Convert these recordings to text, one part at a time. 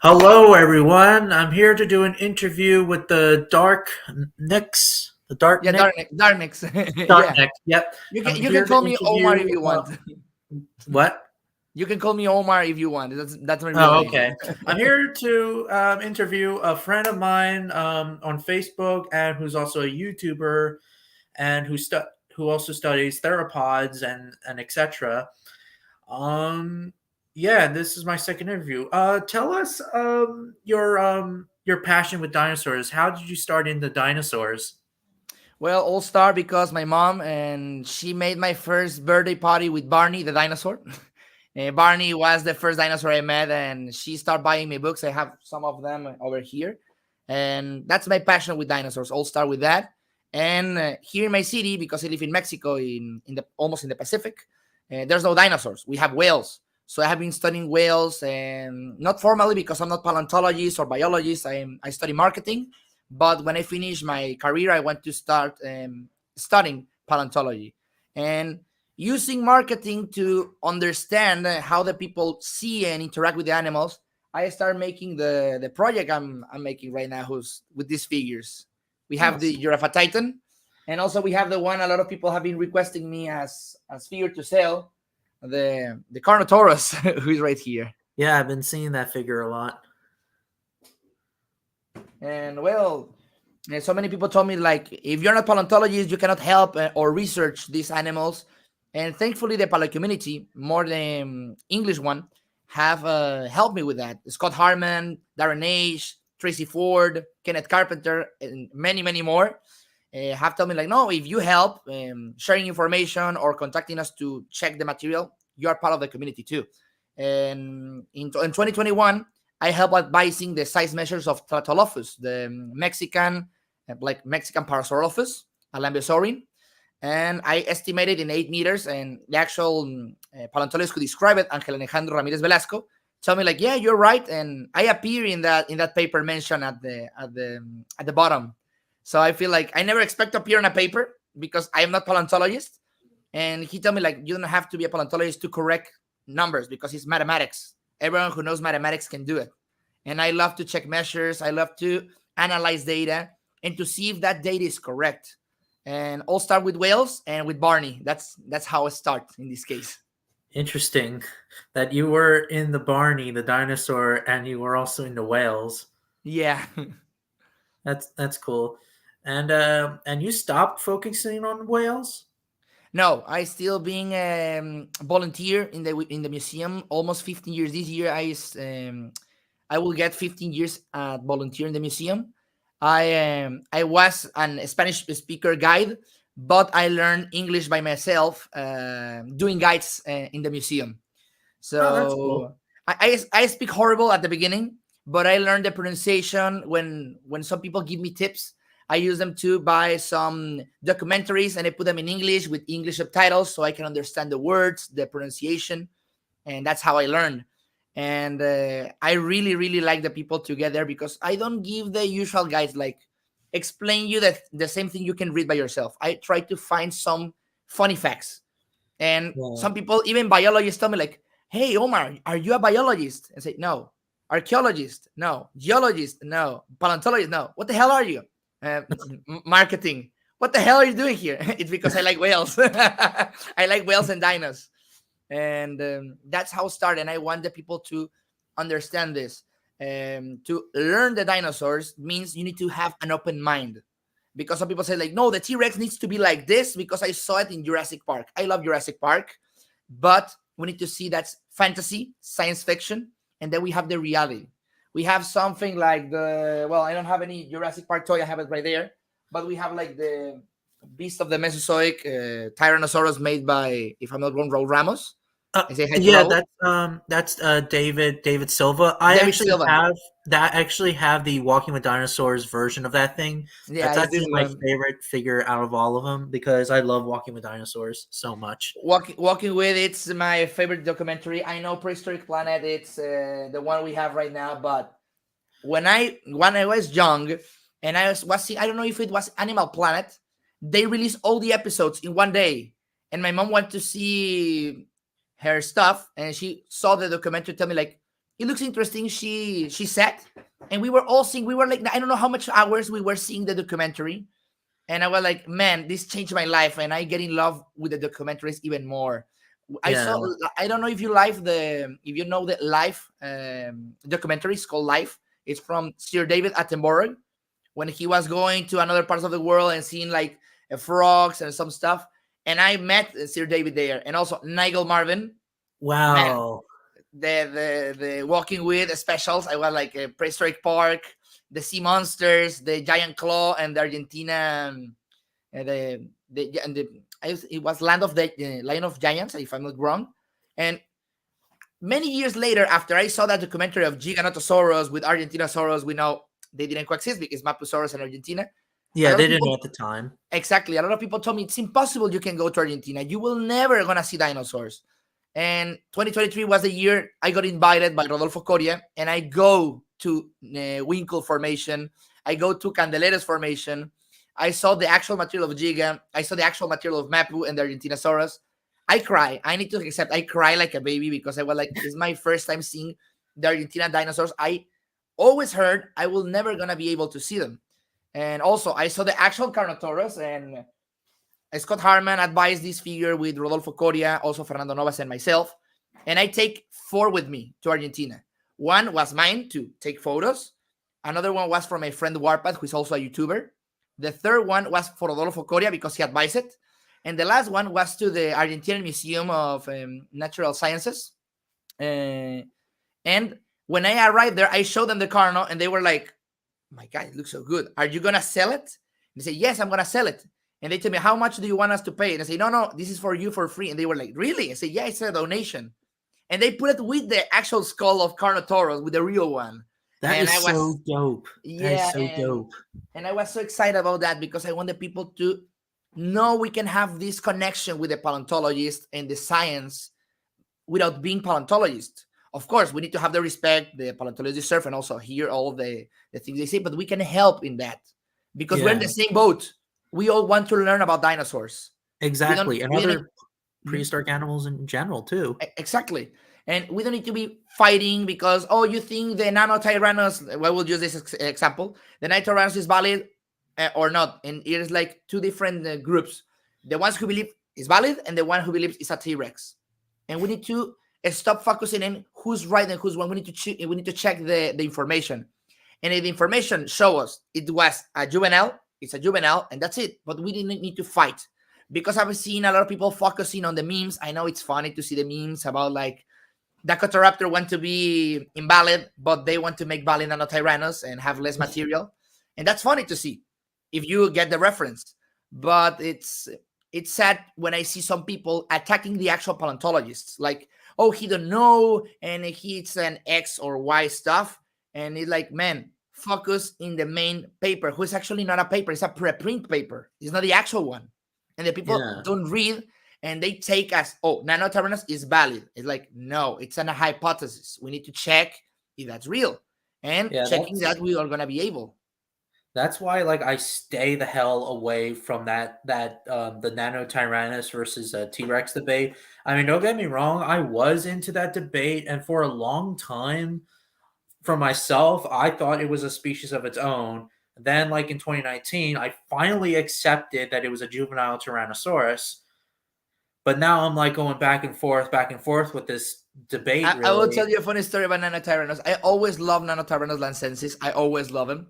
Hello, everyone. I'm here to do an interview with the Darknix. The Yeah, Darknix. Darknix. Yeah, Darknix. Yep. you can I'm you can here call to me Omar interview. if you want. What? You can call me Omar if you want. That's my real Oh, name. okay. I'm here to interview a friend of mine on Facebook, and who's also a YouTuber, and who also studies theropods and etc. Um, yeah, this is my second interview. Tell us your passion with dinosaurs. How did you start into dinosaurs? Well, all star because my mom and she made my first birthday party with Barney the dinosaur. Barney was the first dinosaur I met, and she started buying me books. I have some of them over here, and that's my passion with dinosaurs. All start with that, and here in my city, because I live in Mexico, in the almost in the Pacific, there's no dinosaurs. We have whales. So I have been studying whales, and not formally because I'm not paleontologist or biologist. I study marketing, but when I finished my career, I went to start studying paleontology and using marketing to understand how the people see and interact with the animals. I started making the project I'm making right now, who's with these figures. We have the Nice. Giraffe Titan, and also we have the one a lot of people have been requesting me as figure to sell, the Carnotaurus, who is right here. Yeah, I've been seeing that figure a lot. And well, so many people told me like, if you're not paleontologist, you cannot help or research these animals. And thankfully, the paleo community, more than English one, have helped me with that. Scott Harmon, Darren Age, Tracy Ford, Kenneth Carpenter, and many, many more have told me like, no, if you help sharing information or contacting us to check the material, you are part of the community too. And in 2021, I helped advising the size measures of Tratolophus, the Mexican, like Mexican Parasaurolophus, Alambosaurin, and I estimated in 8 meters. And the actual paleontologist who described it, Angel Alejandro Ramirez Velasco, tell me like, yeah, you're right, and I appear in that paper mentioned at the bottom. So I feel like I never expect to appear in a paper because I am not paleontologist. And he told me like, you don't have to be a paleontologist to correct numbers because it's mathematics. Everyone who knows mathematics can do it. And I love to check measures. I love to analyze data and to see if that data is correct. And I'll start with whales and with Barney. That's how I start in this case. Interesting that you were in the Barney, the dinosaur, and you were also into whales. Yeah. That's cool. And you stopped focusing on whales? No, I still being volunteer in the museum almost 15 years. This year I will get 15 years volunteer in the museum. I was an Spanish speaker guide, but I learned English by myself doing guides in the museum. Oh, that's cool. So I speak horrible at the beginning, but I learned the pronunciation when some people give me tips. I use them to buy some documentaries and I put them in English with English subtitles so I can understand the words, the pronunciation, and that's how I learn. And I really, really like the people together because I don't give the usual guides like explain you that the same thing you can read by yourself. I try to find some funny facts. And Yeah. some people, even biologists, tell me like, "Hey, Omar, are you a biologist?" I say, "No." Archaeologist? No. Geologist? No. Paleontologist? No. What the hell are you? Marketing. What the hell are you doing here? It's because I like whales. I like whales and dinos, and that's how it started. And I want the people to understand this. To learn the dinosaurs means you need to have an open mind, because some people say like, no, the T-Rex needs to be like this because I saw it in Jurassic Park. I love Jurassic Park, but we need to see that's fantasy, science fiction, and then we have the reality. We have something like I don't have any Jurassic Park toy. I have it right there, but we have like the Beast of the Mesozoic Tyrannosaurus made by, if I'm not wrong, Raul Ramos. I say hi to Yeah, Raul. that's David Silva. I David actually Silva. have the Walking with Dinosaurs version of that thing. Yeah, That's it's this actually my one. favorite figure out of all of them because I love Walking with Dinosaurs so much. Walking with it's my favorite documentary. I know Prehistoric Planet. It's the one we have right now, but when I was young and I was watching, I don't know if it was Animal Planet, they released all the episodes in one day, and my mom went to see her stuff, and she saw the documentary. Tell me like, it looks interesting. She said, and we were all seeing. We were like, I don't know how much hours we were seeing the documentary, and I was like, man, this changed my life, and I get in love with the documentaries even more. I Yeah. saw. I don't know if you live if you know the live documentary. It's called Life. It's from Sir David Attenborough when he was going to another parts of the world and seeing like frogs and some stuff. And I met Sir David there, and also Nigel Marvin. Man, Wow. the Walking with specials. I was like a prehistoric park, the sea monsters, the giant claw, and the Argentina, it was Land of the Lion of Giants, if I'm not wrong. And many years later, after I saw that documentary of Giganotosaurus with Argentinosaurus, we know they didn't coexist because Mapusaurus and Argentina. Yeah, they didn't know at the time. Exactly. A lot of people told me it's impossible you can go to Argentina. You will never gonna see dinosaurs. And 2023 was the year I got invited by Rodolfo Coria, and I go to Winkle Formation. I go to Candeleras Formation. I saw the actual material of Giga. I saw the actual material of Mapu and the Argentinosaurus. I cry. I need to accept. I cry like a baby because I was like, it's my first time seeing the Argentina dinosaurs. I always heard I will never gonna be able to see them. And also, I saw the actual Carnotaurus, and Scott Hartman advised this figure with Rodolfo Coria, also Fernando Novas, and myself. And I take 4 with me to Argentina. One was mine to take photos. Another one was from my friend Warpath, who is also a YouTuber. The third one was for Rodolfo Coria because he advised it. And the last one was to the Argentinian Museum of Natural Sciences. And when I arrived there, I showed them the Carno, and they were like, my God, it looks so good. Are you going to sell it? And they say, yes, I'm going to sell it. And they tell me, how much do you want us to pay? And I say, no, this is for you for free. And they were like, really? I say, yeah, it's a donation. And they put it with the actual skull of Carnotaurus, with the real one. That and is so dope. Yeah, that is so dope. And I was so excited about that because I want the people to know we can have this connection with the paleontologist and the science without being paleontologists. Of course, we need to have the respect the paleontologists deserve and also hear all the things they say, but we can help in that because we're in the same boat. We all want to learn about dinosaurs. Exactly. And other prehistoric animals in general, too. Exactly. And we don't need to be fighting because, oh, you think the Nanotyrannos, well, we'll use this example, the Nanotyrannos is valid or not. And it is like 2 different groups. The ones who believe is valid and the one who believes is a T-Rex. And we need to stop focusing on who's right and who's wrong. We need to check the information. And if the information show us it was a juvenile, it's a juvenile, and that's it. But we didn't need to fight. Because I've seen a lot of people focusing on the memes. I know it's funny to see the memes about like Dakotaraptor want to be invalid, but they want to make valid Nanotyrannos and have less material. And that's funny to see if you get the reference. But it's sad when I see some people attacking the actual paleontologists. Like, oh, he don't know, and it's an X or Y stuff. And it's like, man, focus in the main paper, who is actually not a paper. It's a preprint paper. It's not the actual one. And the people don't read, and they take as, oh, Nanotyrannos is valid. It's like, no, it's a hypothesis. We need to check if that's real. And checking that, we are going to be able. That's why, like, I stay the hell away from the Nanotyrannos versus T-Rex debate. I mean, don't get me wrong. I was into that debate, and for a long time, for myself, I thought it was a species of its own. Then, like in 2019, I finally accepted that it was a juvenile Tyrannosaurus. But now I'm like going back and forth with this debate. I will tell you a funny story about Nanotyrannos. I always love Nanotyrannos lancensis. I always love him.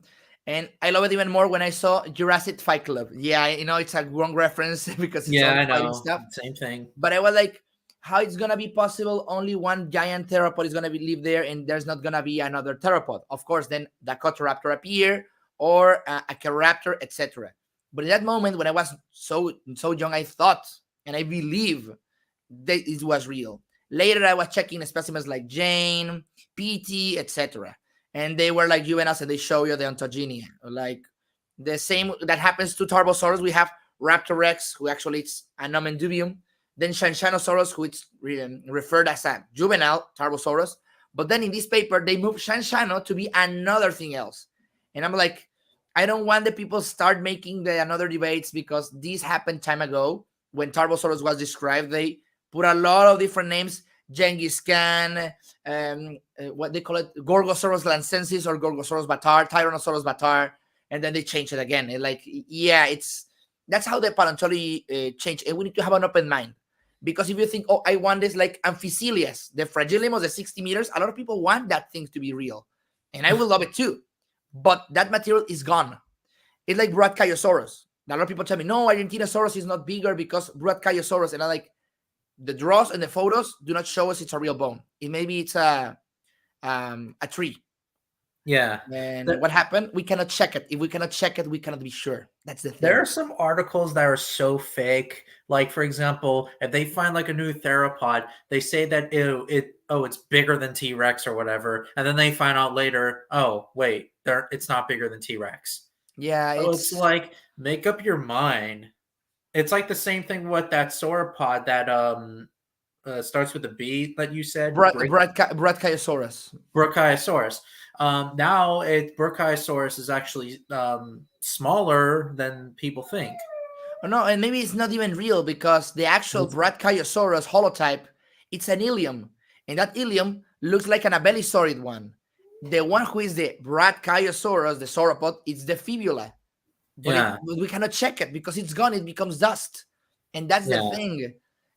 And I love it even more when I saw Jurassic Fight Club. Yeah, it's a wrong reference because it's all fighting stuff. Same thing. But I was like, how it's going to be possible only one giant theropod is going to live there and there's not going to be another theropod? Of course, then the Dakotaraptor appear or a Caraptor, etc. But in that moment, when I was so young, I thought and I believe that it was real. Later, I was checking specimens like Jane, PT, etc. And they were like juveniles, and they show you the ontogenia. Like the same that happens to Tarbosaurus. We have Raptor Rex, who actually is a nomen dubium. Then Shanshanosaurus, who is referred as a juvenile Tarbosaurus. But then in this paper, they move Shanshano to be another thing else. And I'm like, I don't want the people start making the another debates because this happened time ago when Tarbosaurus was described. They put a lot of different names Genghis Khan, what they call it, Gorgosaurus lancensis or Gorgosaurus batar, Tyrannosaurus batar, and then they change it again. And like, yeah, that's how the paleontology changed, and we need to have an open mind. Because if you think, oh, I want this like Amphicelius, the Fragilium of the 60 meters, a lot of people want that thing to be real, and I will love it too. But that material is gone. It's like Brachiosaurus. A lot of people tell me, no, Argentinosaurus is not bigger because Brachiosaurus, and I'm like, the draws and the photos do not show us it's a real bone. Maybe it's a tree. Yeah. And what happened? We cannot check it. If we cannot check it, we cannot be sure. That's the thing. There are some articles that are so fake. Like, for example, if they find like a new theropod, they say that it's bigger than T-Rex or whatever, and then they find out later, oh wait, it's not bigger than T-Rex. Yeah, so it's like, make up your mind. It's like the same thing with that sauropod that starts with a B that you said. Brachiosaurus. Brachiosaurus. Now Brachiosaurus is actually smaller than people think. Oh, no, and maybe it's not even real because the actual Brachiosaurus holotype, it's an ilium, and that ilium looks like an abelisaurid one. The one who is the Brachiosaurus, the sauropod, it's the fibula. But we cannot check it because it's gone. It becomes dust. And that's the thing.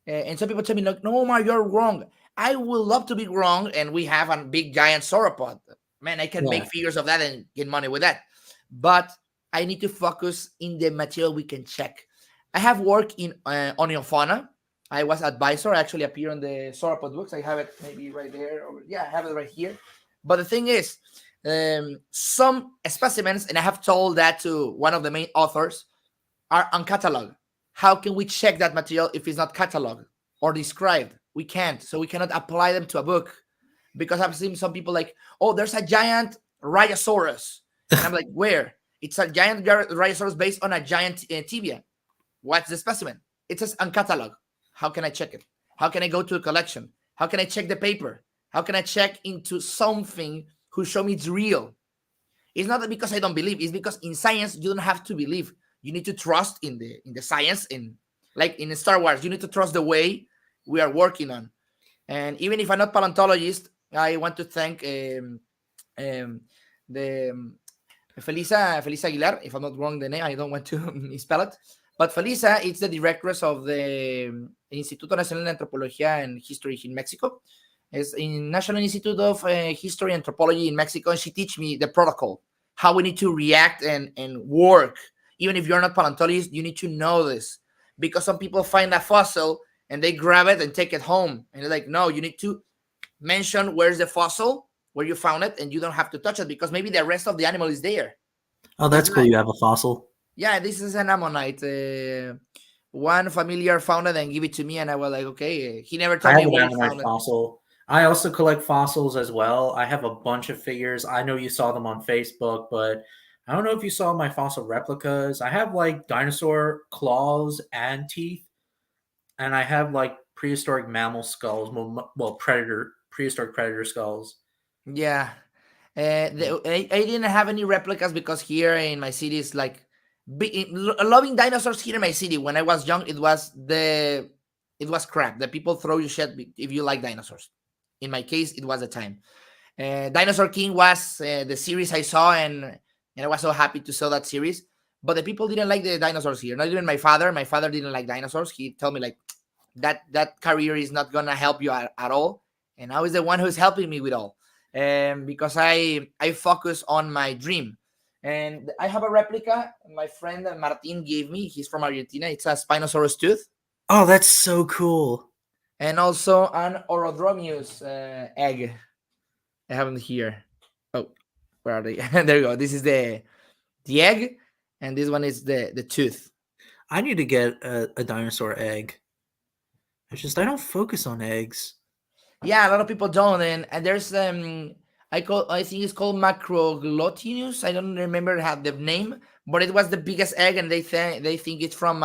And some people tell me, like, no, Omar, you're wrong. I would love to be wrong. And we have a big giant sauropod. Man, I can make figures of that and get money with that. But I need to focus in the material we can check. I have worked in Oniofauna. I was advisor. I actually appear on the sauropod books. I have it maybe right there. I have it right here. But the thing is, some specimens, and I have told that to one of the main authors, are uncatalogued. How can we check that material if it's not cataloged or described? We can't. So we cannot apply them to a book, because I've seen some people like, oh, there's a giant Rheosaurus. And I'm like, where? It's a giant Rheosaurus based on a giant tibia. What's the specimen? It says uncatalogued. How can I check it? How can I go to a collection? How can I check the paper? How can I check into something who show me it's real? It's not because I don't believe. It's because in science, you don't have to believe. You need to trust in the science. In like in Star Wars, you need to trust the way we are working on. And even if I'm not paleontologist, I want to thank the Felisa Aguilar. If I'm not wrong the name, I don't want to misspell it. But Felisa is the directress of the Instituto Nacional de Antropología and History in Mexico. It's in National Institute of History and Anthropology in Mexico, and she teach me the protocol, how we need to react and work. Even if you're not paleontologist, you need to know this, because some people find a fossil and they grab it and take it home, and they're like, no, you need to mention where's the fossil, where you found it, and you don't have to touch it because maybe the rest of the animal is there. Oh, that's cool. You have a fossil. Yeah, this is an ammonite. One familiar found it and give it to me, and I was like, okay. He never told me where he found it. Fossil. I also collect fossils as well. I have a bunch of figures. I know you saw them on Facebook, but I don't know if you saw my fossil replicas. I have like dinosaur claws and teeth, and I have like prehistoric mammal skulls. Well, prehistoric predator skulls. Yeah, I didn't have any replicas because here in my city is like loving dinosaurs. Here in my city, when I was young, it was crap. The people throw you shit if you like dinosaurs. In my case, it was the time. Dinosaur King was the series I saw, and I was so happy to sell that series. But the people didn't like the dinosaurs here. Not even my father. My father didn't like dinosaurs. He told me like that career is not gonna help you at all. And I was the one who's helping me with all, because I focus on my dream. And I have a replica my friend Martin gave me. He's from Argentina. It's a Spinosaurus tooth. Oh, that's so cool. And also an Orodromius egg. I have them here. Oh, where are they? There you go. This is the egg, and this one is the tooth. I need to get a dinosaur egg. It's just I don't focus on eggs. Yeah, a lot of people don't. And there's I think it's called Macroglottinus. I don't remember the name, but it was the biggest egg, and they think it's from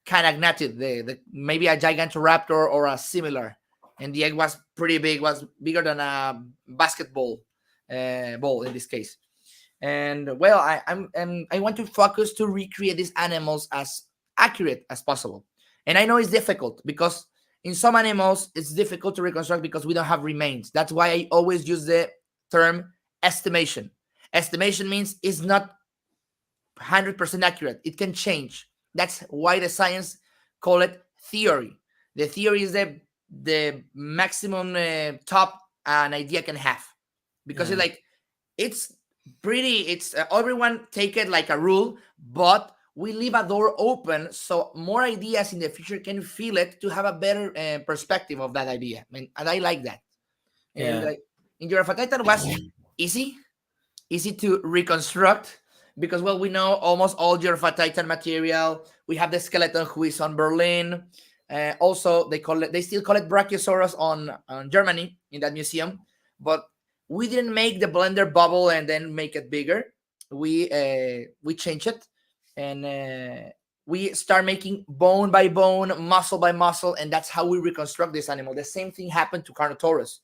Canagnatid, maybe a Gigantoraptor or a similar. And the egg was pretty big, was bigger than a basketball ball in this case. And well, I want to focus to recreate these animals as accurate as possible. And I know it's difficult because In some animals, it's difficult to reconstruct because we don't have remains. That's why I always use the term estimation. Estimation means it's not 100% accurate. It can change. That's why the science call it theory. The theory is the maximum top an idea can have, because Yeah. it's pretty. It's everyone take it like a rule, but we leave a door open so more ideas in the future can feel it to have a better perspective of that idea. And I like that. And Yeah. in your Titan was easy, easy to reconstruct because, well, we know almost all your Titan material. We have the skeleton who is on Berlin. Also, they still call it Brachiosaurus on Germany in that museum, but we didn't make the blender bubble and then make it bigger. We change it, and we start making bone by bone, muscle by muscle, and that's how we reconstruct this animal. The same thing happened to Carnotaurus,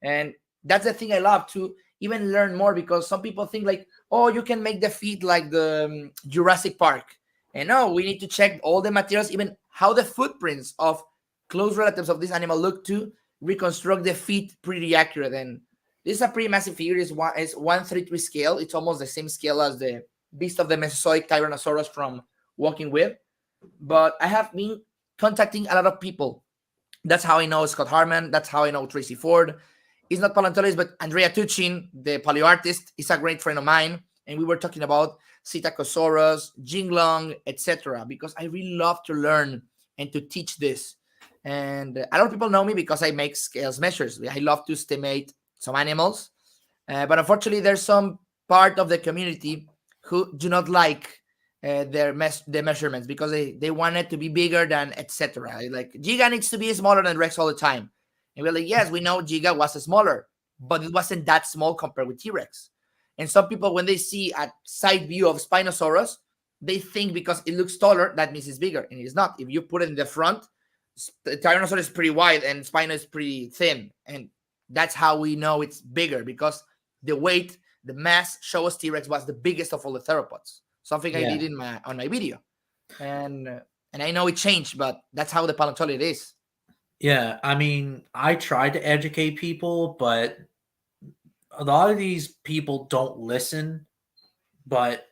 and that's the thing I love to even learn more, because some people think like, oh, you can make the feet like the Jurassic Park, and no, we need to check all the materials, even how the footprints of close relatives of this animal look, to reconstruct the feet pretty accurate. And this is a pretty massive figure. It's 1/33 scale. It's almost the same scale as the beast of the Mesozoic Tyrannosaurus from Walking With. But I have been contacting a lot of people. That's how I know Scott Hartman. That's how I know Tracy Ford. It's not paleontologist, but Andrea Tuchin, the paleo artist, is a great friend of mine. And we were talking about Psittacosaurus, Jinglong, etc. Because I really love to learn and to teach this. And a lot of people know me because I make scales measures. I love to estimate some animals. But unfortunately, there's some part of the community who do not like the measurements, because they want it to be bigger than etc. Like Giga needs to be smaller than Rex all the time. And we're like, yes, we know Giga was smaller, but it wasn't that small compared with T-Rex. And some people, when they see a side view of Spinosaurus, they think because it looks taller, that means it's bigger. And it's not. If you put it in the front, the Tyrannosaurus is pretty wide and Spino is pretty thin. And that's how we know it's bigger, because the weight, the mass shows T-Rex was the biggest of all the theropods. Something I did on my video. And I know it changed, but that's how the paleontology is. Yeah, I mean, I tried to educate people, but a lot of these people don't listen. But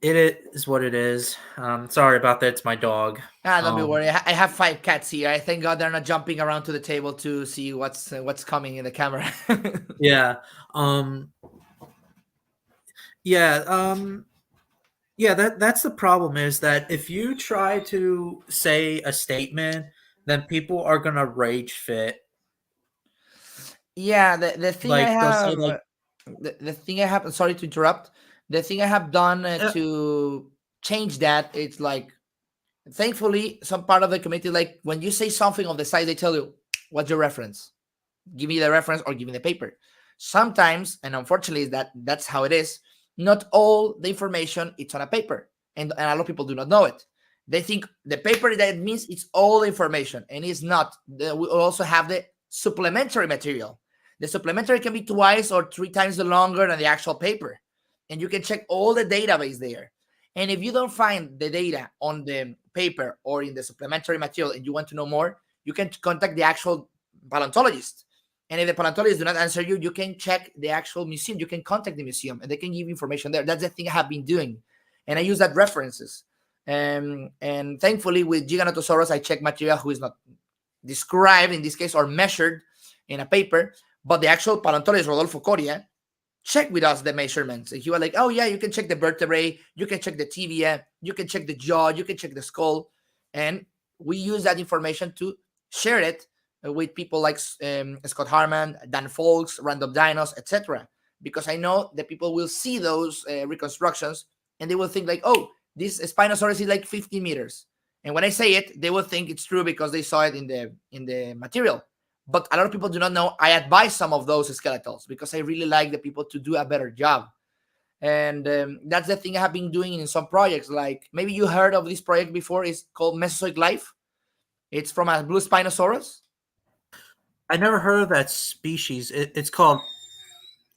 it is what it is. Sorry about that. It's my dog. Don't be worried. I have 5 cats here. I thank God they're not jumping around to the table to see what's coming in the camera. Yeah. Yeah. Yeah, that's the problem, is that if you try to say a statement, then people are gonna rage fit. Yeah, the thing I Like they'll say have, like the thing I have. Sorry to interrupt. The thing I have done to change that, it's like, thankfully, some part of the committee, like when you say something of the size, they tell you, what's your reference? Give me the reference or give me the paper. Sometimes, and unfortunately, that's how it is. Not all the information it's on a paper, and a lot of people do not know it. They think the paper, that means it's all the information, and it's not. We also have the supplementary material. The supplementary can be 2 or 3 times longer than the actual paper, and you can check all the database there. And if you don't find the data on the paper or in the supplementary material and you want to know more, you can contact the actual paleontologist. And if the paleontologists do not answer you, you can check the actual museum. You can contact the museum and they can give information there. That's the thing I have been doing. And I use that references. And thankfully, with Giganotosaurus, I check material who is not described in this case or measured in a paper, but the actual paleontologist, Rodolfo Coria, check with us the measurements. And he was like, oh yeah, you can check the vertebrae, you can check the tibia, you can check the jaw, you can check the skull. And we use that information to share it with people like Scott Hartman, Dan Folks, Random Dinos, etc. Because I know that people will see those reconstructions and they will think like, oh, this Spinosaurus is like 50 meters. And when I say it, they will think it's true because they saw it in the material. But a lot of people do not know I advise some of those skeletals because I really like the people to do a better job. And that's the thing I have been doing in some projects. Like maybe you heard of this project before. It's called Mesozoic Life. It's from a blue Spinosaurus. I never heard of that species. It's called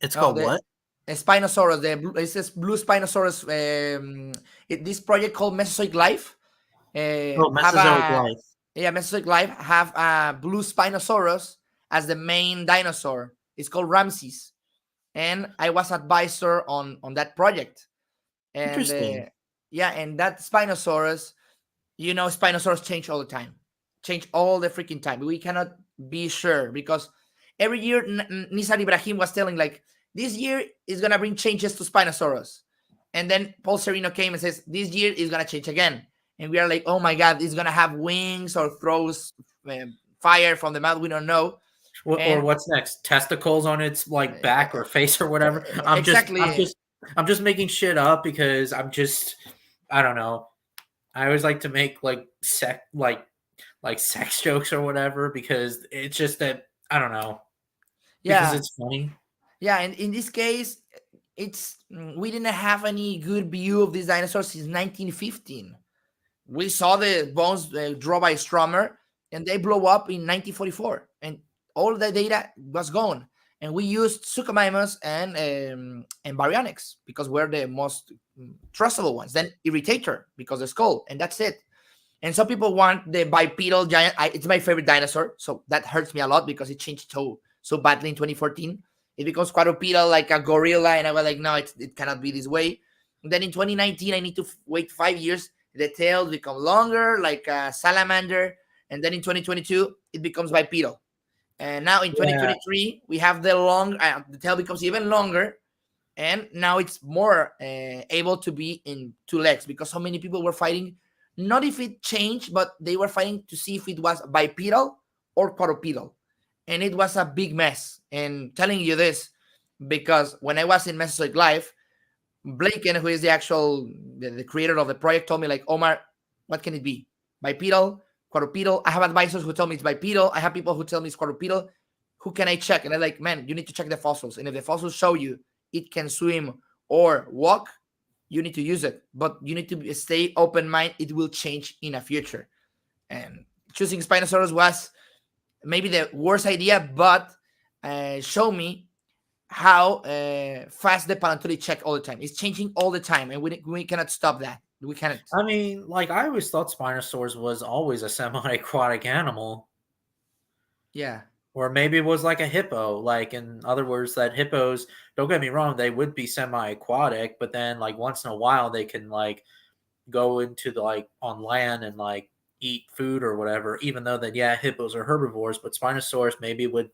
what? The Spinosaurus. It's this blue Spinosaurus. This project called Mesozoic Life. Oh, have Mesozoic a life. yeah, Mesozoic life have a blue Spinosaurus as the main dinosaur. It's called Ramses, and I was advisor on that project. And Interesting. yeah, and that Spinosaurus, Spinosaurus change all the time, change all the freaking time. We cannot be sure because every year Nisar Ibrahim was telling like this year is gonna bring changes to Spinosaurus, and then Paul Serino came and says this year is gonna change again, and we are like, oh my god, it's gonna have wings or throws fire from the mouth. We don't know, Or and what's next? Testicles on its like back or face or whatever. exactly. I'm just making shit up because I don't know. I always like to make like sex jokes or whatever because it's just that I don't know because Yeah, it's funny. yeah, and in this case, we didn't have any good view of these dinosaurs since 1915. We saw the bones drawn by Stromer, and they blow up in 1944, and all the data was gone. And we used Suchomimus and Baryonyx because we're the most trustable ones. Then Irritator because the skull, and that's it. And some people want the bipedal giant. It's my favorite dinosaur, so that hurts me a lot because it changed so badly in 2014. It becomes quadrupedal like a gorilla, and I was like, no, it cannot be this way. And then in 2019, I need to wait 5 years. The tails become longer, like a salamander, and then in 2022, it becomes bipedal. And now in Yeah, 2023, we have the tail becomes even longer, and now it's more able to be in two legs because so many people were fighting not if it changed, but they were fighting to see if it was bipedal or quadrupedal, and it was a big mess. And telling you this because when I was in Mesozoic Life, Blaken, who is the creator of the project, told me like, Omar, what can it be? Bipedal, quadrupedal. I have advisors who tell me it's bipedal. I have people who tell me it's quadrupedal. Who can I check? And I'm like, man, you need to check the fossils. And if the fossils show you it can swim or walk, you need to use it. But you need to stay open mind. It will change in the future. And choosing Spinosaurus was maybe the worst idea, but show me how fast the paleontology check all the time. It's changing all the time, and we cannot stop that. We cannot. I mean, like I always thought Spinosaurus was always a semi-aquatic animal, Yeah. or maybe it was like a hippo. Like in other words, that hippos. Don't get me wrong, they would be semi-aquatic, but then like once in a while they can like go into the like on land and like eat food or whatever. Even though that yeah, hippos are herbivores, but Spinosaurus maybe would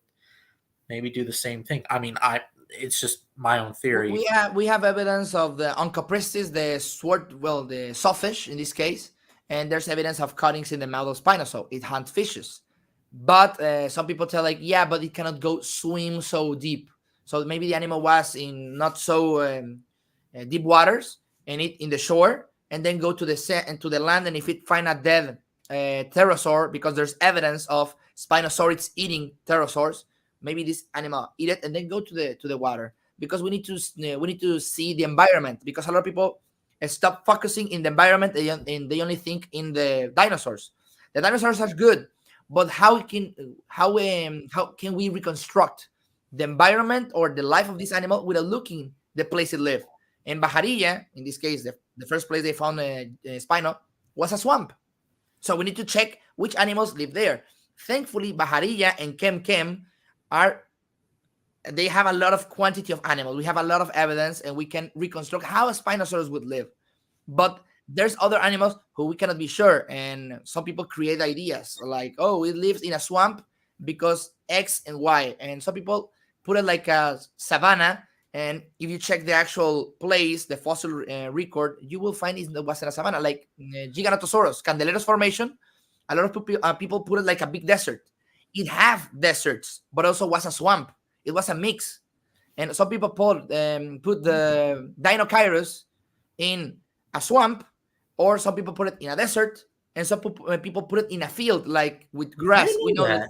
maybe do the same thing. I mean, I it's just my own theory. We have evidence of the Onchopristis, the sword, well, the sawfish in this case, and there's evidence of cuttings in the mouth of Spinosaurus. It hunts fishes, but some people tell like, yeah, but it cannot go swim so deep. So maybe the animal was in not so deep waters and it in the shore, and then go to the set and to the land, and if it find a dead pterosaur, because there's evidence of Spinosaurus eating pterosaurs, maybe this animal eat it and then go to the water because we need to see the environment because a lot of people stop focusing in the environment and they only think in the dinosaurs. The dinosaurs are good, but how can we reconstruct the environment or the life of this animal without looking the place it lived? And Bajarilla, in this case, the first place they found Spino was a swamp. So we need to check which animals live there. Thankfully, Bajarilla and Kem are they have a lot of quantity of animals. We have a lot of evidence, and we can reconstruct how a Spinosaurus would live. But there's other animals who we cannot be sure, and some people create ideas like, "Oh, it lives in a swamp because X and Y," and some people put it like a savanna. And if you check the actual place, the fossil record, you will find it was in a savanna, like Giganotosaurus, Candeleros Formation. A lot of people put it like a big desert. It have deserts, but also was a swamp. It was a mix. And some people put the Dinokairos in a swamp, or some people put it in a desert, and some people put it in a field, like with I grass. We didn't know know that, that.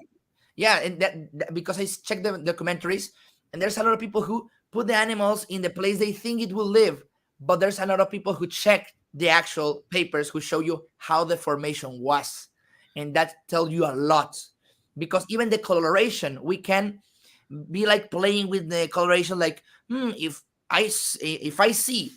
yeah, and that because I checked the documentaries, and there's a lot of people who put the animals in the place they think it will live, but there's a lot of people who check the actual papers who show you how the formation was, and that tells you a lot because even the coloration, we can be like playing with the coloration, like if I see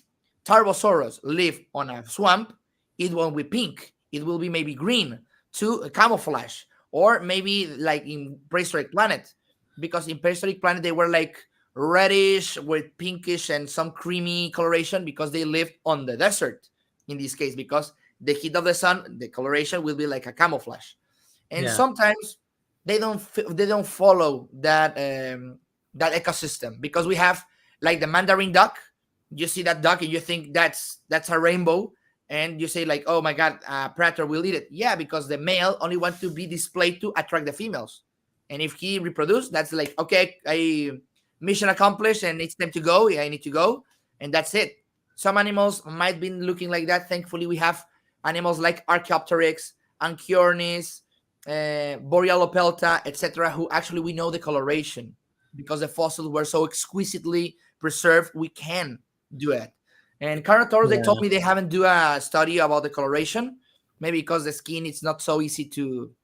Tarbosaurus live on a swamp, it won't be pink, it will be maybe green to camouflage, or maybe like in prehistoric planet, because in prehistoric planet they were like reddish with pinkish and some creamy coloration because they lived on the desert. In this case, because the heat of the sun, the coloration will be like a camouflage. And Yeah. sometimes they don't follow that ecosystem, because we have like the mandarin duck. You see that duck and you think that's a rainbow, and you say like, oh my god, a predator will eat it. Yeah, because the male only wants to be displayed to attract the females, and if he reproduce, that's like, okay, I mission accomplished and it's time to go. I need to go, and that's it. Some animals might be looking like that. Thankfully, we have animals like Archaeopteryx, Anchiornis, Borealopelta, etc., who actually we know the coloration, because the fossils were so exquisitely preserved. We can do it. And Carnotaurus, they told Yeah. me they haven't do a study about the coloration, maybe because the skin it's not so easy to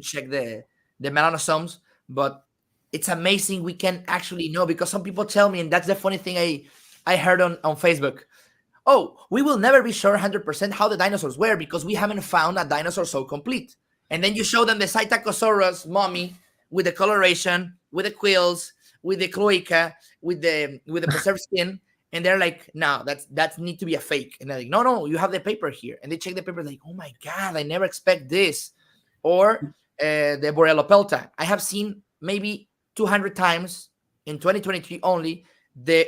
check the melanosomes. But it's amazing we can actually know, because some people tell me, and that's the funny thing I heard on Facebook. Oh, we will never be sure 100% how the dinosaurs were because we haven't found a dinosaur so complete. And then you show them the Psittacosaurus mummy with the coloration, with the quills, with the cloaca, with the preserved skin, and they're like, no, that need to be a fake. And they're like, no, you have the paper here. And they check the paper, like, oh my god, I never expect this. Or the Borealopelta. I have seen maybe 200 times in 2023 only the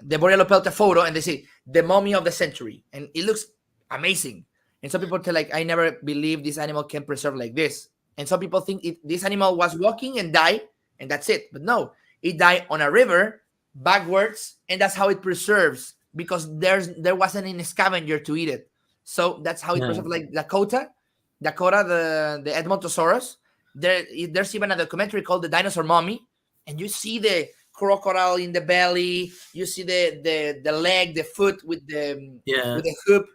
Borealopelta photo, and they say the mummy of the century, and it looks amazing. And some people tell like, I never believe this animal can preserve like this. And some people think this animal was walking and died, and that's it. But no, it died on a river backwards, and that's how it preserves, because there wasn't any scavenger to eat it. So that's how it Yeah. preserves. Like Dakota, the Edmontosaurus. There's even a documentary called The Dinosaur Mummy, and you see the crocodile in the belly. You see the leg, the foot Yeah. with the hoop,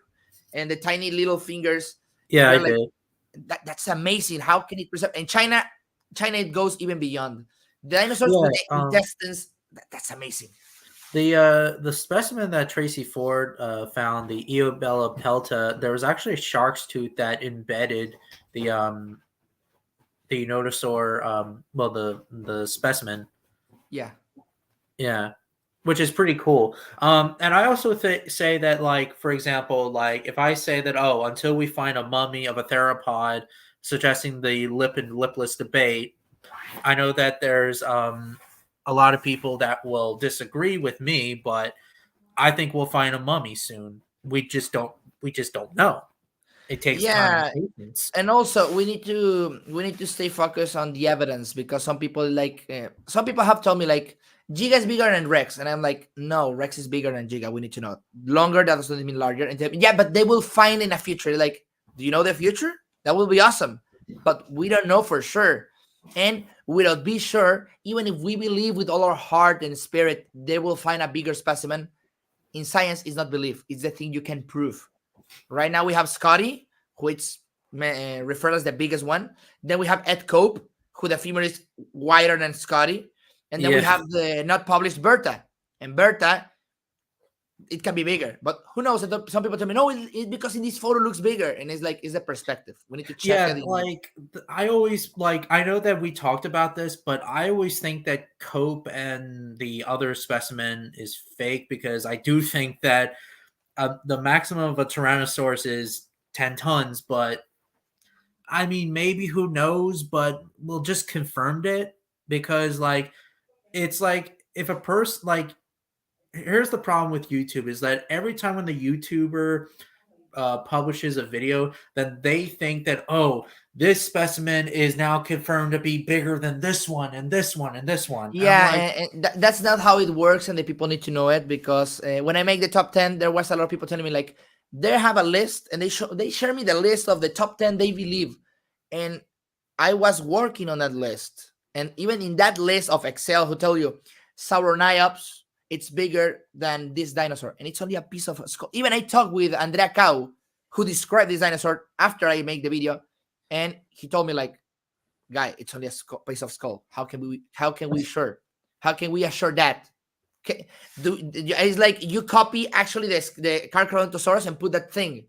and the tiny little fingers. And Yeah, I they're like, did. that's amazing. How can it preserve? And China it goes even beyond. The dinosaurs Yeah. with the intestines. That's amazing. The specimen that Tracy Ford found, the Eobella pelta, there was actually a shark's tooth that embedded the the notosaur, well, the specimen. Yeah. Yeah, which is pretty cool. And I also say that, like, for example, like if I say that, oh, until we find a mummy of a theropod, suggesting the lip and lipless debate, I know that there's a lot of people that will disagree with me, but I think we'll find a mummy soon. We just don't know. It takes time Yeah. and patience. And also we need to stay focused on the evidence, because some people have told me like Giga is bigger than Rex, and I'm like, no, Rex is bigger than Giga. We need to know. Longer, that doesn't mean larger. And yeah, but they will find in a future. Like, do you know the future? That will be awesome, but we don't know for sure. And without be sure, even if we believe with all our heart and spirit, they will find a bigger specimen. In science, it's not belief; it's the thing you can prove. Right now, we have Scotty, who is referred as the biggest one. Then we have Ed Cope, who the femur is wider than Scotty. And then we Yeah, have the not published Bertha. And Bertha, it can be bigger. But who knows? Some people tell me, no, because in this photo looks bigger. And it's like, it's the perspective. We need to check yeah. it. Like I always like. I know that we talked about this, but I always think that Cope and the other specimen is fake, because I do think that the maximum of a Tyrannosaurus is 10 tons, but I mean, maybe, who knows, but we'll just confirmed it, because like it's like if a person, like, here's the problem with YouTube is that every time when the YouTuber publishes a video, then they think that, oh, this specimen is now confirmed to be bigger than this one and this one and this one. And I'm Yeah, like, and that's not how it works, and the people need to know it, because when I make the top 10, there was a lot of people telling me like they have a list, and they share me the list of the top 10 they believe, and I was working on that list, and even in that list of Excel, who tell you Saurorniops, it's bigger than this dinosaur, and it's only a piece of skull. Even I talked with Andrea Cow, who described this dinosaur after I make the video, and he told me like, guy, it's only a piece of skull. How can we assure? How can we assure that? It's like you copy actually the Carcharodontosaurus and put that thing.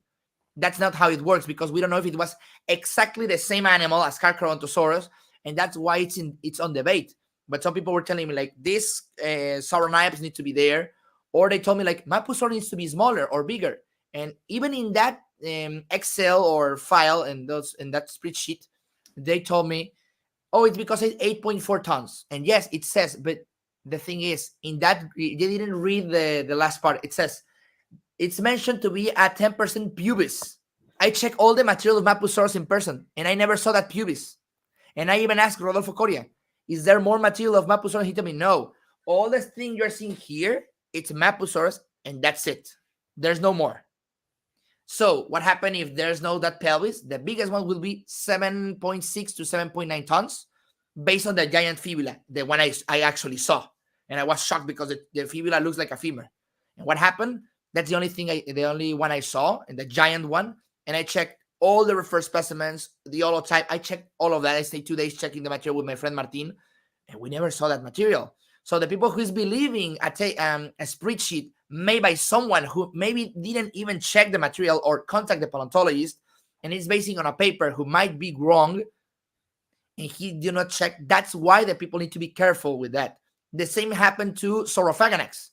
That's not how it works, because we don't know if it was exactly the same animal as Carcharodontosaurus, and that's why it's on debate. But some people were telling me like this Sauronapes need to be there, or they told me like Mapusaur needs to be smaller or bigger. And even in that Excel or file and in that spreadsheet, they told me, oh, it's because it's 8.4 tons. And yes, it says, but the thing is, in that they didn't read the last part. It says it's mentioned to be a 10% pubis. I checked all the material of Mapusaurus in person, and I never saw that pubis. And I even asked Rodolfo Coria, is there more material of Mapusaurus? He told me, no. All the thing you're seeing here, it's Mapusaurus, and that's it. There's no more. So what happened if there's no that pelvis? The biggest one will be 7.6 to 7.9 tons based on the giant fibula, the one I actually saw. And I was shocked because the fibula looks like a femur. And what happened? That's the only one I saw, and the giant one. And I checked all the referred specimens, the holotype. I checked all of that. I stayed 2 days checking the material with my friend Martin, and we never saw that material. So the people who is believing a spreadsheet made by someone who maybe didn't even check the material or contact the paleontologist, and is basing on a paper who might be wrong, and he did not check. That's why the people need to be careful with that. The same happened to Saurophaganax.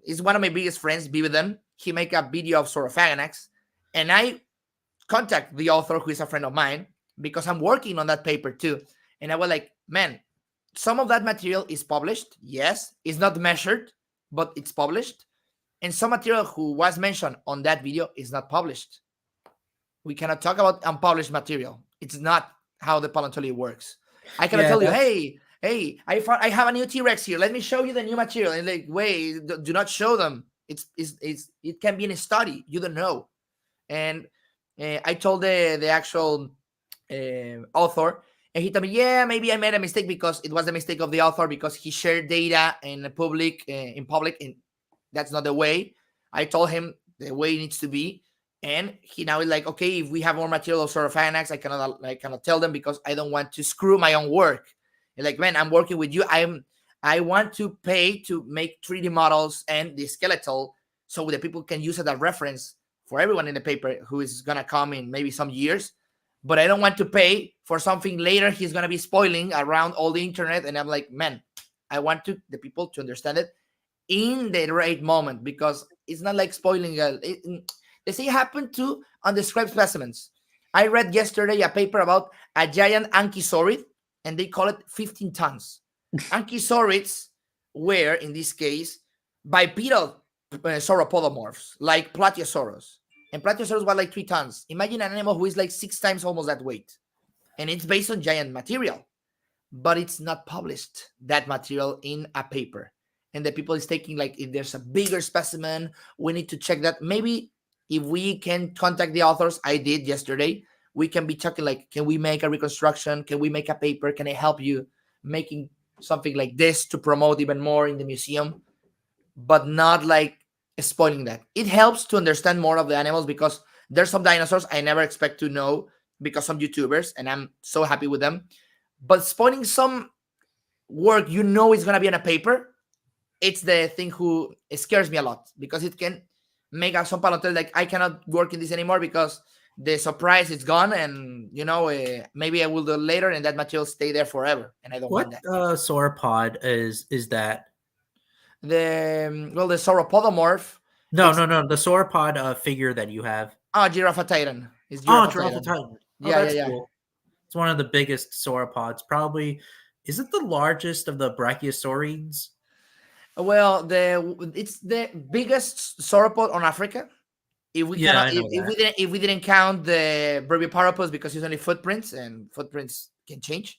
Is one of my biggest friends, Bividen. He make a video of Saurophaganax, and I contact the author, who is a friend of mine, because I'm working on that paper too. And I was like, man, some of that material is published. Yes, it's not measured, but it's published. And some material who was mentioned on that video is not published. We cannot talk about unpublished material. It's not how the paleontology works. I cannot tell you, hey, I have a new T-Rex here. Let me show you the new material. And like, wait, do not show them. It can be in a study. You don't know. And I told the actual author, and he told me, yeah, maybe I made a mistake, because it was the mistake of the author, because he shared data in public, and that's not the way. I told him the way it needs to be, and he now is like, okay, if we have more material of Saurophaganax, I cannot tell them, because I don't want to screw my own work. And like, man, I'm working with you. I want to pay to make 3D models and the skeletal, so the people can use it as a reference for everyone in the paper who is gonna come in maybe some years. But I don't want to pay for something later he's gonna be spoiling around all the internet. And I'm like, man, I want the people to understand it in the right moment, because it's not like spoiling. They say it happened to undescribed specimens. I read yesterday a paper about a giant Ankysaurid, and they call it 15 tons. Ankysaurids were, in this case, bipedal sauropodomorphs, like Plateosaurus. And Plateosaurus was like 3 tons. Imagine an animal who is like 6 times almost that weight. And it's based on giant material. But it's not published, that material, in a paper. And the people is taking, like, if there's a bigger specimen, we need to check that. Maybe if we can contact the authors, I did yesterday, we can be talking like, can we make a reconstruction? Can we make a paper? Can I help you making something like this to promote even more in the museum? But not like spoiling that. It helps to understand more of the animals, because there's some dinosaurs I never expect to know because some YouTubers, and I'm so happy with them. But spoiling some work is going to be on a paper, it's the thing who scares me a lot, because it can make some paleontologists like, I cannot work in this anymore because the surprise is gone, and maybe I will do it later, and that material stay there forever, and I don't want that. What sauropod is that? The sauropodomorph. No, the sauropod figure that you have. Giraffatitan. Giraffatitan. Yeah. Cool. It's one of the biggest sauropods. Probably, is it the largest of the brachiosaurids? Well, it's the biggest sauropod on Africa. If we didn't count the Brachiosaurus, because it's only footprints, and footprints can change.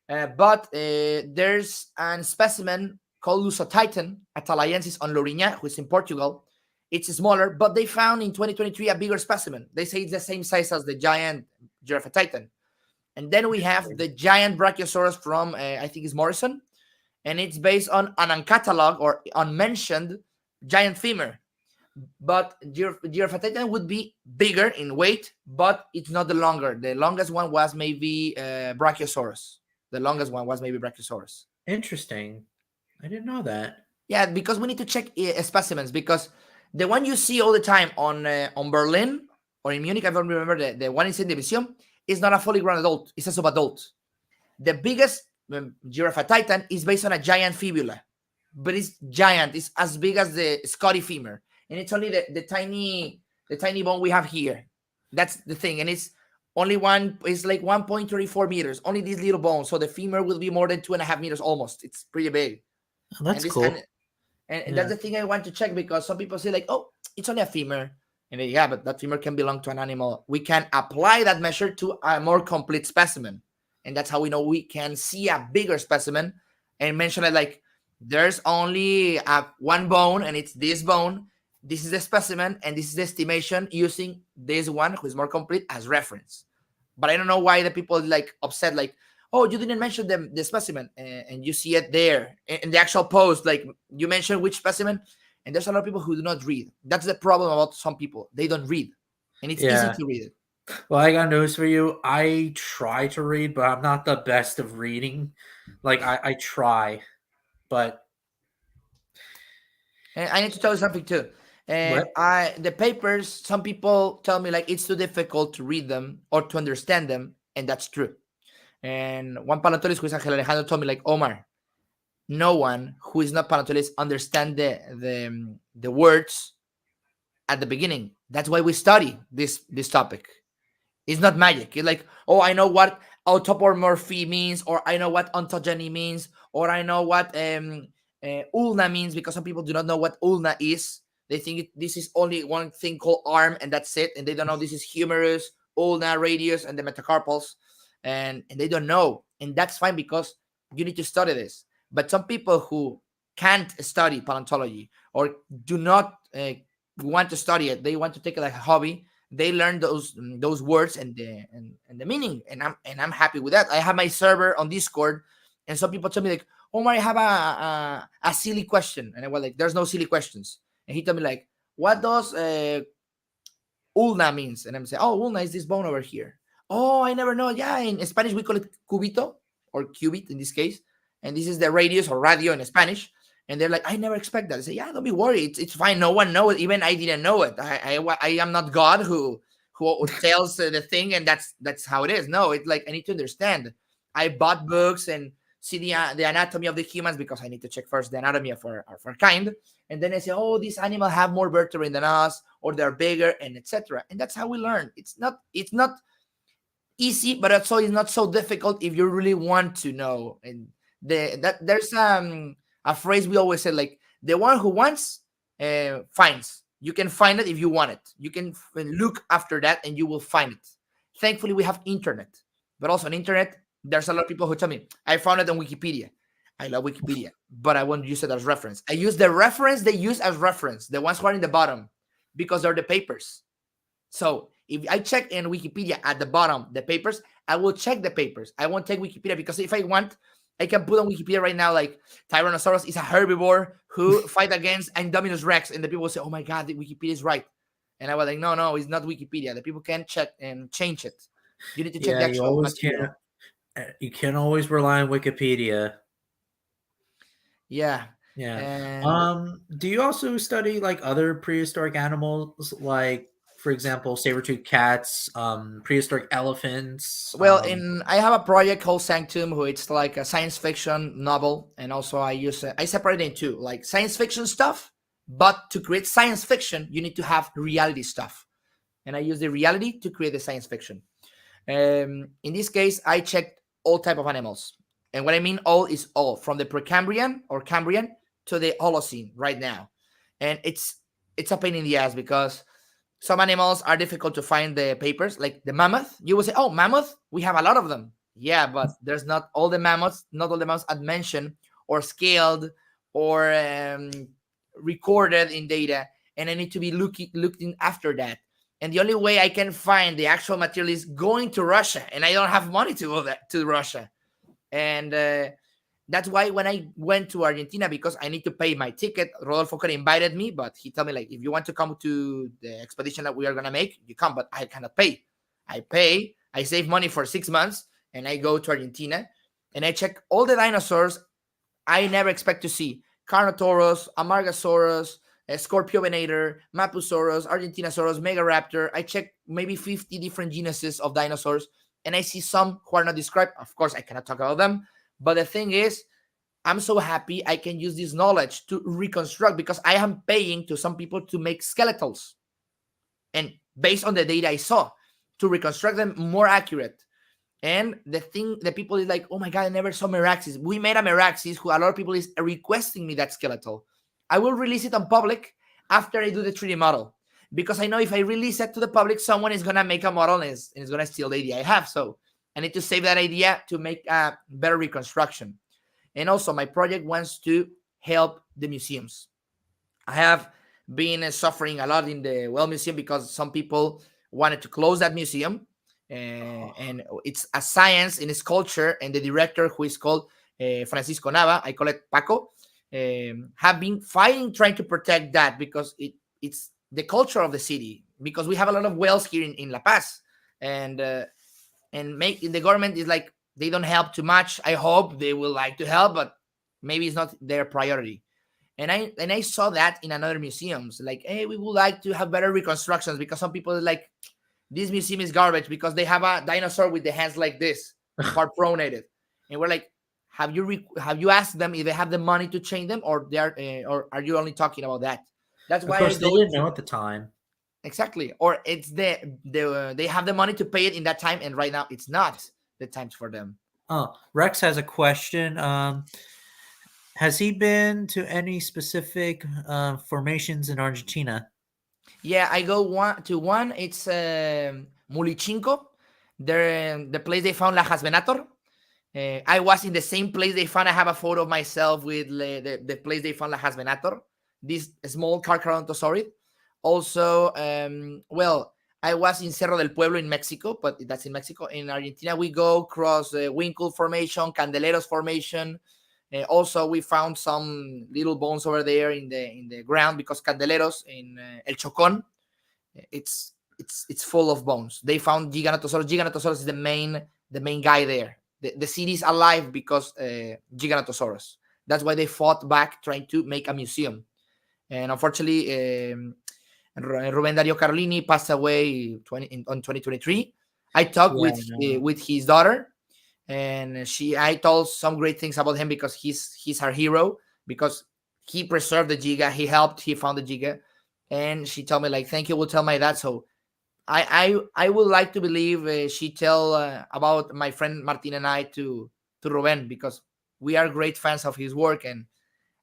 But there's a specimen called Lusotitan atalayensis on Lourinhã, who is in Portugal. It's smaller, but they found in 2023 a bigger specimen. They say it's the same size as the giant Giraffatitan. And then we have the giant Brachiosaurus from, I think it's Morrison, and it's based on an uncatalogued or unmentioned giant femur. But Giraffatitan would be bigger in weight, but it's not the longer. The longest one was maybe Brachiosaurus. Interesting. I didn't know that. Yeah, because we need to check specimens, because the one you see all the time on Berlin or in Munich, I don't remember the one in Saint Division, is not a fully grown adult, it's a subadult. The biggest giraffe titan is based on a giant fibula, but it's giant. It's as big as the Scotty femur, and it's only the tiny bone we have here. That's the thing, and it's only one. It's like 1.34 meters. Only this little bone, so the femur will be more than 2.5 meters almost. It's pretty big. Oh, that's and this, cool. And Yeah. that's the thing I want to check, because some people say like, oh, it's only a femur, and then, yeah, but that femur can belong to an animal. We can apply that measure to a more complete specimen, and that's how we know we can see a bigger specimen and mention it like, there's only one bone, and it's this bone. This is the specimen, and this is the estimation using this one, who is more complete, as reference. But I don't know why the people like upset, like, oh, you didn't mention the specimen, and you see it there in the actual post. Like, you mentioned which specimen, and there's a lot of people who do not read. That's the problem about some people. They don't read, and it's easy to read it. Well, I got news for you. I try to read, but I'm not the best of reading. Like, I try, but And I need to tell you something too. what? The papers, some people tell me like it's too difficult to read them or to understand them, and that's true. And one paleontologist, who is Angel Alejandro, told me like, Omar, no one who is not paleontologist understand the words at the beginning. That's why we study this topic. It's not magic. It's like, oh, I know what autapomorphy means, or I know what ontogeny means, or I know what ulna means, because some people do not know what ulna is. They think this is only one thing called arm, and that's it. And they don't know this is humerus, ulna, radius, and the metacarpals. And they don't know. And that's fine, because you need to study this. But some people who can't study paleontology, or do not want to study it, they want to take it like a hobby, they learn those words and the meaning, and I'm happy with that. I have my server on Discord, and some people tell me like, Omar, I have a silly question, and I was like, there's no silly questions. And he told me like, what does ulna means? And I'm saying, oh, ulna is this bone over here. Oh, I never know. Yeah, in Spanish we call it cubito, or cubit in this case, and this is the radius or radio in Spanish. And they're like, I never expect that. I say, yeah, don't be worried. It's fine. No one knows. Even I didn't know it. I am not God who tells the thing, and that's how it is. No, it's like, I need to understand. I bought books and see the anatomy of the humans, because I need to check first the anatomy of our kind. And then I say, oh, these animals have more vertebrae than us, or they're bigger, and etc. And that's how we learn. It's not easy, but also it's not so difficult if you really want to know. And there's a phrase we always say, like, the one who wants finds. You can find it if you want it. You can look after that, and you will find it. Thankfully, we have internet, but also on internet, there's a lot of people who tell me, I found it on Wikipedia. I love Wikipedia, but I won't use it as reference. I use the reference they use as reference, the ones who are in the bottom, because they're the papers. So if I check in Wikipedia at the bottom, the papers, I will check the papers. I won't take Wikipedia, because if I want, I can put on Wikipedia right now, like, Tyrannosaurus is a herbivore who fight against Indominus Rex, and the people will say, oh my God, the Wikipedia is right. And I was like, no, it's not Wikipedia. The people can check and change it. You need to check the actual material. You can't always rely on Wikipedia. Yeah. And do you also study like other prehistoric animals, like, for example, saber-toothed cats, prehistoric elephants? Well, I have a project called Sanctum, who it's like a science fiction novel, and also I separate it in two, like science fiction stuff. But to create science fiction, you need to have reality stuff, and I use the reality to create the science fiction. In this case, I checked all type of animals, and what I mean all is all, from the Precambrian or Cambrian to the Holocene right now, and it's a pain in the ass, because some animals are difficult to find the papers, like the mammoth. You will say, oh, mammoth, we have a lot of them. Yeah, but there's not all the mammoths I'd mentioned, or scaled, or recorded in data, and I need to be looking after that. And the only way I can find the actual material is going to Russia, and I don't have money to go to Russia. And that's why when I went to Argentina, because I need to pay my ticket, Rodolfo invited me, but he told me, like, if you want to come to the expedition that we are going to make, you come, but I cannot pay. I save money for 6 months, and I go to Argentina, and I check all the dinosaurs I never expect to see. Carnotaurus, Amargasaurus, Scorpiovenator, Mapusaurus, Argentinosaurus, Megaraptor. I check maybe 50 different genuses of dinosaurs, and I see some who are not described. Of course, I cannot talk about them. But the thing is, I'm so happy I can use this knowledge to reconstruct, because I am paying to some people to make skeletals. And based on the data I saw, to reconstruct them more accurate. And the people is like, oh my God, I never saw Meraxis. We made a Meraxis who a lot of people is requesting me that skeletal. I will release it on public after I do the 3D model, because I know if I release it to the public, someone is going to make a model and is going to steal the idea I have. So I need to save that idea to make a better reconstruction. And also my project wants to help the museums. I have been suffering a lot in the Well Museum because some people wanted to close that museum. And it's a science in its culture, and the director, who is called Francisco Nava, I call it Paco, have been fighting, trying to protect that, because it's the culture of the city, because we have a lot of wells here in La Paz, and the government is like, they don't help too much. I hope they will like to help, but maybe it's not their priority. And I saw that in another museums, like, hey, we would like to have better reconstructions, because some people are like, this museum is garbage because they have a dinosaur with the hands like this, part pronated. And we're like, have you asked them if they have the money to change them, or or are you only talking about that? That's why Of course, they didn't know at the time. Exactly. Or it's they have the money to pay it in that time, and right now it's not the time for them. Oh, Rex has a question. Has he been to any specific formations in Argentina? Yeah, I go to one. It's Mulichinco, the place they found La Hasbenator. I was in the same place they found. I have a photo of myself with the place they found La Hasbenator, this small Carcharodontosaurid. Also, I was in Cerro del Pueblo in Mexico, but that's in Mexico. In Argentina, we go across the Winkle Formation, Candeleros Formation. Also, we found some little bones over there in the ground, because Candeleros in El Chocón, it's full of bones. They found Giganotosaurus. Giganotosaurus is the main guy there. The city is alive because Giganotosaurus. That's why they fought back, trying to make a museum. And unfortunately, Ruben Dario Carlini passed away on 2023. I talked with his daughter, and I told some great things about him, because he's our hero, because he preserved the Giga, he found the Giga, and she told me, like, thank you, we'll tell my dad. So I would like to believe she tell about my friend Martin and I to Ruben, because we are great fans of his work, and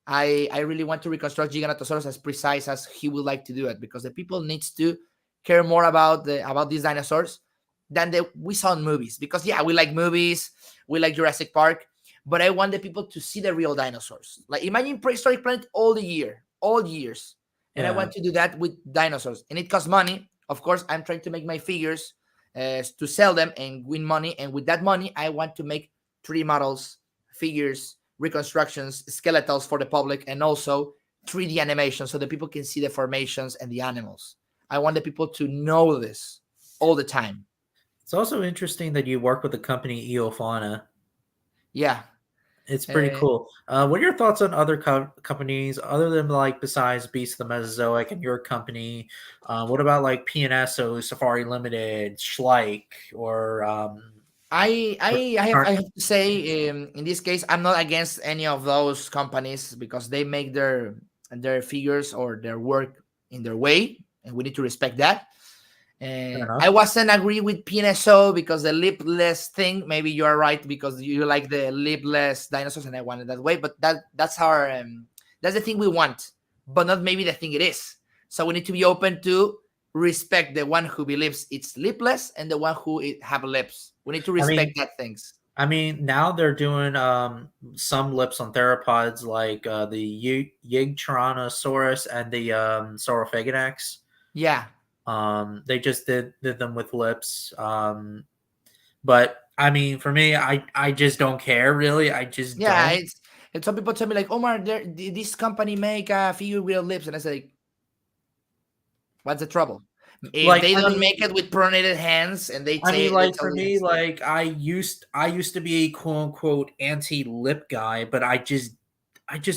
I really want to reconstruct Giganotosaurus as precise as he would like to do it, because the people needs to care more about these dinosaurs than we saw in movies. Because we like movies, we like Jurassic Park, but I want the people to see the real dinosaurs. Like, imagine Prehistoric Planet all years, and I want to do that with dinosaurs, and it costs money. Of course, I'm trying to make my figures to sell them and win money, and with that money, I want to make 3D models, figures, reconstructions, skeletals for the public, and also 3D animation, so that people can see the formations and the animals. I want the people to know this all the time. It's also interesting that you work with the company Eofauna. Yeah. It's pretty cool. What are your thoughts on other companies other than, like, besides Beasts of the Mesozoic and your company? What about like PNSO, Safari Limited, Schleich, or I have to say, in this case, I'm not against any of those companies, because they make their figures or their work in their way, and we need to respect that. I wasn't agree with PNSO because the lipless thing. Maybe you are right, because you like the lipless dinosaurs, and I want it that way. But that's our that's the thing we want, but not maybe the thing it is. So we need to be open to respect the one who believes it's lipless and the one who have lips. We need to respect that things. I mean, now they're doing some lips on theropods, like the Tyrannosaurus and the Saurophaganax. Yeah. They just did them with lips. But I mean, for me, I just don't care, really. I just don't. It's some people tell me, like, Omar, this company make a figure with lips, and I say, like, what's the trouble? If like, they don't make it with pronated hands, and they for me, like, I used to be a quote unquote anti-lip guy, but I just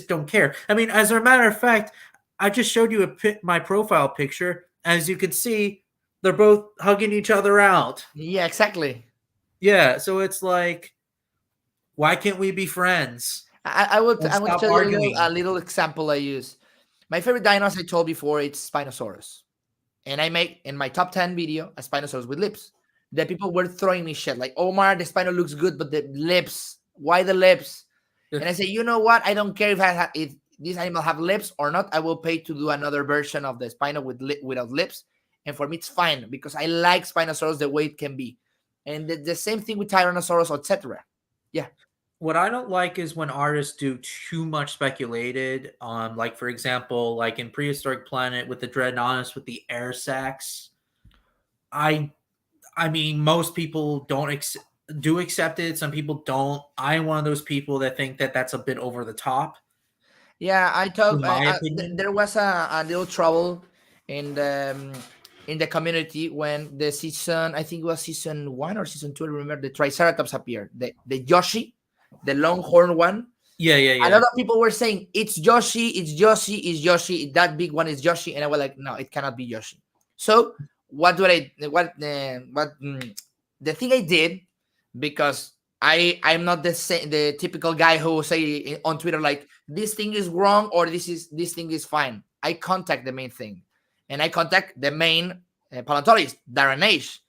don't care. I mean, as a matter of fact, I just showed you my profile picture. As you can see, they're both hugging each other out. Yeah, exactly. Yeah, so it's like, why can't we be friends and I will stop tell you arguing? a little example I use. My favorite dinos I told before it's Spinosaurus, and I make in my top 10 video a Spinosaurus with lips. The people were throwing me shit like, Omar, the Spino looks good, but the lips, why the lips? And I say, you know what? I don't care if this animal have lips or not. I will pay to do another version of the Spino without lips, and for me it's fine because I like Spinosaurus the way it can be, and the same thing with Tyrannosaurus, etc. Yeah. What I don't like is when artists do too much speculated on, like, for example, like in Prehistoric Planet with the Dreadnoughtus with the air sacs. I I mean, most people don't do accept it. Some people don't. I'm one of those people that think that that's a bit over the top, Yeah, in my opinion. there was a little trouble in the community when the season, I think it was season 1 or season 2, I remember the Triceratops appeared, the Yoshi, the longhorn one. Yeah, yeah, A lot yeah. of people were saying it's Yoshi, it's Yoshi, it's Yoshi, that big one is Yoshi, and I was like, no, it cannot be Yoshi. So what do I what the thing I did, because I'm not the typical guy who will say on Twitter like this thing is wrong or this thing is fine. I contact the main thing, and I contact the main paleontologist, Darknix.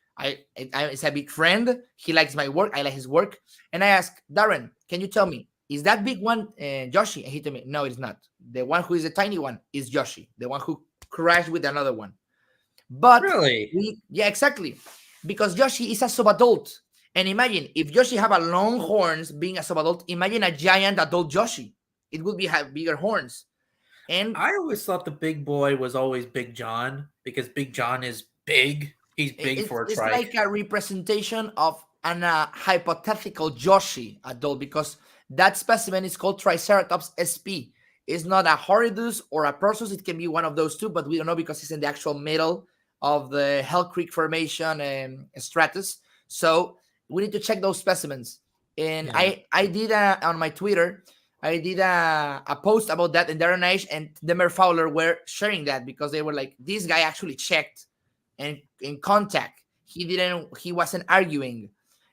It's a big friend. He likes my work. I like his work, and I ask Darren, can you tell me, is that big one Yoshi? And he told me, no, it's not. The one who is a tiny one is Yoshi, the one who crashed with another one. But Really? yeah, exactly, because Yoshi is a subadult. And imagine if Yoshi have a long horns being a subadult. Imagine a giant adult Yoshi. It would be have bigger horns. And I always thought the big boy was always Big John because Big John is big. He's big for a it's trike. like a representation of an hypothetical Yoshi adult, because that specimen is called Triceratops sp. It's not a Horridus or a Persus. It can be one of those two, but we don't know because it's in the actual middle of the Hell Creek Formation stratus. So we need to check those specimens. And Yeah. I did on my Twitter, I did a post about that, and Darren Age and Demer Fowler were sharing that because they were like, this guy actually checked and in contact. He wasn't arguing.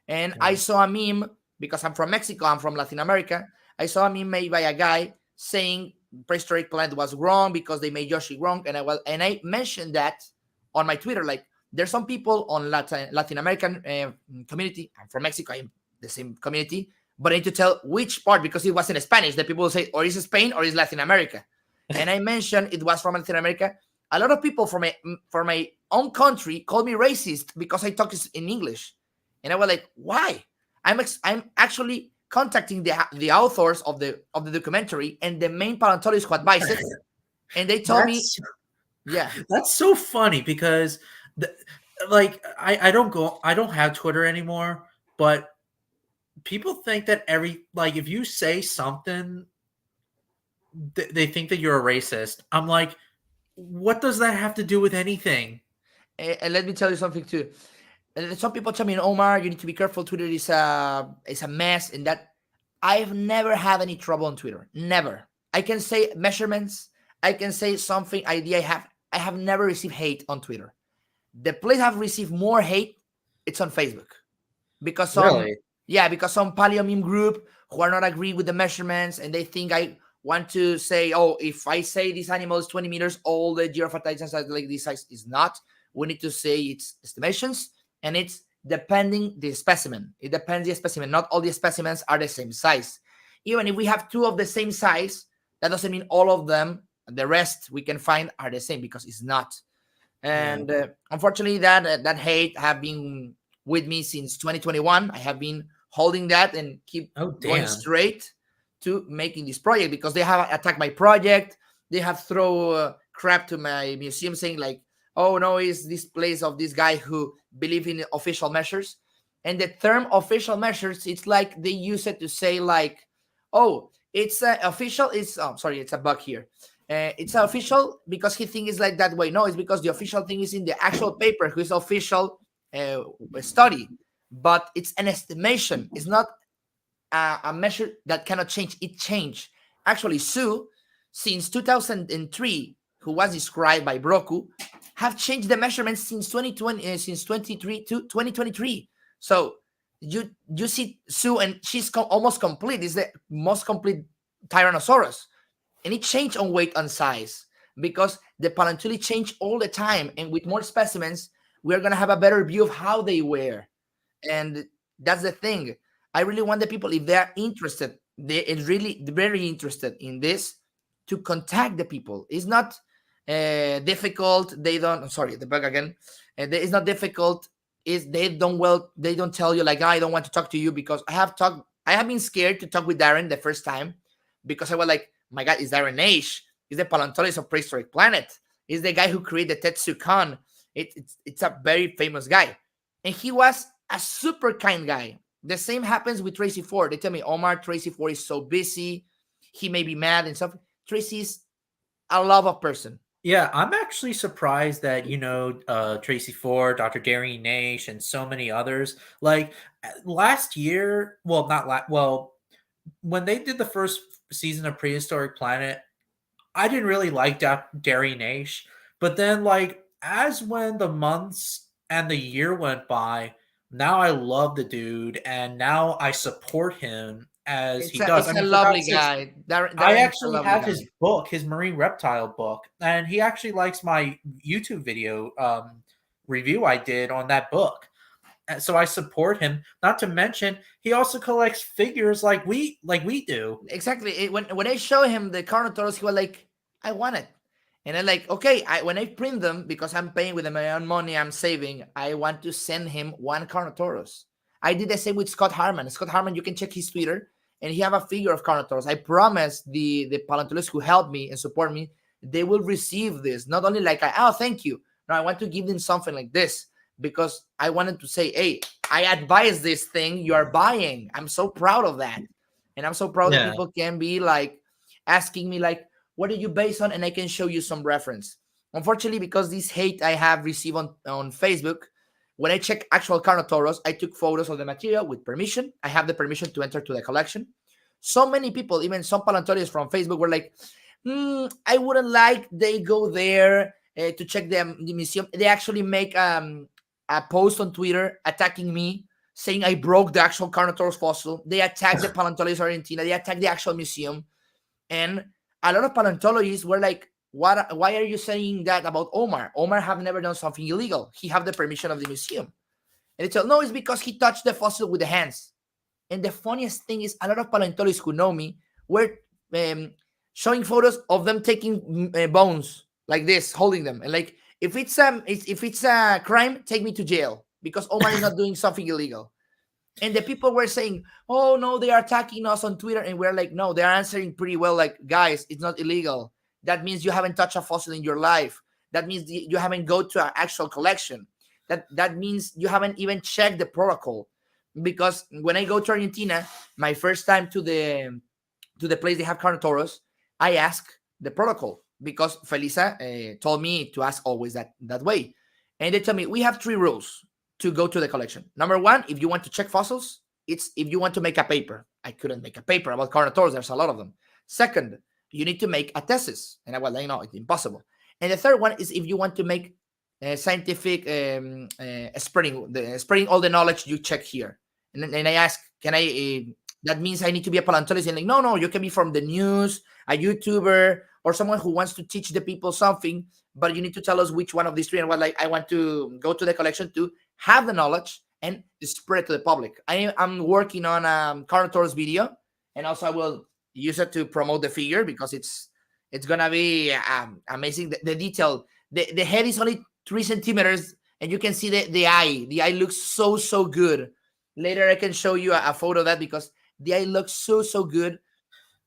And I Yeah. saw a meme, because I'm from Mexico, I'm from Latin America. I saw a meme made by a guy saying Prehistoric Planet was wrong because they made Yoshi wrong. And I mentioned that on my Twitter, like there's some people on Latin American community. I'm from Mexico, I'm the same community, but I need to tell which part, because it was in Spanish. The people will say, or is it Spain or is Latin America? And I mentioned it was from Latin America. A lot of people from my own country called me racist because I talk in English, and I was like, why? I'm actually contacting the authors of the documentary and the main paleontologist who advised it, and they told me, That's yeah, that's so funny because like I don't have Twitter anymore, but people think that if you say something, they think that you're a racist. I'm like, what does that have to do with anything? and let me tell you something too. And some people tell me, Omar, you need to be careful. Twitter is a mess, and that I've never had any trouble on Twitter. Never. I can say measurements. I can say something idea I have. I have never received hate on Twitter. The place I've received more hate, it's on Facebook, because Really? because some paleo meme group who are not agree with the measurements, and they think I want to say, oh, if I say this animal is 20 meters old, the Giraffatitan size like this size is not. We need to say its estimations, and it's depending the specimen. It depends the specimen. Not all the specimens are the same size. Even if we have two of the same size, that doesn't mean all of them, the rest we can find, are the same, because it's not. Yeah. And unfortunately, that hate have been with me since 2021. I have been holding that and keep Oh going damn. straight to making this project, because they have attacked my project. They have thrown crap to my museum saying like, oh no, is this place of this guy who believe in official measures. And the term official measures, it's like they use it to say like, oh, it's official. It's sorry, it's a bug here. It's official because he thinks it's like that way. No, it's because the official thing is in the actual paper, whose official study, but it's an estimation. It's not a measure that cannot change. It changed. Actually, Sue, since 2003, who was described by Broku, have changed the measurements since 2020, since 23 to 2023. So you see Sue, and she's almost complete. It's the most complete Tyrannosaurus, and it changed on weight and size because the paleontology change all the time, and with more specimens, we're gonna have a better view of how they were, and that's the thing. I really want the people, if they are interested, they are really very interested in this, to contact the people. It's not difficult. They don't. Sorry, the bug again. It's not difficult. Is they don't, well, they don't tell you like, I don't want to talk to you, because I have been scared to talk with Darren the first time, because I was like, my God, is Darren Naish? Is the paleontologist of Prehistoric Planet? Is the guy who created Tetsu Khan? It's a very famous guy, and he was a super kind guy. The same happens with Tracy Ford. They tell me, Omar, Tracy Ford is so busy. He may be mad and stuff. Tracy's a love of person. Yeah, I'm actually surprised that, Tracy Ford, Dr. Darian Naish, and so many others. Like last year, well, not well, when they did the first season of Prehistoric Planet, I didn't really like Darian Naish. But then, like, as when the months and the year went by, now I love the dude, and now I support him as he does. I It's a mean, for lovely God's sakes, guy. I Darren is a actually lovely have guy. his book, his marine reptile book, and he actually likes my YouTube video review I did on that book. And so I support him. Not to mention, he also collects figures like we do. Exactly. When I show him the Carnotaurus, he was like, I want it. And I'm like, okay, when I print them, because I'm paying with my own money, I'm saving, I want to send him one Carnotaurus. I did the same with Scott Harman. Scott Harman, you can check his Twitter, and he have a figure of Carnotaurus. I promise the paleontologists who help me and support me, they will receive this. Not only like, oh, thank you. No, I want to give them something like this, because I wanted to say, hey, I advise this thing you are buying. I'm so proud of that. And I'm so proud that people can be like asking me like, what are you based on? And I can show you some reference. Unfortunately, because this hate I have received on Facebook, when I check actual Carnotaurus, I took photos of the material with permission. I have the permission to enter to the collection. So many people, even some paleontologists from Facebook, were like, I wouldn't like they go there to check the museum. They actually make a post on Twitter attacking me, saying I broke the actual Carnotaurus fossil. They attacked the paleontologists of Argentina. They attacked the actual museum. And a lot of paleontologists were like, why are you saying that about Omar? Omar have never done something illegal. He have the permission of the museum. And they tell, no, it's because he touched the fossil with the hands. And the funniest thing is, a lot of paleontologists who know me were showing photos of them taking bones like this, holding them. And like, if it's a crime, take me to jail, because Omar is not doing something illegal. And the people were saying, oh, no, they are attacking us on Twitter. And we're like, no, they're answering pretty well. Like, guys, it's not illegal. That means you haven't touched a fossil in your life. That means you haven't go to an actual collection. That means you haven't even checked the protocol. Because when I go to Argentina, my first time to the place they have Carnotaurus, I ask the protocol, because Felisa told me to ask always that way. And they tell me, we have 3 rules to go to the collection. Number 1, if you want to check fossils, it's if you want to make a paper. I couldn't make a paper about Carnotaurus. There's a lot of them. Second, you need to make a thesis. And I was like, no, it's impossible. And the third one is if you want to make scientific spreading all the knowledge you check here. And I ask, can I, that means I need to be a paleontologist? And like, no, you can be from the news, a YouTuber, or someone who wants to teach the people something, but you need to tell us which one of these 3. And like, I want to go to the collection to have the knowledge and spread it to the public. I'm working on a Carnotaurus video, and also I will use it to promote the figure, because it's gonna be amazing. The detail, the head is only 3 centimeters, and you can see the eye. The eye looks so good. Later I can show you a photo of that, because the eye looks so good,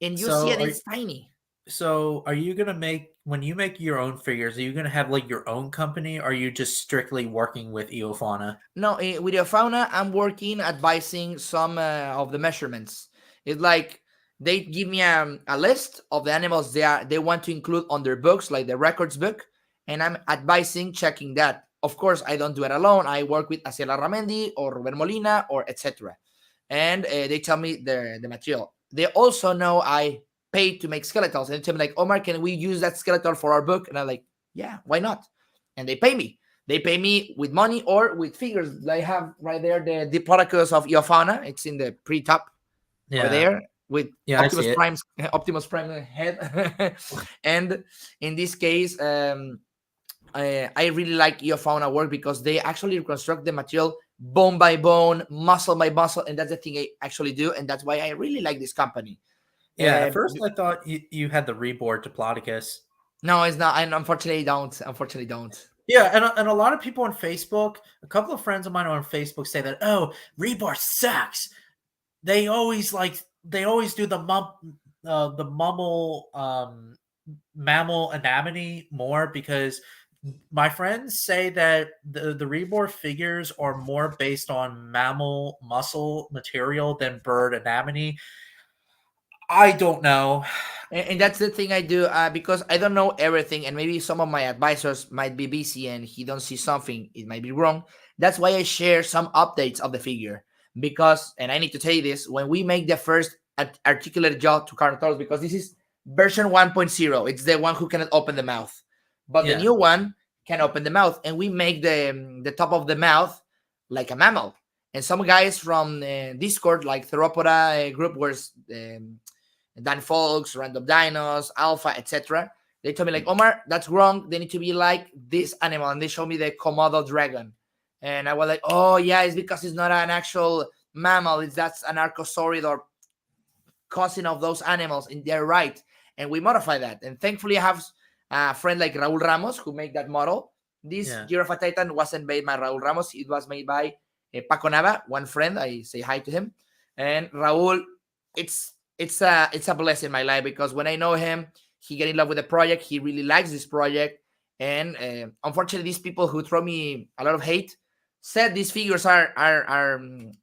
and you see it, it's tiny. So are you going to make, when you make your own figures, are you going to have like your own company, or are you just strictly working with Eofauna? No, with Eofauna, I'm working, advising some of the measurements. It's like they give me a list of the animals they want to include on their books, like the records book, and I'm advising, checking that. Of course, I don't do it alone. I work with Asiel Arramendi or Ruben Molina or etc. And they tell me the material. They also know I paid to make skeletons, and they tell me like, Omar, can we use that skeleton for our book? And I'm like, yeah, why not? And they pay me. They pay me with money or with figures. I have right there the Diplodocus of Iofauna. It's in the pre-top over Yeah. there with Yeah, I see it. Optimus Prime head. And in this case, I really like Iofauna work because they actually reconstruct the material bone by bone, muscle by muscle, and that's the thing I actually do, and that's why I really like this company. Yeah, at first I thought you had the reborn Diplodocus. No, it's not. I unfortunately don't. Unfortunately, don't. Yeah, and a lot of people on Facebook, a couple of friends of mine on Facebook say that, oh, reborn sucks. They always do the mammal anatomy more, because my friends say that the reborn figures are more based on mammal muscle material than bird anatomy. I don't know. And that's the thing I do, because I don't know everything, and maybe some of my advisors might be busy and he don't see something, it might be wrong. That's why I share some updates of the figure, because, and I need to tell you this, when we make the first articulated jaw to Carnotaurus, because this is version 1.0, it's the one who cannot open the mouth, but the new one can open the mouth, and we make the top of the mouth like a mammal. And some guys from Discord, like Theropoda group, where Dan Folks, Random Dinos, Alpha, etc. They told me like, Omar, that's wrong. They need to be like this animal, and they showed me the Komodo dragon, and I was like, oh yeah, it's because it's not an actual mammal. That's an archosaurid or cousin of those animals, and they're right. And we modify that, and thankfully I have a friend like Raul Ramos who made that model. This Giraffe Titan wasn't made by Raul Ramos; it was made by Paco Nava, one friend. I say hi to him, and Raul. It's a blessing in my life, because when I know him, he get in love with the project. He really likes this project, and unfortunately, these people who throw me a lot of hate said these figures are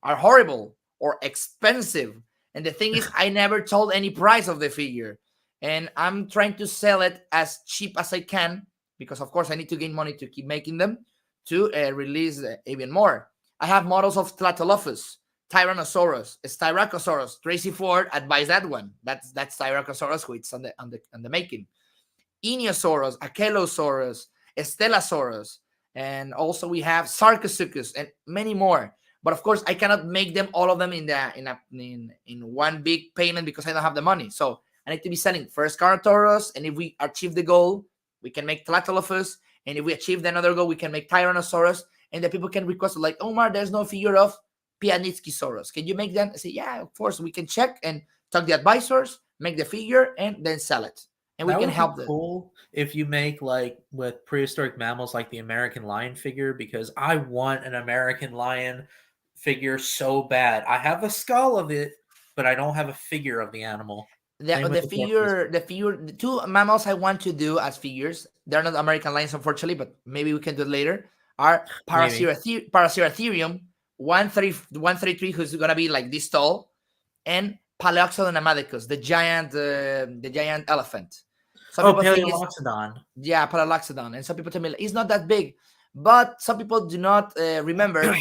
horrible or expensive. And the thing is, I never told any price of the figure, and I'm trying to sell it as cheap as I can, because of course I need to gain money to keep making them to release even more. I have models of Tlatelophus, Tyrannosaurus, Styracosaurus. Tracy Ford advised that one. That's Styracosaurus, who it's on the making. Inosaurus, Achelosaurus, Stellasaurus, and also we have Sarcosuchus and many more. But of course, I cannot make them all of them in one big payment, because I don't have the money. So I need to be selling first Carnotaurus, and if we achieve the goal, we can make Tlatelophus, and if we achieve another goal, we can make Tyrannosaurus, and the people can request like, Omar, there's no figure of Pianitskysaurus. Can you make them? I say, yeah, of course. We can check and talk to the advisors, make the figure, and then sell it. And we can help them. Cool if you make like with prehistoric mammals, like the American lion figure, because I want an American lion figure so bad. I have a skull of it, but I don't have a figure of the animal. The two mammals I want to do as figures, they're not American lions, unfortunately, but maybe we can do it later, are Paraceratherium 133, who's gonna be like this tall, and Paleoxodon amadicus, the giant elephant. Paleoxodon. Yeah, Paleoxodon. And some people tell me it's not that big, but some people do not remember,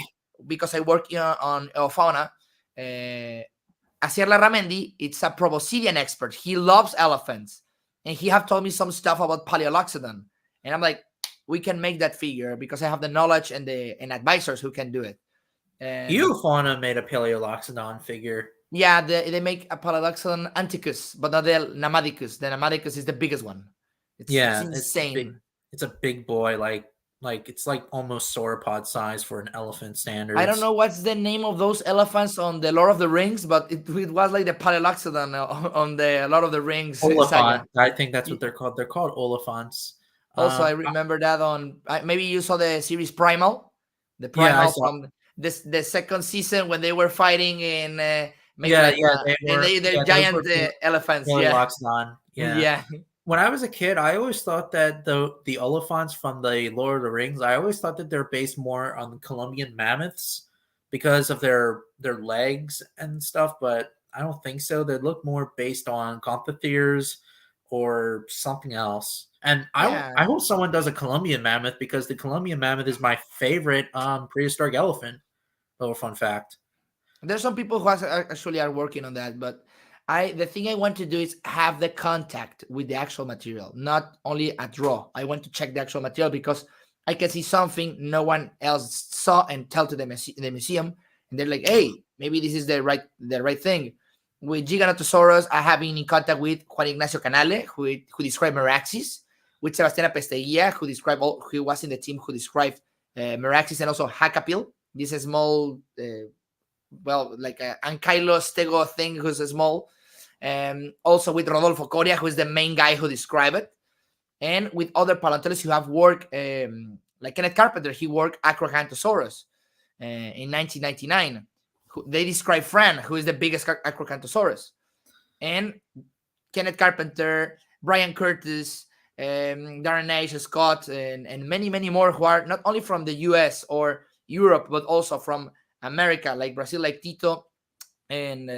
because I work on fauna. Asier Larramendi, it's a proboscidean expert. He loves elephants, and he have told me some stuff about Paleoxodon, and I'm like, we can make that figure, because I have the knowledge and advisors who can do it. Fauna made a Paleoxodon figure. Yeah, they make a Paleoxodon anticus, but not the Namadicus. The Namadicus is the biggest one. It's insane. It's a big boy, like it's like almost sauropod size for an elephant standard. I don't know what's the name of those elephants on the Lord of the Rings, but it was like the Paleoxodon on the Lord of the Rings. Oliphant. I think that's what they're called. They're called Oliphants. Also, I remember that on maybe you saw the series Primal. The Primal from the second season when they were fighting in they're giant elephants. Yeah. When I was a kid, I always thought that the Oliphants from the Lord of the Rings, I always thought that they're based more on the Columbian mammoths because of their legs and stuff, but I don't think so. They look more based on Gomphotheres or something else. And I hope someone does a Columbian mammoth, because the Columbian mammoth is my favorite prehistoric elephant. Little fun fact. There's some people who actually are working on that, but The thing I want to do is have the contact with the actual material, not only a draw. I want to check the actual material because I can see something no one else saw and tell to the museum, and they're like, "Hey, maybe this is the right thing." With Giganotosaurus, I have been in contact with Juan Ignacio Canale, who described Meraxis, with Sebastiana Pesteguía, who was in the team who described Meraxis, and also Hakapil, this small, like an ankylostego thing, who's small. Also with Rodolfo Coria, who is the main guy who described it, and with other paleontologists who have worked, like Kenneth Carpenter. He worked Acrocanthosaurus in 1999. They describe Fran, who is the biggest Acrocanthosaurus, and Kenneth Carpenter, Brian Curtis, Darren Nash, Scott, and many, many more who are not only from the US or Europe, but also from America, like Brazil, like Tito, and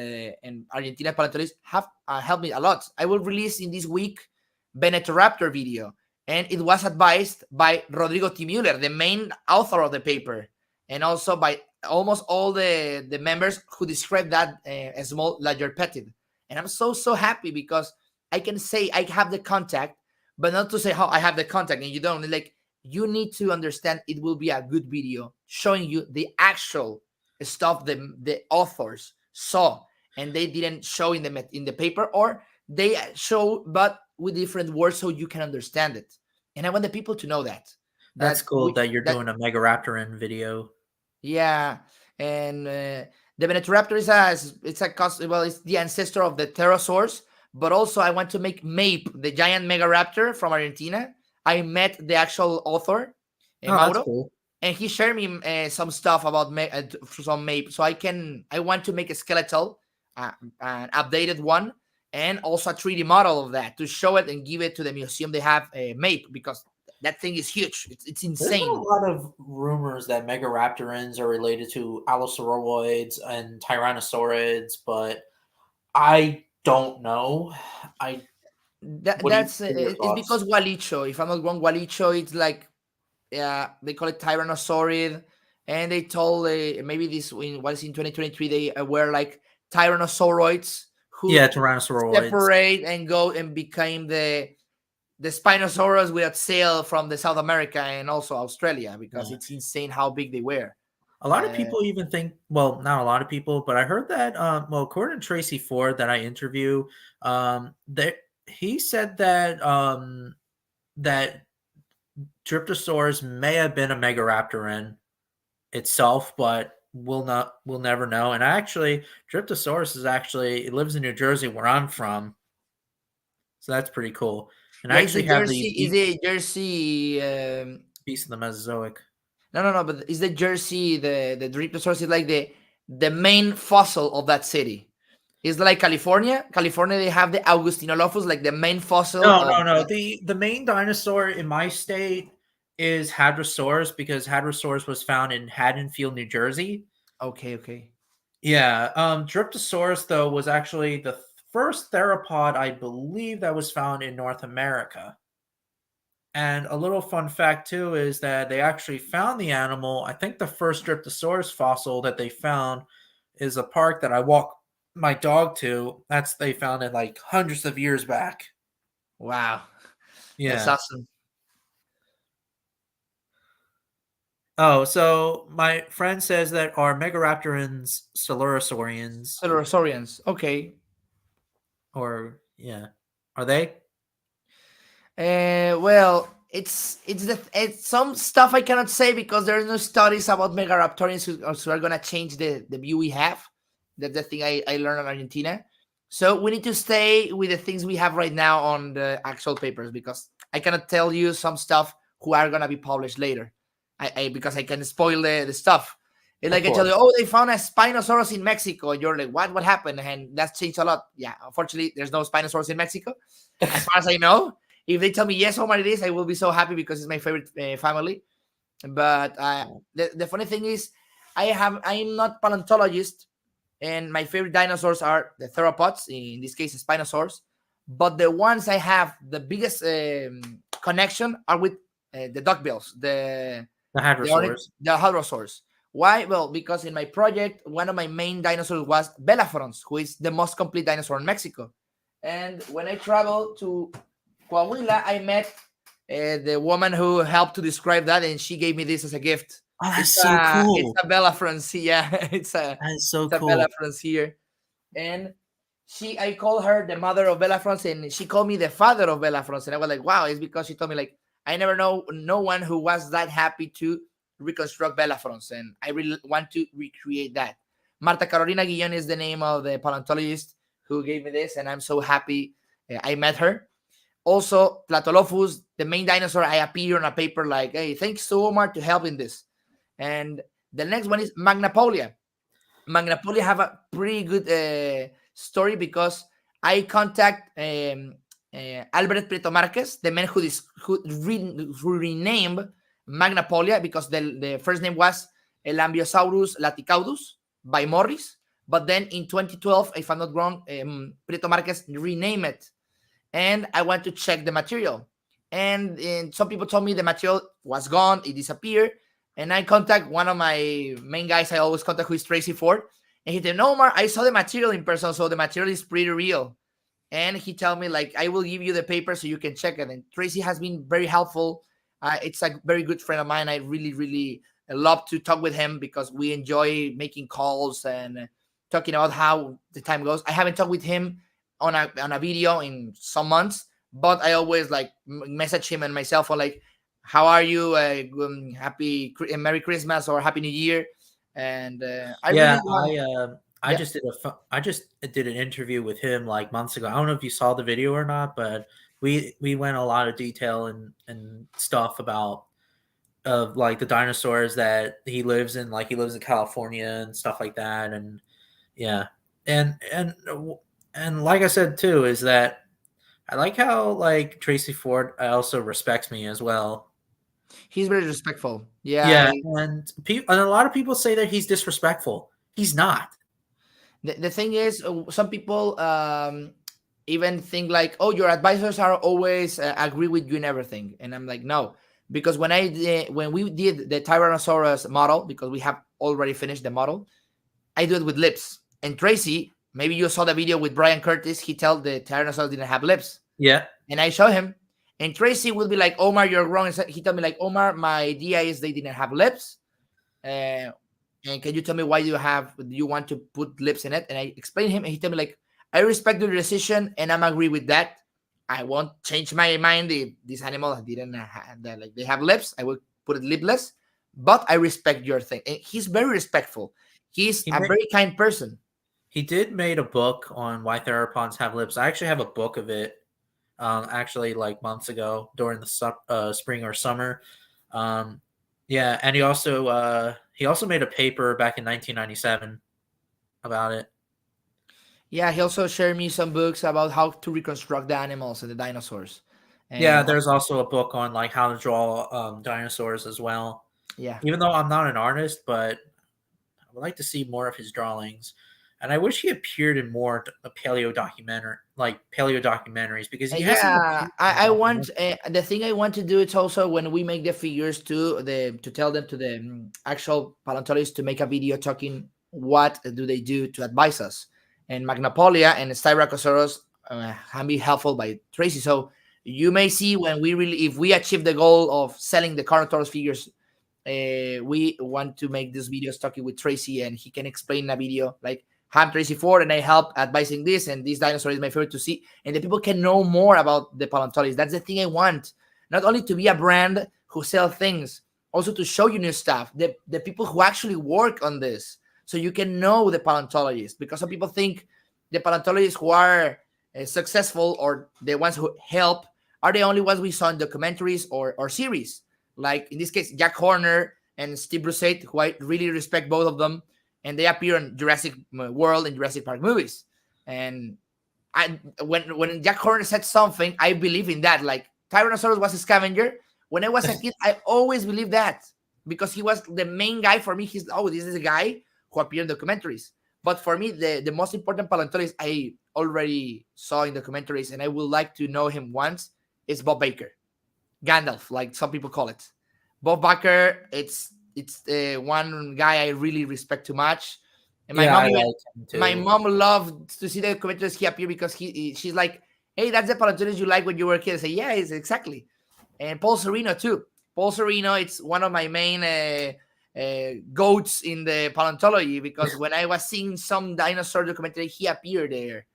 Argentina paleontologists have helped me a lot. I will release in this week Venetoraptor video, and it was advised by Rodrigo T. Mueller, the main author of the paper, and also by almost all the members who described that small largopetid. And I'm so happy because I can say I have the contact, but not to say how I have the contact and you don't. Like, you need to understand it will be a good video showing you the actual stuff the authors saw, and they didn't show in the paper, or they show but with different words so you can understand it. And I want the people to know that. That's cool that you're doing a Megaraptoran video. Yeah, and the Venetoraptor it's the ancestor of the pterosaurs. But also, I want to make Mape, the giant Megaraptor from Argentina. I met the actual author, Mauro, that's cool. and he shared me some stuff about some Mape. So I want to make a skeletal, an updated one, and also a 3D model of that to show it and give it to the museum. They have a Mape because that thing is huge. It's insane. There's a lot of rumors that Megaraptorans are related to Allosauroids and Tyrannosaurids, but I don't know. It's because Gualicho, if I'm not wrong, Gualicho, it's like, they call it Tyrannosaurid, and they told maybe this was in 2023 they were like Tyrannosauroids who Tyrannosauroids separate and go and became the Spinosaurus with a sail from the South America and also Australia, because it's insane how big they were. A lot of people even think, well, not a lot of people, but I heard that, according to Tracy Ford that I interview, that he said that that Dryptosaurus may have been a Megaraptoran itself, but we'll never know. And actually, Dryptosaurus it lives in New Jersey, where I'm from, so that's pretty cool. And I actually have the Jersey beast of the Mesozoic. No, but is the Jersey, the Dryptosaurus is like the main fossil of that city? Is like California? California, they have the Augustinolophus, like the main fossil. No. The main dinosaur in my state is Hadrosaurus, because Hadrosaurus was found in Haddonfield, New Jersey. Okay. Yeah. Dryptosaurus, though, was actually the first theropod, I believe, that was found in North America. And a little fun fact, too, is that they actually found the animal. I think the first Dryptosaurus fossil that they found is a park that I walk my dog to. They found it like hundreds of years back. Wow. Yeah. That's awesome. Oh, so my friend says that are Megaraptorans Coelurosaurians? Coelurosaurians, okay. Or, yeah. Are they? Well, it's some stuff I cannot say because there are no studies about Megaraptorians who are gonna change the view we have. That's the thing I learned in Argentina. So we need to stay with the things we have right now on the actual papers, because I cannot tell you some stuff who are gonna be published later. Because I can spoil the stuff. And like I tell you, they found a Spinosaurus in Mexico, and you're like, what happened? And that's changed a lot. Yeah, unfortunately, there's no Spinosaurus in Mexico, as far as I know. If they tell me yes, Omar, it is, I will be so happy because it's my favorite family. But the funny thing is, I'm not paleontologist, and my favorite dinosaurs are the theropods, in this case, Spinosaurs. But the ones I have the biggest connection are with the duckbills, the hadrosaurs. Why? Well, because in my project, one of my main dinosaurs was Belafrons, who is the most complete dinosaur in Mexico. And when I traveled to Coahuila, I met the woman who helped to describe that, and she gave me this as a gift. Oh, that's It's so it's cool. a Belafrons, yeah, That is so it's a cool. Belafrons here, and I called her the mother of Belafrons, and she called me the father of Belafrons, and I was like, wow, it's because she told me like I never know no one who was that happy to reconstruct Belafrons, and I really want to recreate that. Marta Carolina Guillon is the name of the paleontologist who gave me this, and I'm so happy I met her. Also, Platolophus, the main dinosaur, I appear on a paper like, hey, thanks to Omar to help in this. And the next one is Magnapolia. Magnapolia have a pretty good story because I contact Albert Prieto Marquez, the man who renamed Magnapolia because the first name was Elambiosaurus laticaudus by Morris. But then in 2012, if I'm not wrong, Prieto Marquez renamed it. And I went to check the material. And some people told me the material was gone, it disappeared. And I contact one of my main guys I always contact, who is Tracy Ford. And he said, no, Omar, I saw the material in person, so the material is pretty real. And he told me, like, I will give you the paper so you can check it. And Tracy has been very helpful. It's a very good friend of mine. I really, really love to talk with him because we enjoy making calls and talking about how the time goes. I haven't talked with him on a video in some months, but I always like message him and myself on like, how are you? Merry Christmas or Happy New Year. And I Yeah, really want, I yeah, just I just did an interview with him like months ago. I don't know if you saw the video or not, but we went a lot of detail and stuff about of like the dinosaurs that he lives in. Like he lives in California and stuff like that. And yeah, and and and like I said too, is that I like how like Tracy Ford also respects me as well. he's very respectful. Yeah, Yeah, and a lot of people say that he's disrespectful. He's not. the thing is, some people even think like, oh, your advisors are always agree with you and everything. And I'm like, no, because when we did the Tyrannosaurus model, because we have already finished the model, I do it with lips. And Tracy, maybe you saw the video with Brian Curtis. He told the Tyrannosaurus didn't have lips, Yeah, and I show him. And Tracy will be like, Omar, you're wrong. And he told me like, Omar, my idea is they didn't have lips. Uh, and can you tell me why you want to put lips in it? And I explained him, and he told me like, I respect your decision, and I'm agree with that. I won't change my mind if this animal didn't have that, like they have lips. I will put it lipless, but I respect your thing. And he's very respectful. He's he a made, very kind person. he did made a book on why theropods have lips. I actually have a book of it. Actually, like months ago during the spring or summer. Um, yeah, and he also made a paper back in 1997 about it. Yeah, he also shared me some books about how to reconstruct the animals and the dinosaurs. Yeah, And there's also a book on like how to draw dinosaurs as well. yeah, Even though I'm not an artist, but I would like to see more of his drawings, and I wish he appeared in more paleo documentaries because he hasn't yeah. appeared in I want documentaries. the thing I want to do is also when we make the figures to tell them to the actual paleontologists to make a video talking what do they do to advise us. And Magnapolia and Styracosaurus can be helpful by Tracy. So you may see when we really, if we achieve the goal of selling the Carnotaurus figures, we want to make this videos talking with Tracy, and he can explain in a video like, I'm Tracy Ford and I help advising this, and this dinosaur is my favorite to see, and the people can know more about the paleontologists. That's the thing I want, not only to be a brand who sell things, also to show you new stuff, the people who actually work on this, so you can know the paleontologists, because some people think the paleontologists who are successful or the ones who help are the only ones we saw in documentaries or series, like in this case Jack Horner and Steve Brusate, who I really respect both of them, and they appear in Jurassic World and Jurassic Park movies. And when Jack Horner said something, I believe in that. Like Tyrannosaurus was a scavenger. When I was a kid, I always believed that because he was the main guy for me. This is a guy who appeared in documentaries. But for me, the most important paleontologist I already saw in documentaries, and I would like to know him once, is Bob Baker. Gandalf, like some people call it. Bob Baker, it's it's one guy I really respect too much. And Yeah, I like him my too. mom loved to see the documentaries he appeared because she's like, hey, that's the paleontologist you like when you were a kid. I say, yeah, it's exactly. And Paul Sereno too. Paul Sereno, it's one of my main goats in the paleontology because when I was seeing some dinosaur documentary, he appeared there.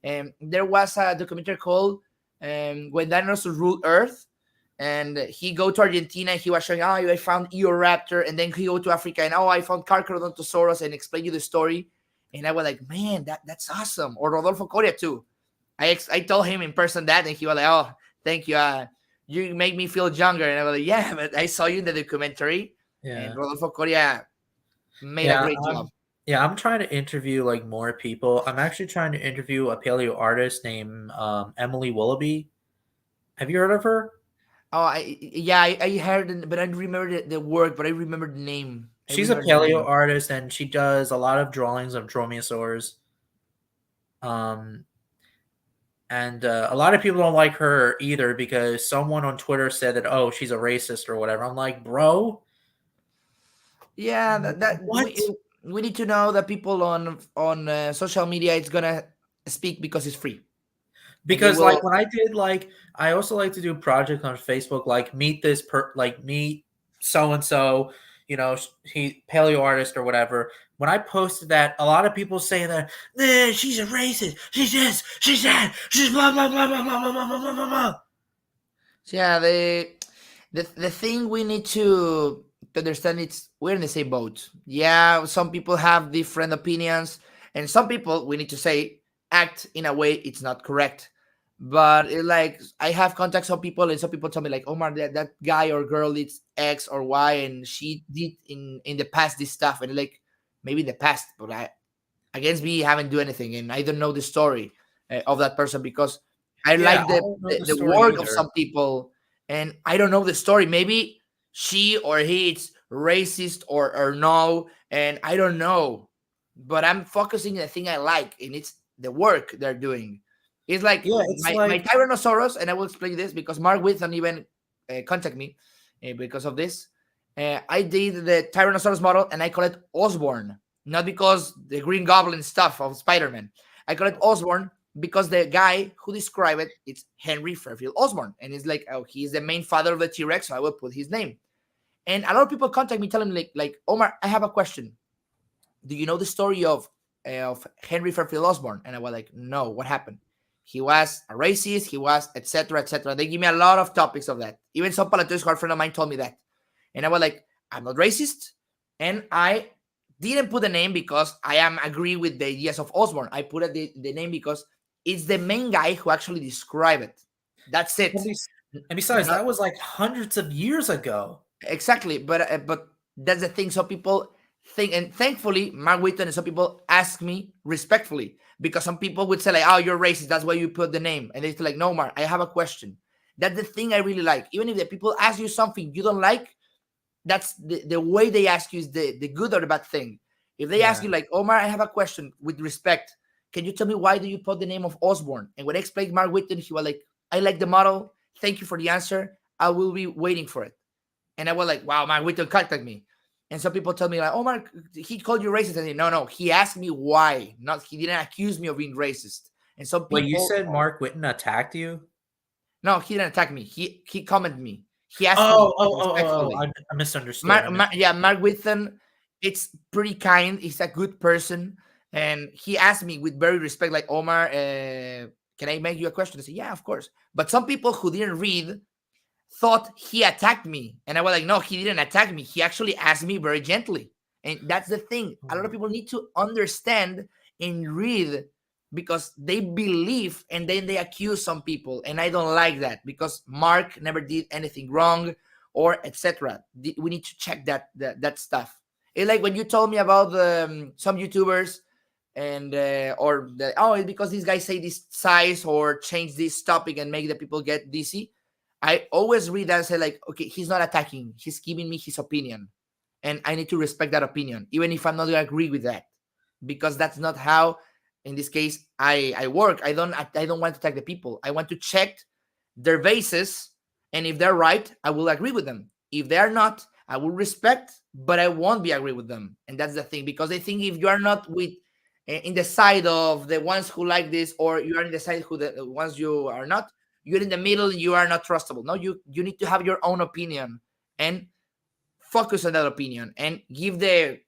And there was a documentary called When Dinosaurs Ruled Earth. And he go to Argentina. He was showing, oh, I found Eoraptor, and then he go to Africa, and I found Carcharodontosaurus, and explain you the story. And I was like, man, that's awesome. Or Rodolfo Coria too. I told him in person that, and he was like, oh, thank you. You make me feel younger. And I was like, yeah, but I saw you in the documentary, and Yeah. Rodolfo Coria made a Yeah, great job. I'm trying to interview like more people. I'm actually trying to interview a paleo artist named Emily Willoughby. Have you heard of her? Oh, I heard, but I don't remember the work, but I remember the name. I She's a remember the paleo name. artist and she does a lot of drawings of dromaeosaurs. Um, and a lot of people don't like her either because someone on Twitter said that, oh, she's a racist or whatever. I'm like, bro, Yeah, that what? we need to know that people on social media it's gonna speak because it's free, and they Because will. like when I did like I also like to do projects on Facebook like meet so and so, he paleo artist or whatever. When I posted that, a lot of people saying that she's a racist, she's this, she's that, she's blah blah blah blah blah blah blah blah blah blah. Yeah, the thing we need to understand it's we're in the same boat. Yeah, some people have different opinions, and some people we need to say act in a way it's not correct. But like I have contacts of people, and some people tell me like, Omar, that guy or girl is X or Y, and she did in the past this stuff, and like maybe in the past, but I against me haven't do anything, and I don't know the story of that person because I Yeah, like I don't know the the story work of either. some people, and I don't know the story. Maybe she or he it's racist or no, and I don't know. But I'm focusing on the thing I like, and it's the work they're doing. It's like Yeah, it's my like Tyrannosaurus, and I will explain this because Mark Whitson even contact me because of this. I did the Tyrannosaurus model, and I call it Osborne, not because the Green Goblin stuff of Spider-Man. I call it Osborne because the guy who described it, it's Henry Fairfield Osborne. And it's like, oh, he's the main father of the T-Rex, so I will put his name. And a lot of people contact me telling me like Omar, I have a question. Do you know the story of Henry Fairfield Osborne? And I was like, no, what happened? He was a racist, he was, etc., etc. They give me a lot of topics of that. Even some paleontologist friend of mine told me that. And I was like, I'm not racist. And I didn't put the name because I am agree with the ideas of Osborne. I put the name because it's the main guy who actually described it. That's it. and besides, Not that was like hundreds of years ago. exactly, but that's the thing. Some people think, and thankfully, Mark Whitton and some people ask me respectfully because some people would say like, "Oh, you're racist. That's why you put the name," and they feel like, "No, Mark, I have a question." That's the thing I really like. Even if the people ask you something you don't like, that's the way they ask you is the good or the bad thing. If they ask Yeah. you like, Omar, I have a question with respect. Can you tell me why do you put the name of Osborne? And when I explained Mark Whitton, he was like, I like the model. Thank you for the answer. I will be waiting for it. And I was like, wow, Mark Whitton contacted me. And some people tell me like, oh, Mark, he called you racist. And I say, no, he asked me why. Not he didn't accuse me of being racist. And some Wait, you people, said Mark Whitten attacked you? no, he didn't attack me. He commented me. He asked me Oh! respectfully. I misunderstood. Yeah, Mark Whitton, it's pretty kind. He's a good person, and he asked me with very respect, like Omar, can I make you a question? I said, yeah, of course. But some people who didn't read thought he attacked me, and I was like, no, he didn't attack me. He actually asked me very gently, and that's the thing. A lot of people need to understand and read because they believe and then they accuse some people, and I don't like that because Mark never did anything wrong or etc. We need to check that stuff. It's like when you told me about some YouTubers and or the, oh, it's because these guys say this size or change this topic and make the people get dizzy. I always read that and say like, okay, he's not attacking, he's giving me his opinion, and I need to respect that opinion, even if I'm not gonna agree with that, because that's not how, in this case, I work. I don't want to attack the people. I want to check their bases, and if they're right, I will agree with them. If they are not, I will respect, but I won't be agree with them. And that's the thing, because they think if you are not with in the side of the ones who like this, or you are in the side who the ones you are not, you're in the middle, you are not trustable. No, you need to have your own opinion and focus on that opinion and give the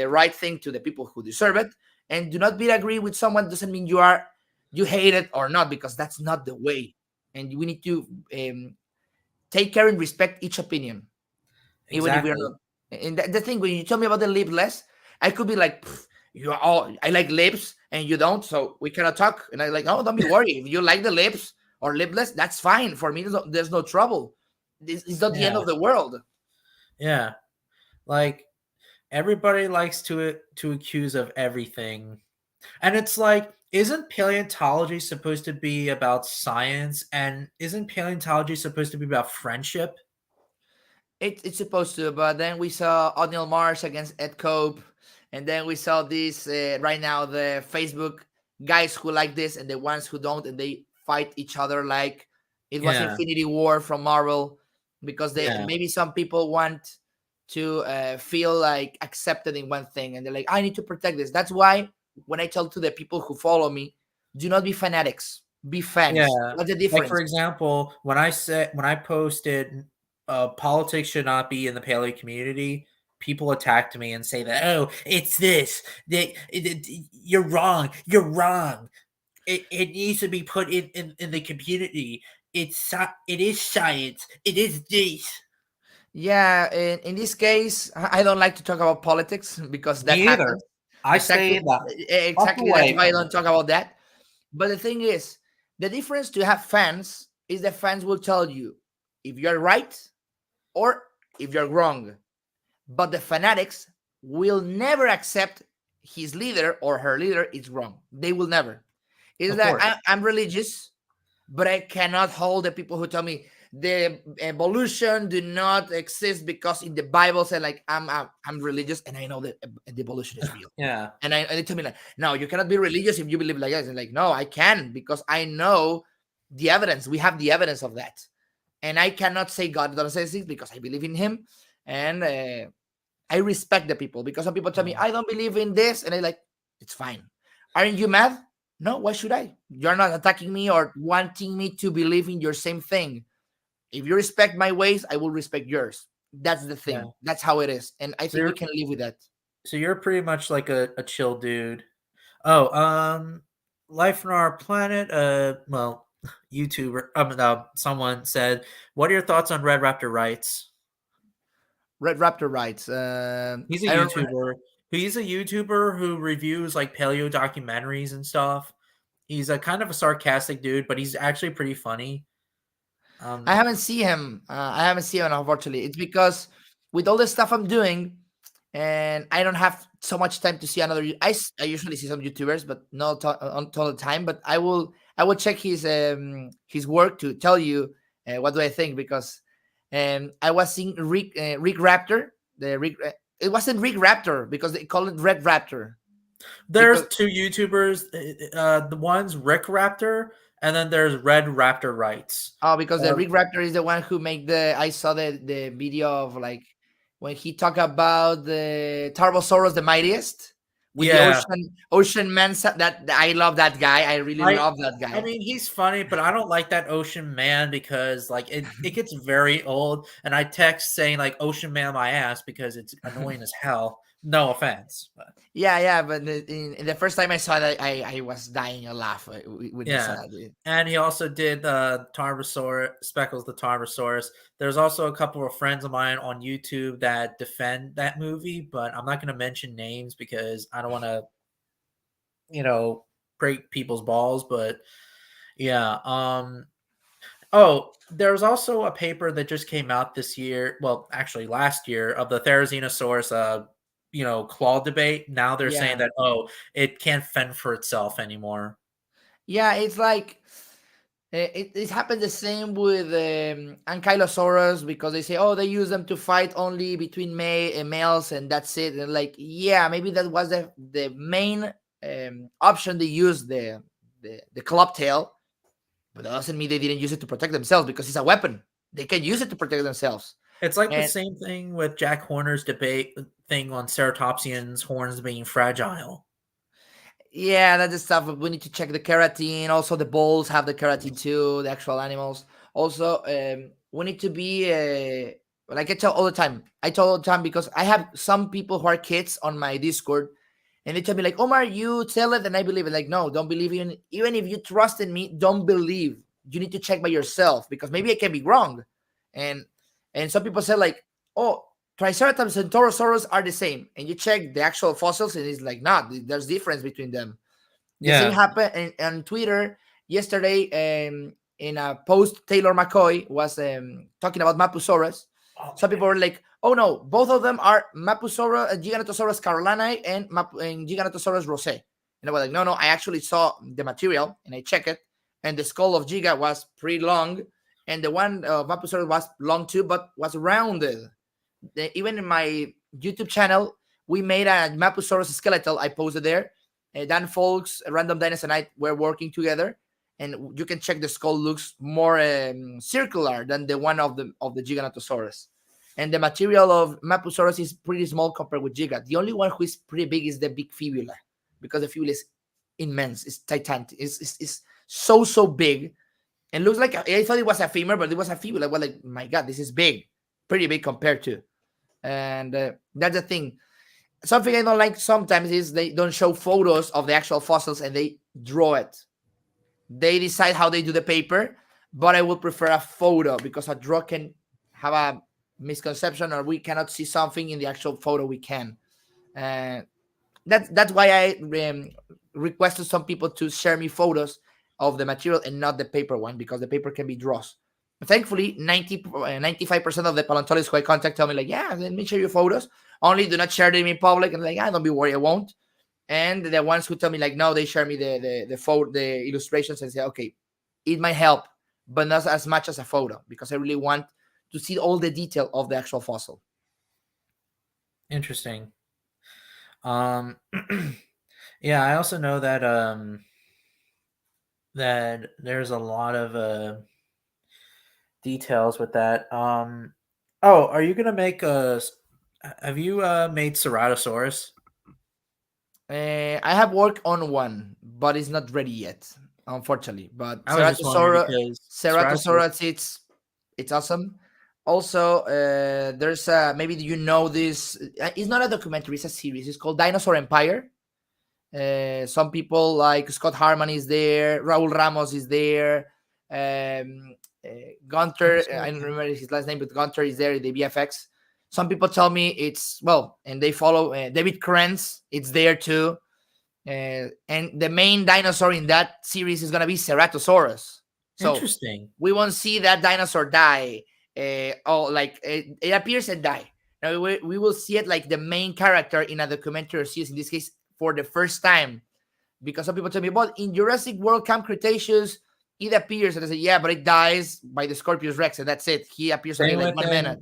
right thing to the people who deserve it. And do not be agree with someone doesn't mean you hate it or not, because that's not the way. And we need to take care and respect each opinion, even if we're Exactly. not. And the thing, when you tell me about the lipless, I could be like, you are all, I like lips and you don't, so we cannot talk. And I like, oh, don't be worried. If you like the lips or lipless, that's fine for me. There's no trouble. This is not the end Yeah. of the world. Yeah. Like everybody likes to accuse of everything. And it's like, isn't paleontology supposed to be about science? And isn't paleontology supposed to be about friendship? It's supposed to, but then we saw O'Neill Marsh against Ed Cope, and then we saw this right now, the Facebook guys who like this and the ones who don't, and they fight each other like it was Yeah. Infinity War from Marvel, because they Yeah. maybe some people want to feel like accepted in one thing, and they're like, I need to protect this. That's why when I tell to the people who follow me, do not be fanatics, be fans. Yeah. What's the Like for difference? example, when I posted politics should not be in the paleo community, people attacked me and say that, oh, it's this. You're wrong. You're wrong. It needs to be put in the community. It is science. It is this. Yeah, in this case, I don't like to talk about politics because that Me either. happens. I stay Exactly, up exactly. That's away why I from it. don't talk about that. But the thing is, the difference to have fans is the fans will tell you if you're right or if you're wrong. But the fanatics will never accept his leader or her leader is wrong. They will never. Is Of that course. I'm religious, but I cannot hold the people who tell me the evolution do not exist because in the Bible said like I'm religious and I know that the evolution is real. Yeah. And they tell me like, no, you cannot be religious if you believe like that. And like, no, I can because I know the evidence. We have the evidence of that, and I cannot say God doesn't exist because I believe in Him, and I respect the people because some people tell me Yeah. I don't believe in this, and I like it's fine. Aren't you mad? No, why should I? You're not attacking me or wanting me to believe in your same thing. If you respect my ways, I will respect yours. That's the Yeah. thing. That's how it is, and I So think we you're can live with that. so you're pretty much like a chill dude. Oh, life on our planet. Well, YouTuber. Someone said, "What are your thoughts on Red Raptor rights?" Red Raptor writes. He's a I don't. YouTuber. He's a YouTuber who reviews like paleo documentaries and stuff. He's a kind of a sarcastic dude, but he's actually pretty funny. I Um, haven't seen him. I haven't seen him, unfortunately. It's because with all the stuff I'm doing, and I don't have so much time to see another. I usually see some YouTubers, but not all the time. But I will check his work to tell you what do I think, because I was seeing Rick Raptor. It wasn't Rick Raptor because they call it Red Raptor there's because two YouTubers. The one's Rick Raptor, and then there's Red Raptor rights. because the Rick Raptor is the one who make the. I saw the video of like when he talked about the Tarbosaurus, the mightiest, with the Yeah, ocean man. That I love that guy. I really I love that I guy. mean, he's funny, but I don't like that Ocean Man because like it gets very old. And I text saying like Ocean Man my ass because it's annoying as hell. No offense, but Yeah, but in the first time I saw that, I was dying a laugh when he saw yeah. that. And he also did Tarbosaurus, Speckles the Tarbosaurus. There's also a couple of friends of mine on YouTube that defend that movie, but I'm not going to mention names because I don't want to, break people's balls. But yeah, oh, there's also a paper that just came out this year. Well, actually last year of the Therizinosaurus, claw debate. Now they're saying Yeah, that it can't fend for itself anymore. yeah, it's like it happened the same with ankylosaurus, because they say, oh, they use them to fight only between males and that's it. And like, yeah, maybe that was the main option they used, the club tail, but that doesn't mean they didn't use it to protect themselves because it's a weapon. They can use it to protect themselves. It's like the And same thing with Jack Horner's debate thing on ceratopsians' horns being fragile. yeah, that's the stuff. We need to check the keratin. Also, the bulls have the keratin too, the actual animals. Also, we need to be like I tell all the time. I tell all the time because I have some people who are kids on my Discord, and they tell me like, Omar, you tell it and I believe it. Like, no, don't believe in. Even if you trust in me, don't believe. You need to check by yourself because maybe I can be wrong. And some people say like, oh, Triceratops and Torosaurus are the same, and you check the actual fossils, and it's like, nah, there's difference between them. The same Yeah. happened on Twitter yesterday. In a post, Taylor McCoy was talking about Mapusaurus. Oh, Some people were like, "Oh no, both of them are Mapusaurus, Giganotosaurus carolinae, and Giganotosaurus rosé." And I was like, "No, no, I actually saw the material and I checked it, and the skull of Giga was pretty long, and the one of Mapusaurus was long too, but was rounded." Even in my YouTube channel, we made a Mapusaurus skeletal. I posted there. Dan Folks, Random Dinosaur Night were working together, and you can check the skull looks more circular than the one of the Giganotosaurus. And the material of Mapusaurus is pretty small compared with Giga. The only one who is pretty big is the big fibula, because the fibula is immense. It's titanic. It's so big, and looks like I thought it was a femur, but it was a fibula. Well, like my God, this is big, pretty big compared to. And that's the thing. Something I don't like sometimes is they don't show photos of the actual fossils and they draw it. They decide how they do the paper, but I would prefer a photo because a draw can have a misconception or we cannot see something in the actual photo we can. Uh, that's why I requested some people to share me photos of the material and not the paper one, because the paper can be draws. Thankfully, 95% of the paleontologists who I contact tell me like, yeah, let me share your photos. Only do not share them in public. And like, don't be worried, I won't. And the ones who tell me like, no, they share me the photo, the illustrations, and say, okay, it might help, but not as much as a photo, because I really want to see all the detail of the actual fossil. Interesting. Yeah, I also know that that there's a lot of details with that. Oh, are you gonna make a? Have you made Ceratosaurus? I have worked on one, but it's not ready yet, unfortunately. But I was just wondering because Ceratosaurus. Ceratosaurus, it's awesome. Also, there's maybe you know this. It's not a documentary; it's a series. It's called Dinosaur Empire. Some people like Scott Harmon is there, Raul Ramos is there, Gunter. I don't remember his last name, but Gunter is there. The BFX. Some people tell me it's well, and they follow David Krenz. It's there too, and the main dinosaur in that series is gonna be Ceratosaurus. So Interesting. we won't see that dinosaur die. It appears and die. Now we will see it like the main character in a documentary or series. In this case, for the first time, because some people tell me, "But in Jurassic World Camp Cretaceous, it appears," and I say, "Yeah, but it dies by the Scorpius Rex, and that's it. He appears only like 1 minute."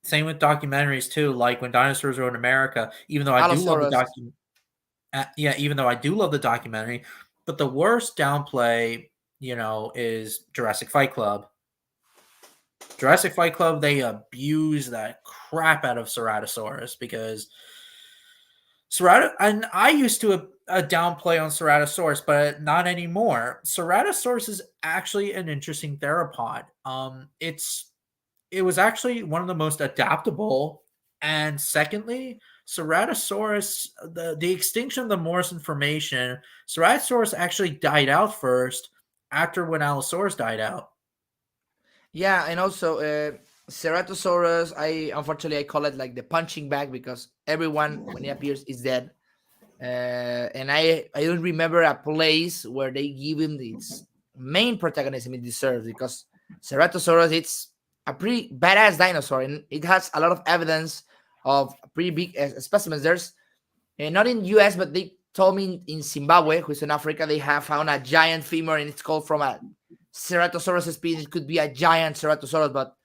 Same with documentaries too. Like when dinosaurs were in America, even though I do love the Allosaurus. even though I do love the documentary, but the worst downplay, is Jurassic Fight Club. Jurassic Fight Club, they abuse that crap out of Ceratosaurus because and I used to a downplay on Ceratosaurus, but not anymore. Ceratosaurus is actually an interesting theropod. It was actually one of the most adaptable, and secondly, Ceratosaurus, the extinction of the Morrison Formation, Ceratosaurus actually died out first after when Allosaurus died out. Yeah, and also Ceratosaurus. Unfortunately I call it like the punching bag because everyone when it appears is dead. And I don't remember a place where they give him its main protagonism it deserves, because Ceratosaurus it's a pretty badass dinosaur and it has a lot of evidence of pretty big specimens. There's not in US, but they told me in Zimbabwe, who's in Africa, they have found a giant femur and it's called from a Ceratosaurus species. It could be a giant Ceratosaurus, but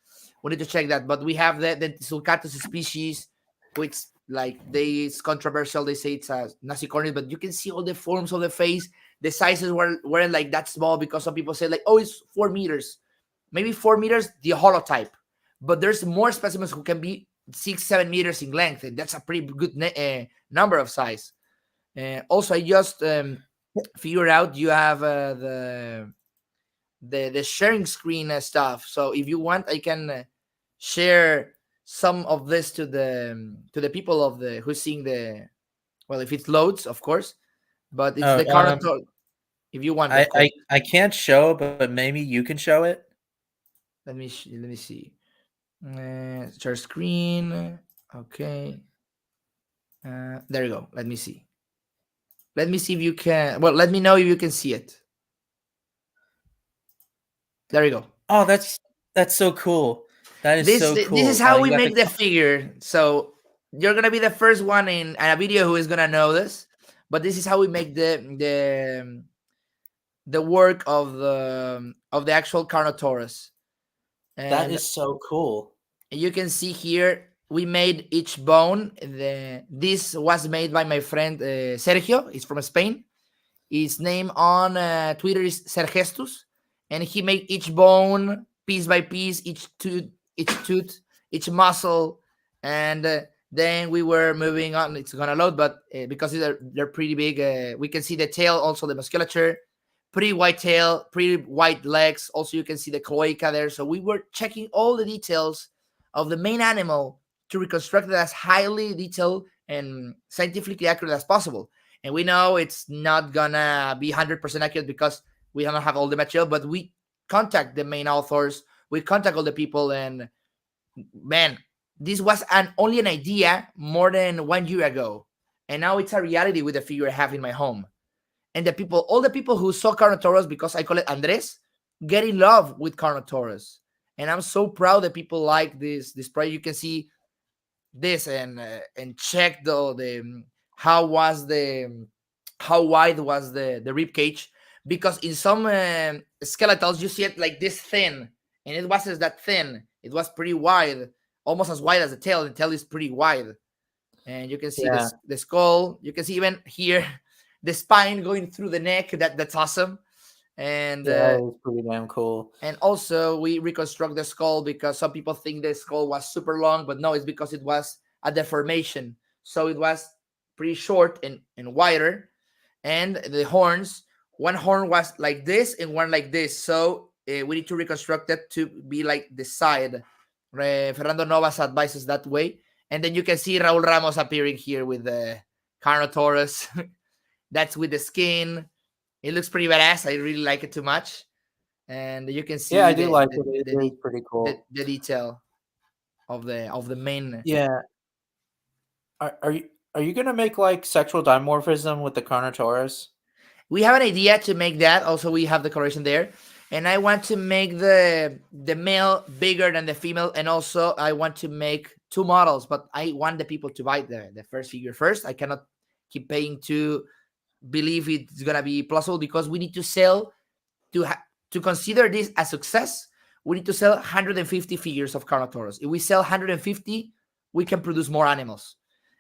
we need to check that. But we have the Sulcatus species, which it's controversial. They say it's a nasicornis, but you can see all the forms of the face. The sizes weren't like that small because some people say like, oh, it's 4 meters, maybe 4 meters the holotype, but there's more specimens who can be 6-7 meters in length, and that's a pretty good number of size. Also, I just figured out you have the sharing screen stuff. So if you want, I can share some of this to the people of the who's seeing the, well, if it loads, of course, but it's Oh, the current. If you want, of course. I can't show, but maybe you can show it. Let me see. Share screen. Okay. There you go. Let me see. Let me see if you can. Well, let me know if you can see it. There you go. Oh, that's so cool. That is so cool. This is how we make the figure. So you're gonna be the first one in a video who is gonna know this. But this is how we make the work of the actual Carnotaurus. And that is so cool. You can see here we made each bone. This was made by my friend Sergio. He's from Spain. His name on Twitter is Sergestus, and he made each bone piece by piece, each tooth, each muscle, and then we were moving on. It's gonna load, but because they're pretty big, we can see the tail, also the musculature, pretty white tail, pretty white legs. Also, you can see the cloaca there. So we were checking all the details of the main animal to reconstruct it as highly detailed and scientifically accurate as possible. And we know it's not gonna be 100% accurate because we don't have all the material, but we contact the main authors, we contact all the people, and man, this was only an idea more than 1 year ago, and now it's a reality with the figure I have in my home. And all the people who saw Carnotaurus, because I call it Andres, get in love with Carnotaurus, and I'm so proud that people like this project. You can see this and check the how wide was the rib cage, because in some skeletals you see it like this thin, and it wasn't that thin. It was pretty wide, almost as wide as the tail. The tail is pretty wide, and you can see the skull. You can see even here the spine going through the neck. That's awesome. And that is pretty damn cool. And also we reconstruct the skull because some people think the skull was super long, but no, it's because it was a deformation. So it was pretty short and wider. And the horns, one horn was like this and one like this. So we need to reconstruct it to be like the side. Fernando Novas advises that way. And then you can see Raul Ramos appearing here with the Carnotaurus. That's with the skin. It looks pretty badass. I really like it too much. And you can see I do like it. It's pretty cool. The detail of the main. Yeah. Are you gonna make like sexual dimorphism with the Carnotaurus? We have an idea to make that. Also, we have the coloration there. And I want to make the male bigger than the female. And also I want to make 2 models, but I want the people to buy the first figure first. I cannot keep paying to believe it's gonna be plausible, because we need to sell to consider this a success. We need to sell 150 figures of Carnotaurus. If we sell 150, we can produce more animals,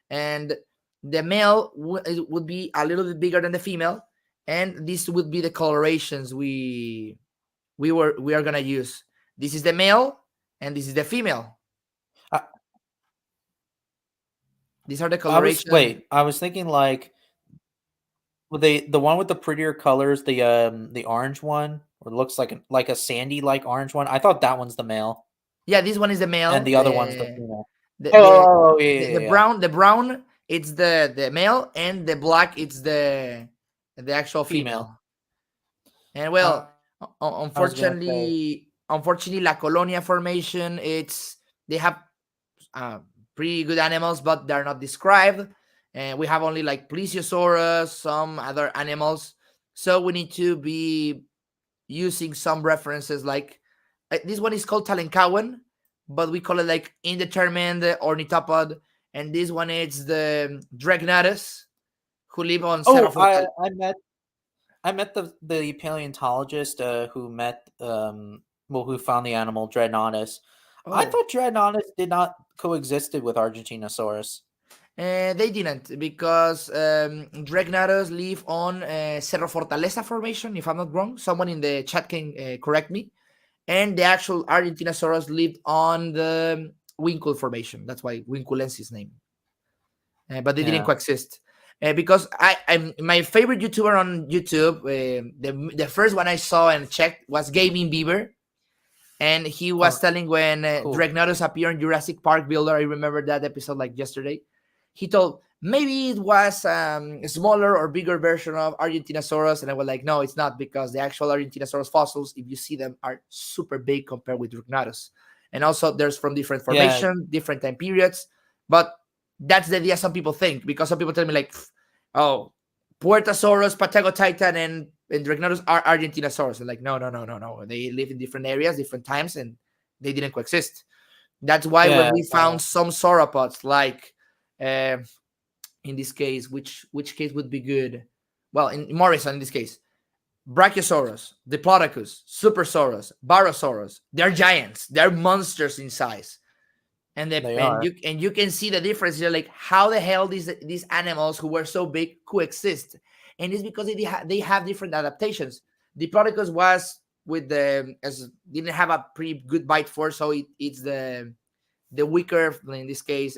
and the male would be a little bit bigger than the female, and this would be the colorations we are gonna use. This is the male, and this is the female. These are the colorations. I was thinking like, the one with the prettier colors, the orange one, or looks like a sandy like orange one. I thought that one's the male. Yeah, this one is the male, and the other one's the female. The brown, it's the male, and the black, it's the actual female. And well, unfortunately, La Colonia formation, they have pretty good animals, but they're not described. And we have only like Plesiosaurus, some other animals. So we need to be using some references like this one is called Talenkawan, but we call it like indeterminate ornithopod. And this one is the Dragnatus, who live on Cerro Fortaleza. I met the paleontologist who who found the animal Dreadnoughtus. I thought Dreadnoughtus did not coexisted with Argentinosaurus. They didn't, because Dragnatus live on Cerro Fortaleza formation, if I'm not wrong. Someone in the chat can correct me. and the actual Argentinosaurus lived on the Winkle Formation. That's why Winkulensis name. But they didn't Yeah. coexist. Because I'm my favorite YouTuber on YouTube, the first one I saw and checked was Gaming Beaver, and he Oh, was telling when cool. Dragnotus appeared in Jurassic Park Builder. I remember that episode like yesterday. He told maybe it was a smaller or bigger version of Argentinosaurus, and I was like, no, it's not, because the actual Argentinosaurus fossils, if you see them, are super big compared with Dragnotus. And also, there's from different Yeah. formation, different time periods, but that's the idea some people think, because some people tell me like, oh, Puertasaurus, Patagotitan, and Dragnotus are Argentinosaurus. And like, no, no, no, no, no. They live in different areas, different times, and they didn't coexist. That's why when Yeah. we found some sauropods, like in this case, which case would be good? Well, in Morrison, in this case, Brachiosaurus, Diplodocus, Supersaurus, Barosaurus, they're giants. They're monsters in size. And They are. you can see the difference. You're like, how the hell these animals who were so big coexist? And it's because they have different adaptations. Diplodocus was with didn't have a pretty good bite force, so it's the weaker, in this case,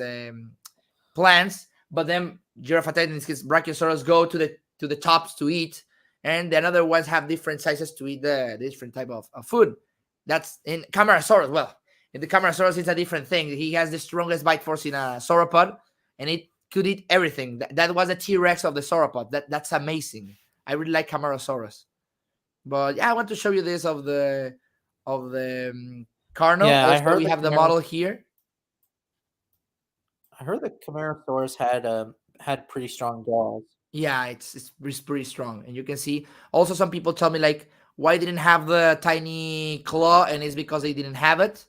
plants. But then Giraffatitan, in this case, Brachiosaurus, go to the tops to eat, and the other ones have different sizes to eat the different type of food. That's in Camarasaurus. Well, in the Camarasaurus, it's a different thing. He has the strongest bite force in a sauropod, and it could eat everything. That was a T-Rex of the sauropod. That's amazing. I really like Camarasaurus. But yeah, I want to show you this of the Carno. Yeah, I Also, heard we the have the model here. Camarasaurus had pretty strong jaws. Yeah, it's pretty strong, and you can see. Also, some people tell me like, why didn't have the tiny claw, and it's because they didn't have it.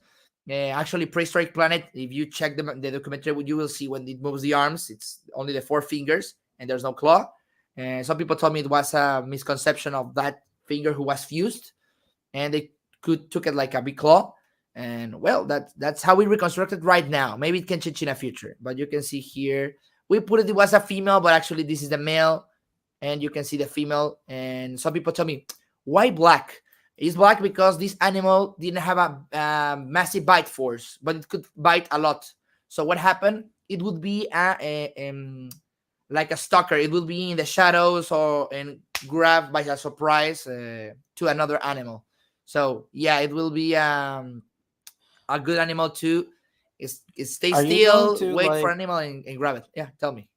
Actually, Prehistoric Planet, if you check the documentary, you will see when it moves the arms, it's only the 4 fingers and there's no claw. Some people told me it was a misconception of that finger who was fused, and they took it like a big claw. And well, that's how we reconstructed right now. Maybe it can change in the future, but you can see here we put it was a female, but actually this is the male, and you can see the female. And some people tell me, why black? It's black because this animal didn't have a massive bite force, but it could bite a lot. So what happened? It would be like a stalker. It will be in the shadows and grabbed by a surprise to another animal. So yeah, it will be a good animal to stay still, wait for animal and grab it. Yeah, tell me.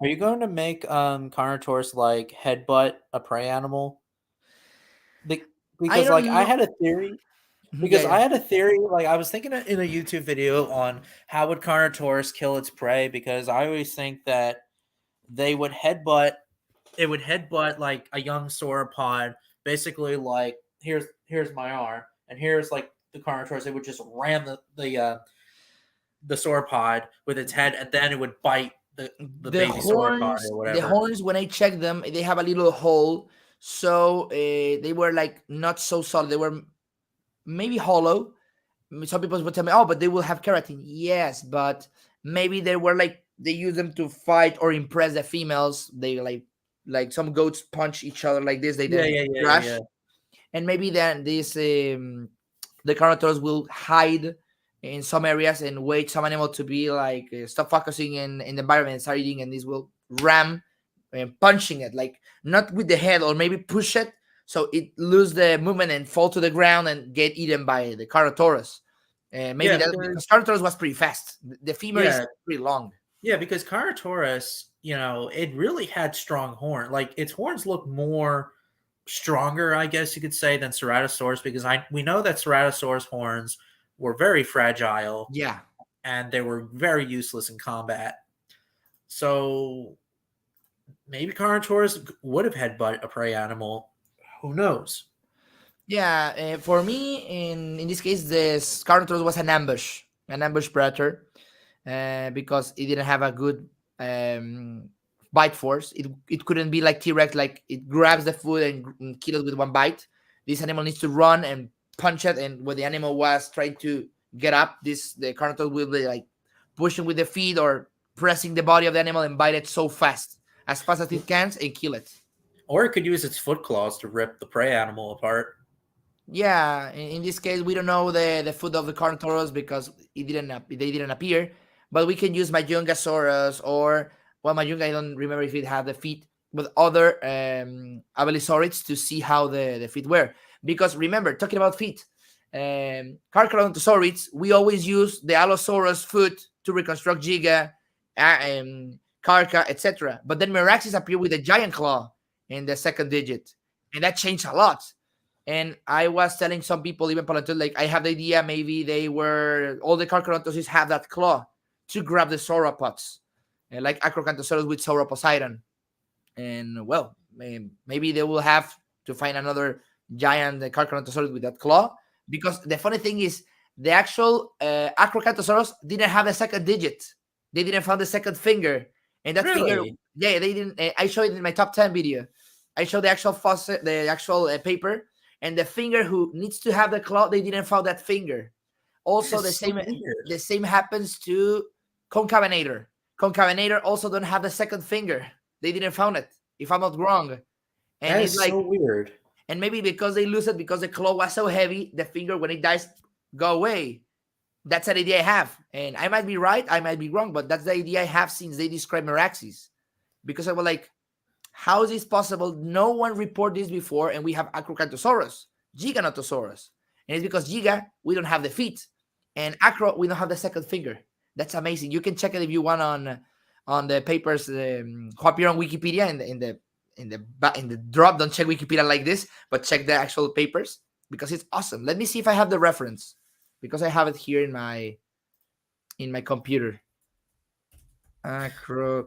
Are you going to make Carnotaurus like headbutt a prey animal? Because like I had a theory. Because I had a theory, like I was thinking in a YouTube video on how would Carnotaurus kill its prey, because I always think that they would headbutt. It would headbutt like a young sauropod, basically like here's my arm, and here's like the Carnotaurus. It would just ram the sauropod with its head, and then it would bite the baby sauropod or whatever. The horns, when I check them, they have a little hole, so they were like not so solid. They were maybe hollow. Some people would tell me, oh, but they will have keratin. Yes, but maybe they were like they use them to fight or impress the females. They like some goats punch each other like this. They crash, and maybe then this the Carnotaurus will hide in some areas and wait some animal to be like stop focusing in the environment and start eating, and this will ram and punching it, like not with the head, or maybe push it so it lose the movement and fall to the ground and get eaten by the Carnotaurus. Maybe because Carnotaurus was pretty fast. The femur is pretty long. Yeah, because Carnotaurus, it really had strong horn. Like its horns look more stronger, I guess you could say, than Ceratosaurus, because we know that Ceratosaurus horns were very fragile. Yeah. And they were very useless in combat. So maybe Carnotaurus would have headbutt a prey animal. Who knows? Yeah, for me, in this case, the Carnotaurus was an ambush predator, because it didn't have a good bite force. It couldn't be like T-Rex, like it grabs the food and kills it with one bite. This animal needs to run and punch it, and when the animal was trying to get up, the Carnotaurus will be like pushing with the feet or pressing the body of the animal and bite it so fast as it can and kill it. Or it could use its foot claws to rip the prey animal apart. Yeah, in this case, we don't know the foot of the Carnotaurus because they didn't appear, but we can use Majungasaurus or well, Majunga. I don't remember if it had the feet, but other Abelisaurids to see how the feet were. Because remember, talking about feet, Carcharodontosaurids, we always use the Allosaurus foot to reconstruct Giga, Carcha, etc. But then Meraxes appear with a giant claw in the second digit, and that changed a lot. And I was telling some people, even paleontologists, like I have the idea maybe they were all the Carcharodontosaurs have that claw to grab the sauropods, like Acrocanthosaurus with Sauroposeidon. And well, maybe they will have to find another giant Carcharodontosaurus with that claw. Because the funny thing is, the actual Acrocanthosaurus didn't have the second digit. They didn't find the second finger, and that finger, Really? yeah, they didn't. I showed it in my top 10 video. I showed the actual fossil, the actual paper, and the finger who needs to have the claw, they didn't find that finger. That Also, is so weird. the same happens to Concavenator. Concavenator also don't have the second finger. They didn't found it, if I'm not wrong. And That it's is so like, weird. and maybe because they lose it because the claw was so heavy, the finger when it dies go away. That's an idea I have, and I might be right, I might be wrong, but that's the idea I have since they describe Meraxes. Because I was like, how is this possible? No one reported this before, and we have Acrocanthosaurus, Giganotosaurus, and it's because Giga we don't have the feet, and Acro we don't have the second finger. That's amazing. You can check it if you want on the papers who appear on Wikipedia in the drop. Don't check Wikipedia like this, but check the actual papers because it's awesome. Let me see if I have the reference because I have it here in my computer. That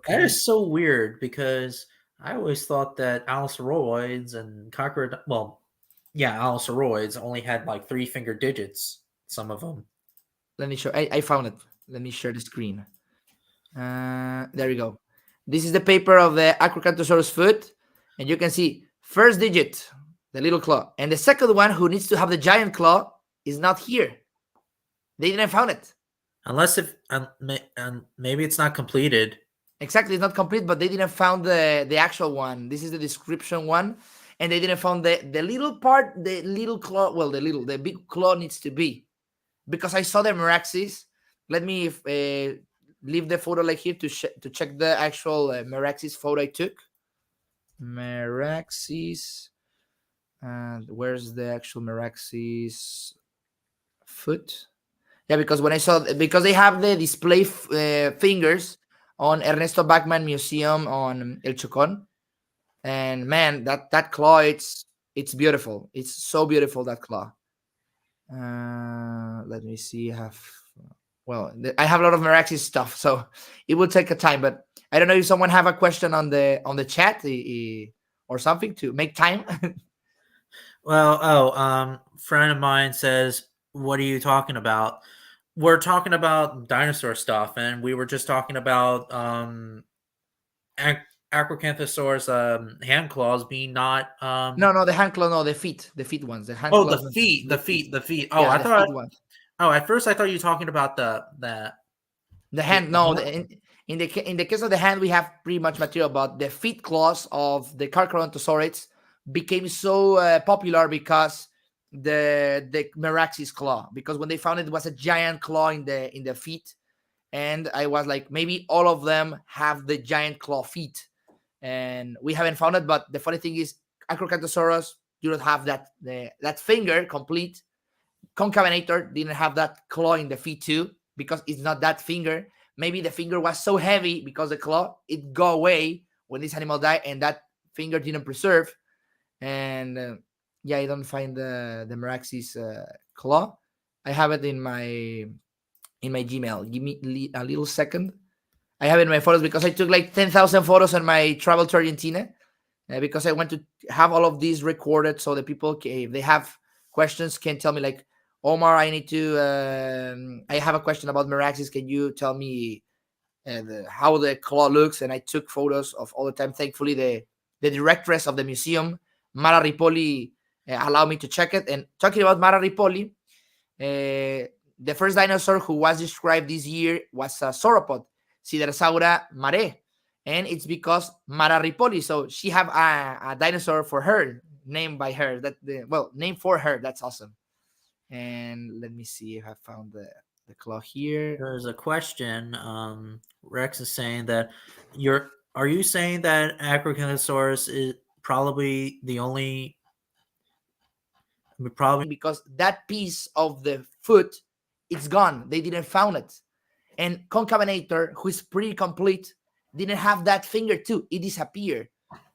is so weird because I always thought that Allosaurids and Cockroach, well, yeah, Allosaurids only had like three finger digits. Some of them. Let me show. I found it. Let me share the screen. There we go. This is the paper of the Acrocanthosaurus foot, and you can see first digit, the little claw, and the second one, who needs to have the giant claw, is not here. They didn't found it. Unless if maybe it's not completed. Exactly, it's not complete, but they didn't found the actual one. This is the description one, and they didn't found the little part, the little claw. Well, the big claw needs to be because I saw the Meraxes. Let me leave the photo like here to check the actual Meraxes photo I took. Meraxes, and where's the actual Meraxes foot? Yeah, because when I saw because they have the display fingers on Ernesto Bachmann Museum on El Chocón, and man, that claw, it's beautiful. It's so beautiful, that claw. Let me see. I have a lot of Meraxes stuff, so it will take a time. But I don't know if someone have a question on the chat or something to make time. Well, friend of mine says, "What are you talking about?" We're talking about dinosaur stuff, and we were just talking about Acrocanthosaurus hand claws being not No, the hand claw, no, the feet ones, the hand oh, claws, the feet. Oh, yeah, I the thought feet ones. oh, at first I thought you were talking about The hand, no, hand. in the case of the hand, we have pretty much material, but the feet claws of the Carcharodontosaurids became so popular because the Meraxes claw, because when they found it was a giant claw in the feet, and I was like, maybe all of them have the giant claw feet, and we haven't found it. But the funny thing is, Acrocanthosaurus, you don't have that finger complete. Concavenator didn't have that claw in the feet too because it's not that finger. Maybe the finger was so heavy because the claw it go away when this animal died, and that finger didn't preserve. And yeah, I don't find the Meraxes claw. I have it in my Gmail. Give me a little second. I have it in my photos because I took like 10,000 photos on my travel to Argentina because I want to have all of these recorded so that people, if they have questions, can tell me like, Omar, I need to. I have a question about Meraxes. Can you tell me how the claw looks? And I took photos of all the time. Thankfully, the directress of the museum, Mara Ripoli, allowed me to check it. And talking about Mara Ripoli, the first dinosaur who was described this year was a sauropod, Siderosaura mare, and it's because Mara Ripoli. So she have a dinosaur for her. named by her. Named for her. That's awesome. And let me see if I found the claw here. There's a question. Rex is saying that are you saying that Acrocanthosaurus is probably the only probably Because that piece of the foot, it's gone. They didn't found it. And Concavenator, who is pretty complete, didn't have that finger too. It disappeared.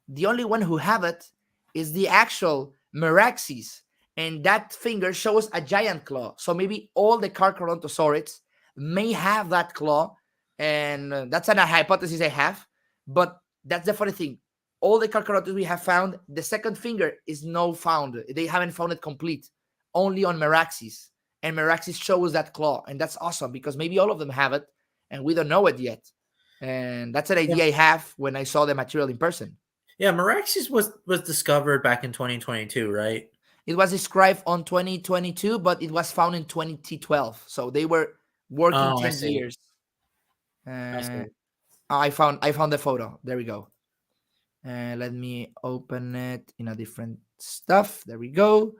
The only one who have it is the actual Meraxes, and that finger shows a giant claw. So maybe all the Carcharodontosaurids may have that claw, and that's a hypothesis I have. But that's the funny thing. All the Carcharodonts we have found, the second finger is no found. They haven't found it complete, only on Meraxes. And Meraxes shows that claw, and that's awesome because maybe all of them have it, and we don't know it yet. And that's an idea I have when I saw the material in person. Yeah, Meraxes was discovered back in 2022, right? It was described on 2022, but it was found in 2012. So they were working 10 years. I found the photo. There we go. Let me open it in a different stuff. There we go.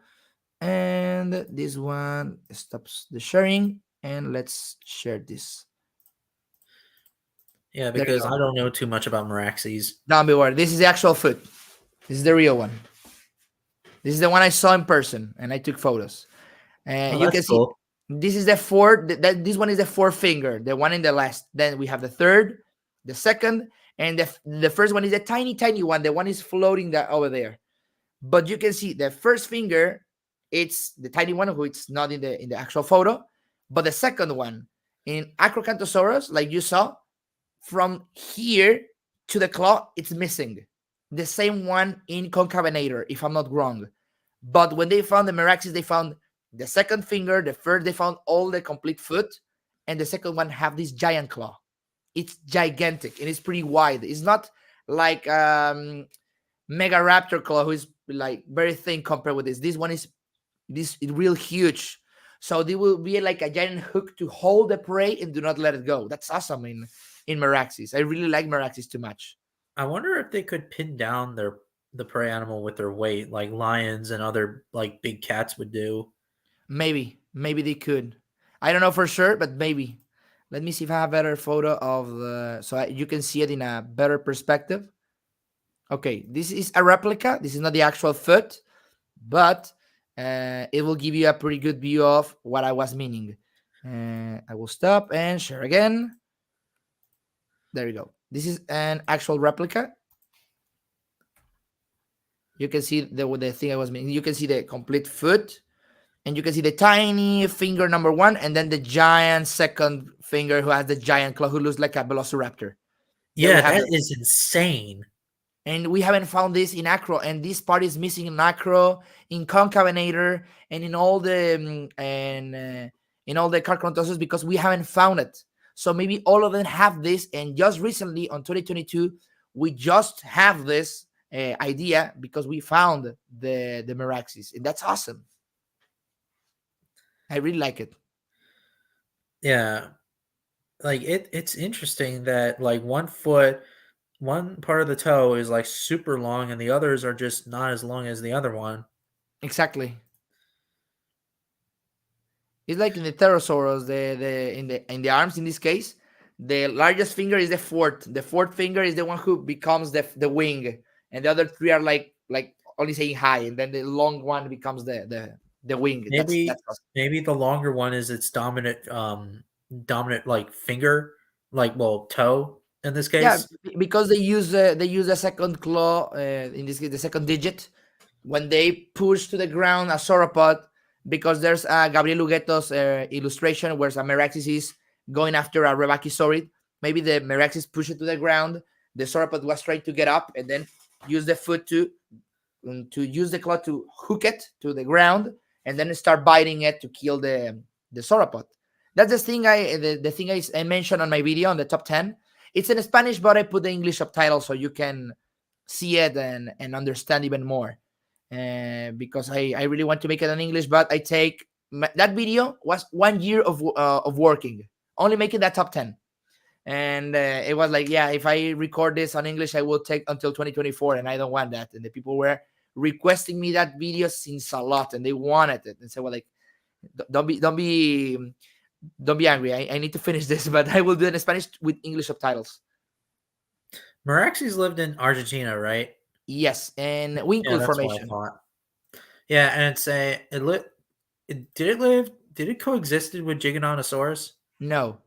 And this one stops the sharing. And let's share this. Yeah, because I don't know too much about Meraxes. Don't be worried. This is the actual foot. This is the real one. This is the one I saw in person, and I took photos. And you can see this is the fourth. This one is the fourth finger, the one in the last. Then we have the third, the second, and the first one is a tiny, tiny one. The one is floating over there. But you can see the first finger, it's the tiny one, who it's not in the actual photo. But the second one in Acrocanthosaurus, like you saw, from here to the claw, it's missing. The same one in Concavenator, if I'm not wrong. But when they found the Meraxes, they found the second finger, the third, they found all the complete foot, and the second one have this giant claw. It's gigantic and it's pretty wide. It's not like Megaraptor claw, who is like very thin compared with this. This one is real huge. So they will be like a giant hook to hold the prey and do not let it go. That's awesome in Meraxes. I really like Meraxes too much. I wonder if they could pin down the prey animal with their weight, like lions and other like big cats would do. Maybe they could. I don't know for sure, but maybe. Let me see if I have a better photo of so you can see it in a better perspective. Okay, this is a replica. This is not the actual foot, but it will give you a pretty good view of what I was meaning. I will stop and share again. There you go. This is an actual replica. You can see the thing I was meaning. You can see the complete foot, and you can see the tiny finger number one, and then the giant second finger who has the giant claw, who looks like a velociraptor. Yeah, that is insane. And we haven't found this in Acro, and this part is missing in Acro, in Concavenator, and in all the Carcharodontosaurus, because we haven't found it. So maybe all of them have this, and just recently on 2022, we just have this idea because we found the Meraxes, and that's awesome. I really like it. Yeah, like it's interesting that like one foot, one part of the toe is like super long, and the others are just not as long as the other one. Exactly. It's like in the pterosaurs, in the arms in this case, the largest finger is the fourth. The fourth finger is the one who becomes the wing, and the other three are like only saying hi, and then the long one becomes the wing. Maybe that's awesome. Maybe the longer one is its dominant like finger, like toe in this case. Yeah, because they use a second claw, in this case the second digit, when they push to the ground a sauropod. Because there's Gabriel Hugueto's illustration where a Meraxes is going after a Rebachisaurid. Maybe the Meraxes push it to the ground. The sauropod was trying to get up and then use the foot to use the claw to hook it to the ground and then start biting it to kill the sauropod. That's the thing I mentioned on my video on the top 10. It's in Spanish, but I put the English subtitle so you can see it and understand even more. Because I really want to make it in English, but that video was 1 year of working, only making that top 10. And it was like, yeah, if I record this on English, I will take until 2024, and I don't want that. And the people were requesting me that video since a lot, and they wanted it. And said, well, like, don't be angry. I need to finish this, but I will do it in Spanish with English subtitles. Meraxes lived in Argentina, right? Yes, and Yeah, Winkle that's what I formation. thought. Yeah, and it's a did it live? Did it coexisted with Giganotosaurus? No,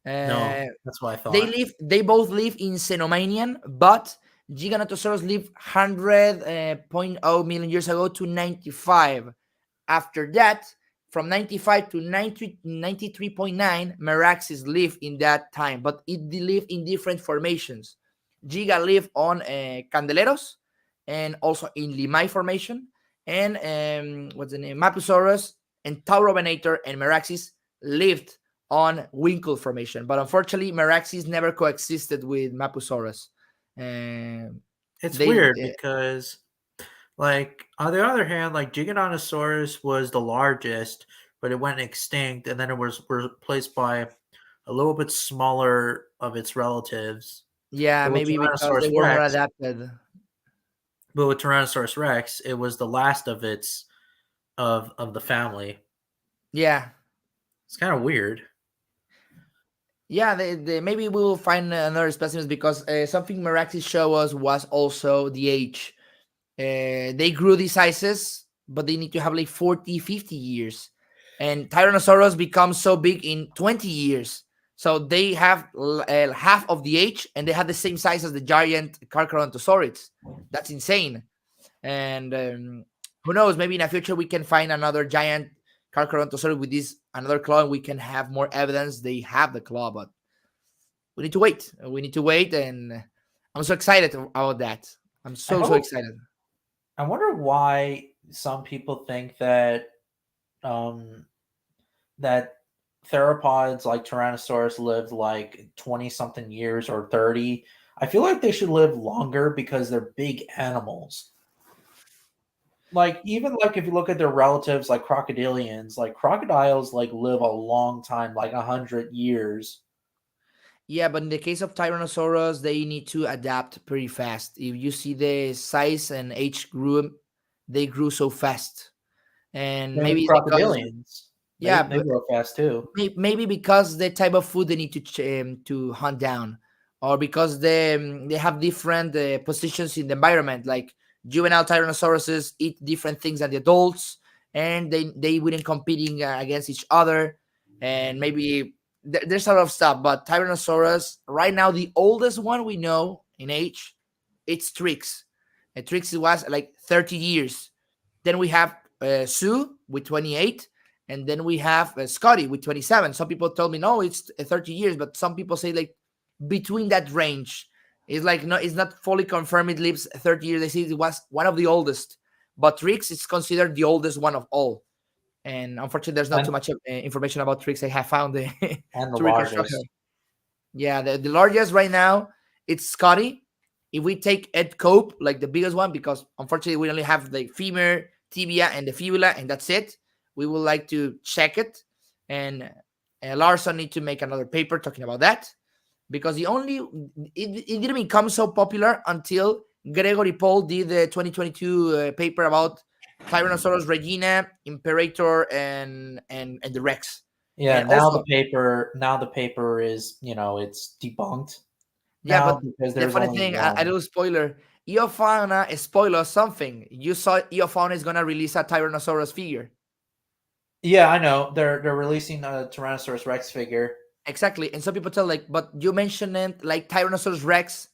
No, uh, that's what I thought. they both live in Cenomanian, but Giganotosaurus lived 100.0 million years ago to 95. After that, from 95 to 93.9, Meraxes lived in that time, but it lived in different formations. Giga lived on Candeleros and also in Limay formation, and what's the name? Mapusaurus and Taurovenator and Meraxes lived on Winkle formation, but unfortunately, Meraxes never coexisted with Mapusaurus. It's They weird because, like, on the other hand, like Giganotosaurus was the largest, but it went extinct, and then it was replaced by a little bit smaller of its relatives. Yeah, But with maybe because they Tyrannosaurus were more Rex, adapted. it was the last of its of the family. Yeah, It's kind of weird. yeah. Maybe we will find another specimens because something Meraxes show us was also the age. They grew these sizes, but they need to have like 40, 50 years. And Tyrannosaurus becomes so big in 20 years. So they have half of the age and they have the same size as the giant Carcharodontosaurids. That's insane. And who knows, maybe in the future we can find another giant Carcharodontosaurus with this another claw and we can have more evidence they have the claw, but we need to wait. We need to wait, and I'm so excited about that. I'm I so hope. excited. I wonder why some people think that um, that theropods like Tyrannosaurus lived like 20 something years or 30. I feel like they should live longer because they're big animals. Like even like if you look at their relatives like crocodilians, like crocodiles like live a long time, like 100 years. Yeah, but in the case of Tyrannosaurus, they need to adapt pretty fast. If you see the size and age grew, they grew so fast, and Same with maybe it's because crocodilians. yeah, They grow fast too. maybe because the type of food they need to hunt down, or because they have different positions in the environment. Like juvenile tyrannosauruses eat different things than the adults, and they wouldn't competing against each other, and maybe there's a lot of stuff. But Tyrannosaurus right now, the oldest one we know in age, it's Trix. And Trix was like 30 years. Then we have Sue with 28, and then we have Scotty with 27. Some people told me no, it's 30 years, but some people say like between that range. It's like no, it's not fully confirmed. It lives 30 years. They say it was one of the oldest, but Trix is considered the oldest one of all. And unfortunately, there's not too And much information about Trix. I have found and the to reconstruct her. largest. Yeah, the largest right now it's Scotty. If we take Ed Cope, like the biggest one, because unfortunately we only have the femur, tibia, and the fibula, and that's it. We would like to check it, and Larson need to make another paper talking about that because it didn't become so popular until Gregory Paul did the 2022 paper about Tyrannosaurus regina, Imperator, and the Rex. Yeah, And also, now the paper is, it's debunked yeah, now but because the there's funny only thing, I one. do spoiler. Eofauna spoil us something. You saw Eofauna is gonna release a Tyrannosaurus figure. Yeah, I know. They're releasing a Tyrannosaurus Rex figure. Exactly. And some people tell like, but you mentioned it like Tyrannosaurus Rex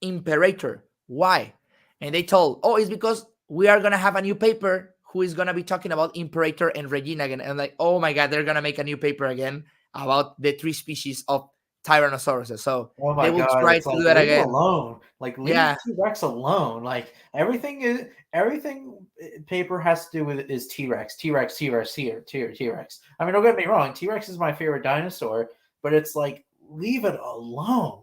Imperator. Why? And they told, oh, it's because we are gonna have a new paper who is gonna be talking about Imperator and Regina again. And like, oh my god, they're gonna make a new paper again about the three species of Tyrannosauruses. So Oh they my will god, try it's to do like that leave again. alone. Like leave Yeah. T-Rex alone. Like everything paper has to do with is T-Rex, T-Rex, T-Rex, T-Rex. I mean, don't get me wrong, T-Rex is my favorite dinosaur, but it's like leave it alone.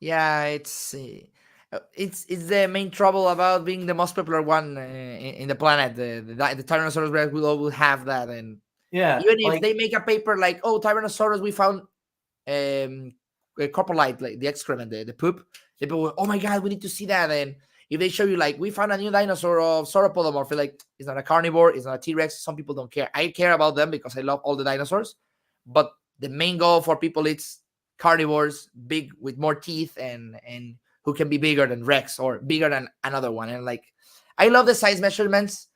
Yeah, it's the main trouble about being the most popular one in the planet. The Tyrannosaurus Rex will have that, and Yeah, even if like they make a paper like, oh, Tyrannosaurus, we found a coprolite, like the excrement, the poop. People will, oh my god, we need to see that, and if they show you like we found a new dinosaur of sauropodomorph, like it's not a carnivore, it's not a T-Rex. Some people don't care. I care about them because I love all the dinosaurs, but the main goal for people it's carnivores, big with more teeth and who can be bigger than Rex or bigger than another one. And like I love the size measurements,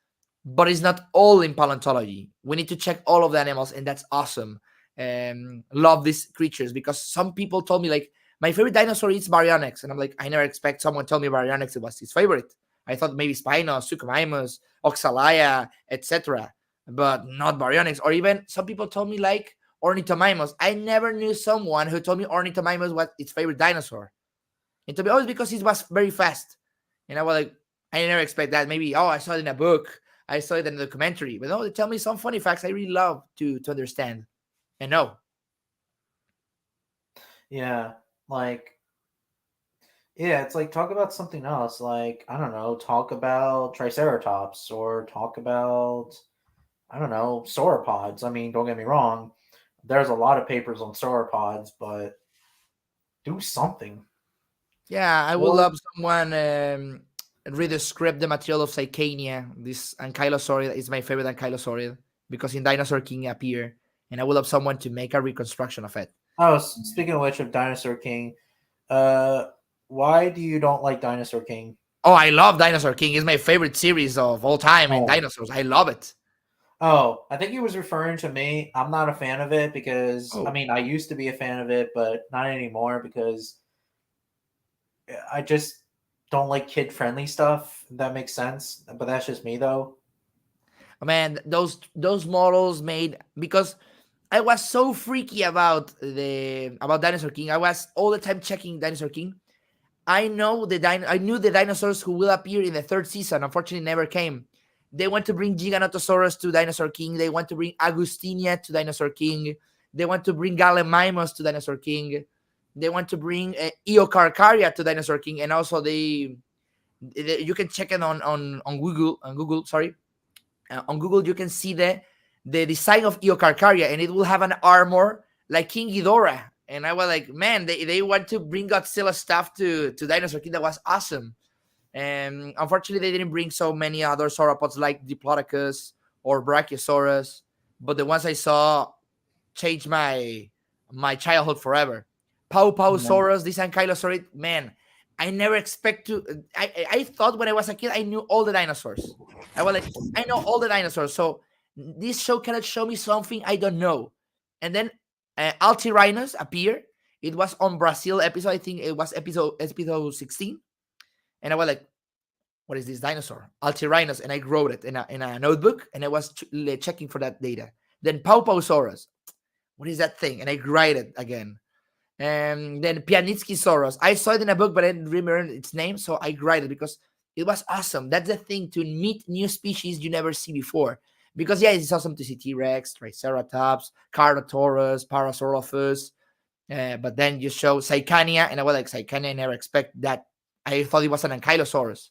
but it's not all in paleontology. We need to check all of the animals, and that's awesome. Love these creatures because some people told me like my favorite dinosaur is Baryonyx, and I'm like I never expect someone to tell me Baryonyx was his favorite. I thought maybe Spinos, Suchomimus, Oxalaya, etc., but not Baryonyx. Or even some people told me like Ornithomimus. I never knew someone who told me Ornithomimus was its favorite dinosaur. And to be honest, because it was very fast, and I was like, I never expect that. Maybe I saw it in a book, I saw it in a documentary, but no, they tell me some funny facts I really love to understand and know. Yeah, like yeah, it's like talk about something else. Like I don't know, talk about Triceratops or talk about I don't know sauropods. I mean, don't get me wrong, there's a lot of papers on sauropods, but do something. Yeah, I would Or love someone read the script, the material of Psychania. This ankylosaurid is my favorite ankylosaurid because in Dinosaur King appear, and I would love someone to make a reconstruction of it. oh, speaking of which, of Dinosaur King, uh, why do you don't like Dinosaur King? Oh, I love Dinosaur King. It's my favorite series of all time in Oh, dinosaurs. I love it. oh, I think he was referring to me. I'm not a fan of it because I Oh, mean I used to be a fan of it, but not anymore because I just don't like kid friendly stuff. If that makes sense, but that's just me though. man, those models made because I was so freaky about Dinosaur King. I was all the time checking Dinosaur King. I knew the dinosaurs who will appear in the third season. Unfortunately, never came. They want to bring Giganotosaurus to Dinosaur King. They want to bring Agustinia to Dinosaur King. They want to bring Gallimimus to Dinosaur King. They want to bring Eocarcharia to Dinosaur King, and also you can check it on Google Sorry, on Google you can see the design of Eocarcharia, and it will have an armor like King Ghidorah. And I was like, man, they want to bring Godzilla stuff to Dinosaur King. That was awesome. And unfortunately, they didn't bring so many other sauropods like Diplodocus or Brachiosaurus. But the ones I saw changed my childhood forever. Pau Yeah. Pausaurus, this ankylosaurid, man, I never expect to. I thought when I was a kid, I knew all the dinosaurs. I was like, I know all the dinosaurs. So this show cannot show me something I don't know. And then Altirhinus appeared. It was on Brazil episode. I think it was episode 16. And I was like, what is this dinosaur? Altirhinus. And I wrote it in a notebook, and I was checking for that data. Then Paupausaurus. What is that thing? And I write it again. And then Pianitskysaurus. I saw it in a book, but I didn't remember its name, so I write it because it was awesome. That's the thing, to meet new species you never see before. Because yeah, it's awesome to see T-Rex, Triceratops, Carnotaurus, Parasaurolophus. But then you show Psychania, and I was like, Psychania, I never expect that. I thought it was an Ankylosaurus.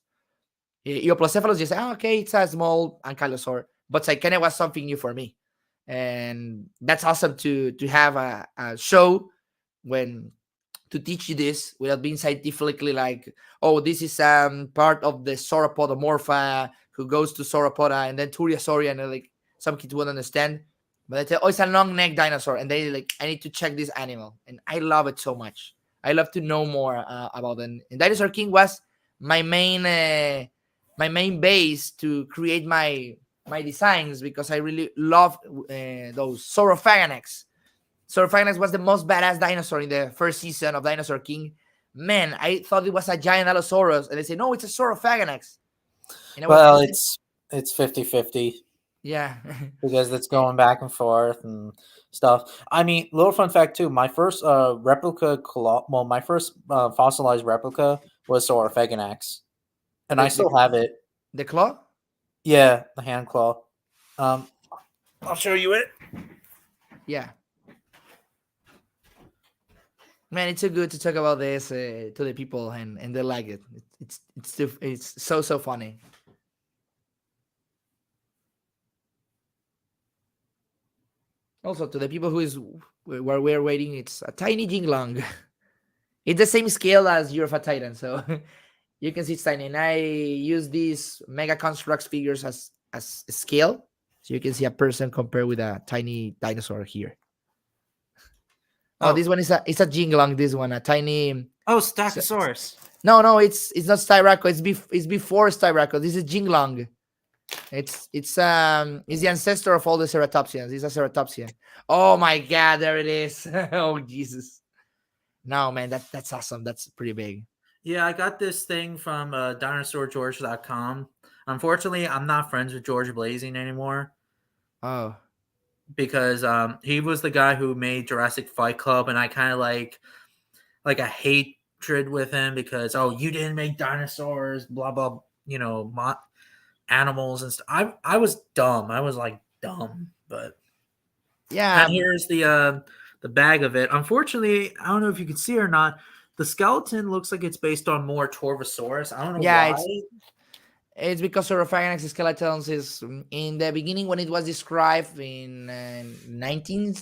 Eoplocephalus, you say, oh, okay, it's a small ankylosaur. But Psychania was something new for me. And that's awesome to have a show when to teach you this without being scientifically like, oh, this is part of the sauropodomorpha who goes to sauropoda and then Turiasauria, and like some kids won't understand. But they say, oh, it's a long neck dinosaur, and they like, I need to check this animal, and I love it so much. I love to know more about it. And Dinosaur King was my main base to create my designs because I really love those Saurophagonex. Saurophagonex was the most badass dinosaur in the first season of Dinosaur King. Man, I thought it was a giant Allosaurus, and they say no, it's a Saurophagonex. And I was Well, like, it's 50-50 yeah, because it's going back and forth and stuff. I mean, little fun fact too. My first replica claw, well, my first fossilized replica was Saurophagonax, and I the the still have it. the claw. Yeah, the hand claw. Um, I'll show you it. Yeah, man, it's so good to talk about this to the people, and they like it. It's so funny. Also, to the people who is where we're waiting, it's a tiny jinglong. It's the same scale as Year of a Titan, so You can see it's tiny. And I use these mega constructs figures as scale. So you can see a person compared with a tiny dinosaur here. Oh, Oh, this one is a jinglong. This one, a tiny. oh, Stachysaurus. No, it's not Styraco. It's before Styraco. This is jinglong. It's the ancestor of all the ceratopsians. It's a ceratopsian. Oh my god, there it is. Oh Jesus. No man, that's awesome. That's pretty big. Yeah, I got this thing from dinosaurgeorge.com. Unfortunately, I'm not friends with George Blazing anymore Oh. because he was the guy who made Jurassic Fight Club, and I kind of like a hatred with him because you didn't make dinosaurs, blah blah, animals and stuff. I was dumb. I was like dumb, but Yeah. and here's the bag of it. Unfortunately, I don't know if you can see it or not. The skeleton looks like it's based on more Torvosaurus. I don't know Yeah, why. it's because Saurophagonix skeletons is in the beginning when it was described in 19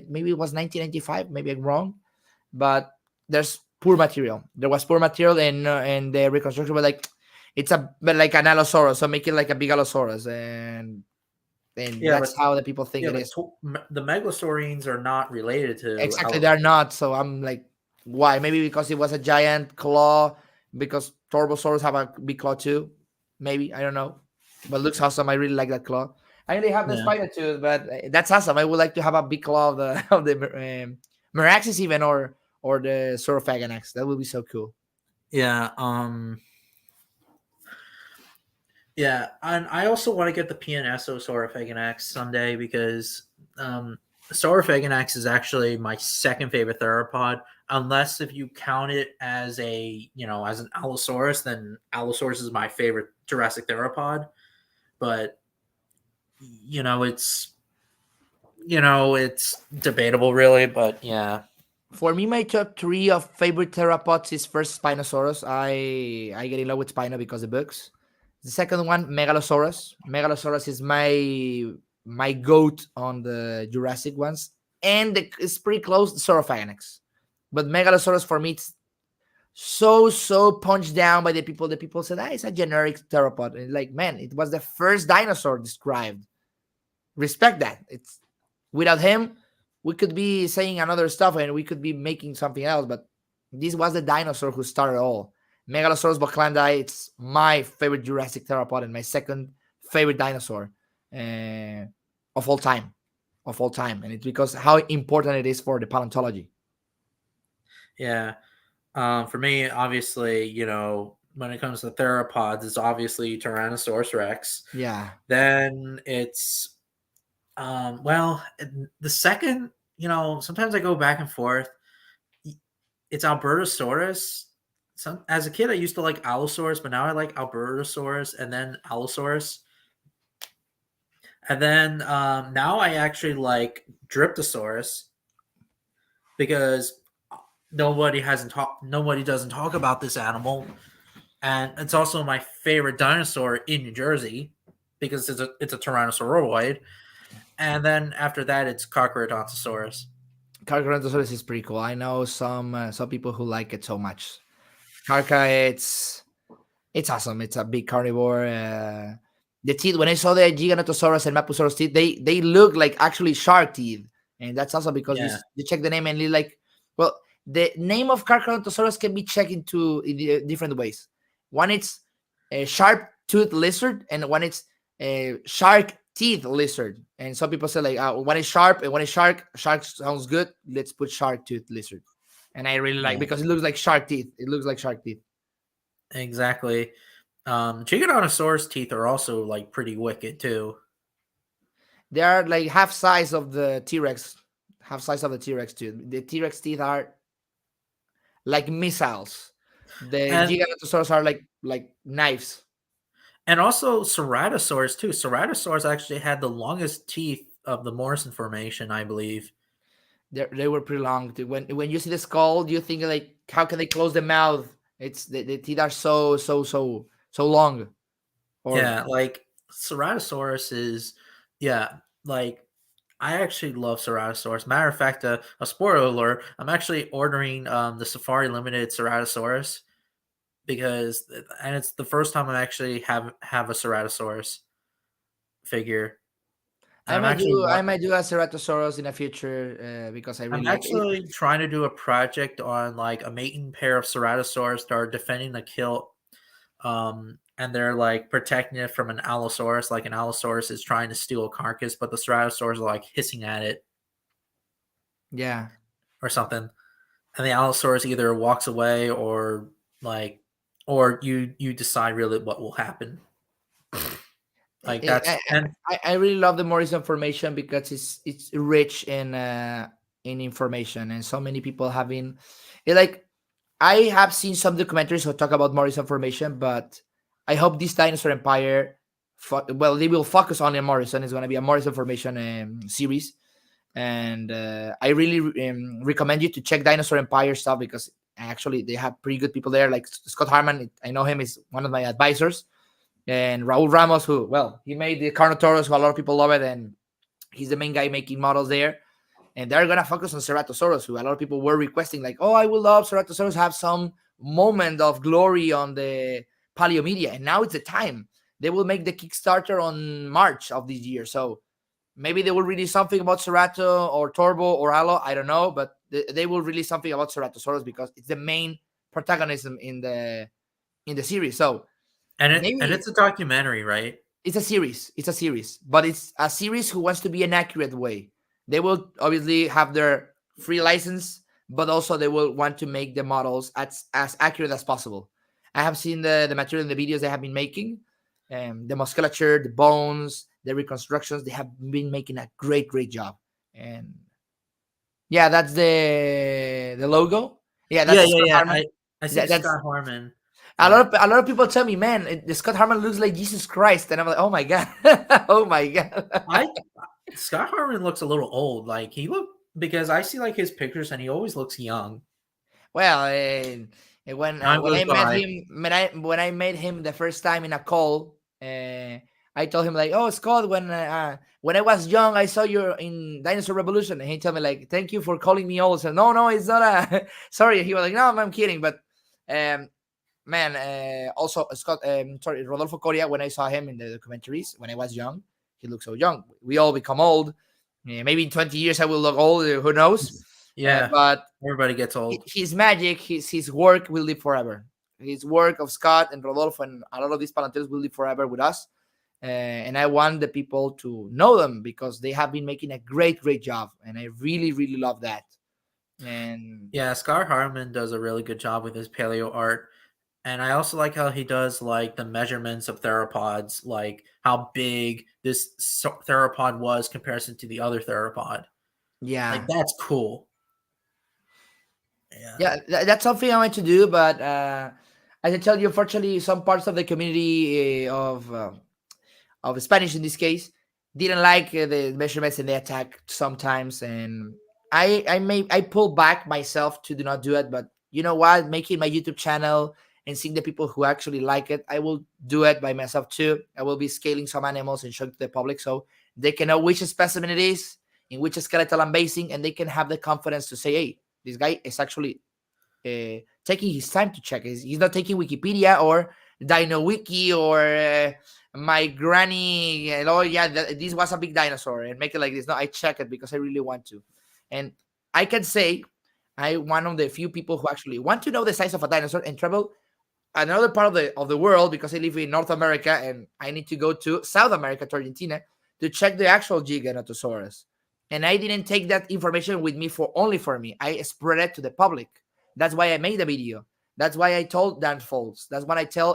maybe it was 1995, maybe I'm wrong, but there's poor material. There was poor material and the reconstruction was like but like an Allosaurus, so make it like a big Allosaurus, and Yeah, that's how the people think yeah, it but is. the Megalosaurines are not related to Exactly, they're not. So I'm like, why? Maybe because it was a giant claw, because Torbosaurus have a big claw too. Maybe, I don't know. But it looks awesome. I really like that claw. I only have the Yeah, spider tooth, but that's awesome. I would like to have a big claw of the of the Meraxes even, or the Saurophaganax. That would be so cool. yeah, yeah. And I also want to get the PNSO Saurophaganax someday because Saurophaganax is actually my second favorite theropod. Unless if you count it as as an Allosaurus, then Allosaurus is my favorite Jurassic theropod. But it's it's debatable, really. But yeah, For me, my top three of favorite theropods is first Spinosaurus. I get in love with Spino because of the books. The second one, Megalosaurus. Megalosaurus is my goat on the Jurassic ones, and it's pretty close to Saurophagonix. But Megalosaurus for me, it's so punched down by the people. The people said, it's a generic theropod. And like, man, it was the first dinosaur described. Respect that. It's without him, we could be saying another stuff and we could be making something else. But this was the dinosaur who started all. Megalosaurus bocklandi, it's my favorite Jurassic theropod and my second favorite dinosaur uh, of all time. Of all time. And it's because how important it is for the paleontology. yeah. For me, obviously, when it comes to theropods, it's obviously Tyrannosaurus Rex. Yeah. Then it's the second, sometimes I go back and forth. It's Albertosaurus. As a kid, I used to like Allosaurus, but now I like Albertosaurus and then Allosaurus. And then now I actually like Dryptosaurus because nobody doesn't talk about this animal, and it's also my favorite dinosaur in New Jersey because it's a Tyrannosauroid. And then after that, it's Carcharodontosaurus. Carcharodontosaurus is pretty cool. I know some people who like it so much. Carca, it's awesome. It's a big carnivore. The teeth, when I saw the Giganotosaurus and Mapusaurus teeth, they look like actually shark teeth, and that's also because you check the name and like, well, the name of Carcharodontosaurus can be checked in different ways. One it's a sharp tooth lizard, and one it's a shark teeth lizard. And some people say like, one is sharp and one is shark. Shark sounds good. Let's put shark tooth lizard. And I really like because it looks like shark teeth. It looks like shark teeth. Exactly. Giganotosaurus teeth are also like pretty wicked too. They are like half size of the T-Rex, half size of the T-Rex too. The T-Rex teeth are like missiles. The Giganotosaurus are like knives. And also Ceratosaurus too. Ceratosaurus actually had the longest teeth of the Morrison Formation, I believe. They were pretty long. When you see the skull, you think like, how can they close the mouth? It's the teeth are so long. Yeah, like Ceratosaurus is, like I actually love Ceratosaurus. Matter of fact, a spoiler alert: I'm actually ordering the Safari Limited Ceratosaurus. because and it's the first time I actually have a Ceratosaurus figure, and I might do a Ceratosaurus in the future because I I'm really like it. actually trying to do a project on like a mating pair of Ceratosaurus that are defending the kill, and they're like protecting it from an Allosaurus. Like an Allosaurus is trying to steal a carcass, but the Ceratosaurus are like hissing at it Yeah. or something, and the Allosaurus either walks away or like, or you decide really what will happen. Like I, that's I, and I really love the Morrison formation because it's rich in information, and so many people have been like I have seen some documentaries who talk about Morrison formation, but I hope this Dinosaur Empire, well, they will focus only on Morrison. It's going to be a Morrison formation series, and I really recommend you to check Dinosaur Empire stuff because actually they have pretty good people there. Like Scott Harman, I know him, is one of my advisors, and Raul Ramos, who, well, he made the Carnotaurus, who a lot of people love it, and he's the main guy making models there. And they're gonna focus on Ceratosaurus, who a lot of people were requesting, like, oh, I would love Ceratosaurus have some moment of glory on the paleo media, and now it's the time. They will make the Kickstarter on March of this year, so maybe they will release something about Cerato or Turbo or Allo. I don't know, but they will release something about Ceratosaurus because it's the main protagonism in the series. So and maybe it's a documentary, right? it's a series. It's a series, but it's a series who wants to be an accurate way. They will obviously have their free license, but also they will want to make the models as accurate as possible. I have seen the material in the videos they have been making, the musculature, the bones, the reconstructions. They have been making a great job. And yeah, that's the logo. Yeah, Yeah, that's yeah, Scott yeah. Harman. I see That's Scott Harmon. a Yeah, lot of people tell me, man, the Scott Harman looks like Jesus Christ, and I'm like, oh my god, oh my god. I Scott Harmon looks a little old. Like he look because I see like his pictures and he always looks young. Well, Time when goes I met by. him, when I met him the first time in a call, I told him like, "Oh, Scott, when I was young, I saw you in Dinosaur Revolution," and he told me like, "Thank you for calling me old." So no, it's not a sorry. He was like, "No, I'm kidding," but um, man, also Scott, sorry, Rodolfo Coria. When I saw him in the documentaries when I was young, he looked so young. We all become old. Maybe in 20 years I will look old. Who knows? Yeah, But everybody gets old. his magic, his work will live forever. His work of Scott and Rodolfo and a lot of these Palanteros will live forever with us. And I want the people to know them because they have been making a great job, and I really love that. And Yeah, Scott Harmon does a really good job with his paleo art. And I also like how he does like the measurements of theropods, like how big this theropod was comparison to the other theropod. Like yeah, that's cool. Yeah. yeah, that's something I want to do. But as I tell you, unfortunately, some parts of the community of Spanish in this case didn't like the measurements and the attack sometimes, and I pull back myself to do not do it. But you know what? Making my YouTube channel and seeing the people who actually like it, I will do it by myself too. I will be scaling some animals and showing to the public so they can know which specimen it is, in which skeletal I'm basing, and they can have the confidence to say, "Hey, this guy is actually taking his time to check. He's not taking Wikipedia or Dino Wiki or my granny. Oh yeah, this was a big dinosaur, and make it like this." No, I check it because I really want to, and I can say I one of the few people who actually want to know the size of a dinosaur and travel another part of the world because I live in North America and I need to go to South America to Argentina to check the actual Giganotosaurus. And I didn't take that information with me for only for me. I spread it to the public. That's why I made the video. That's why I told Dan Folds. That's what I tell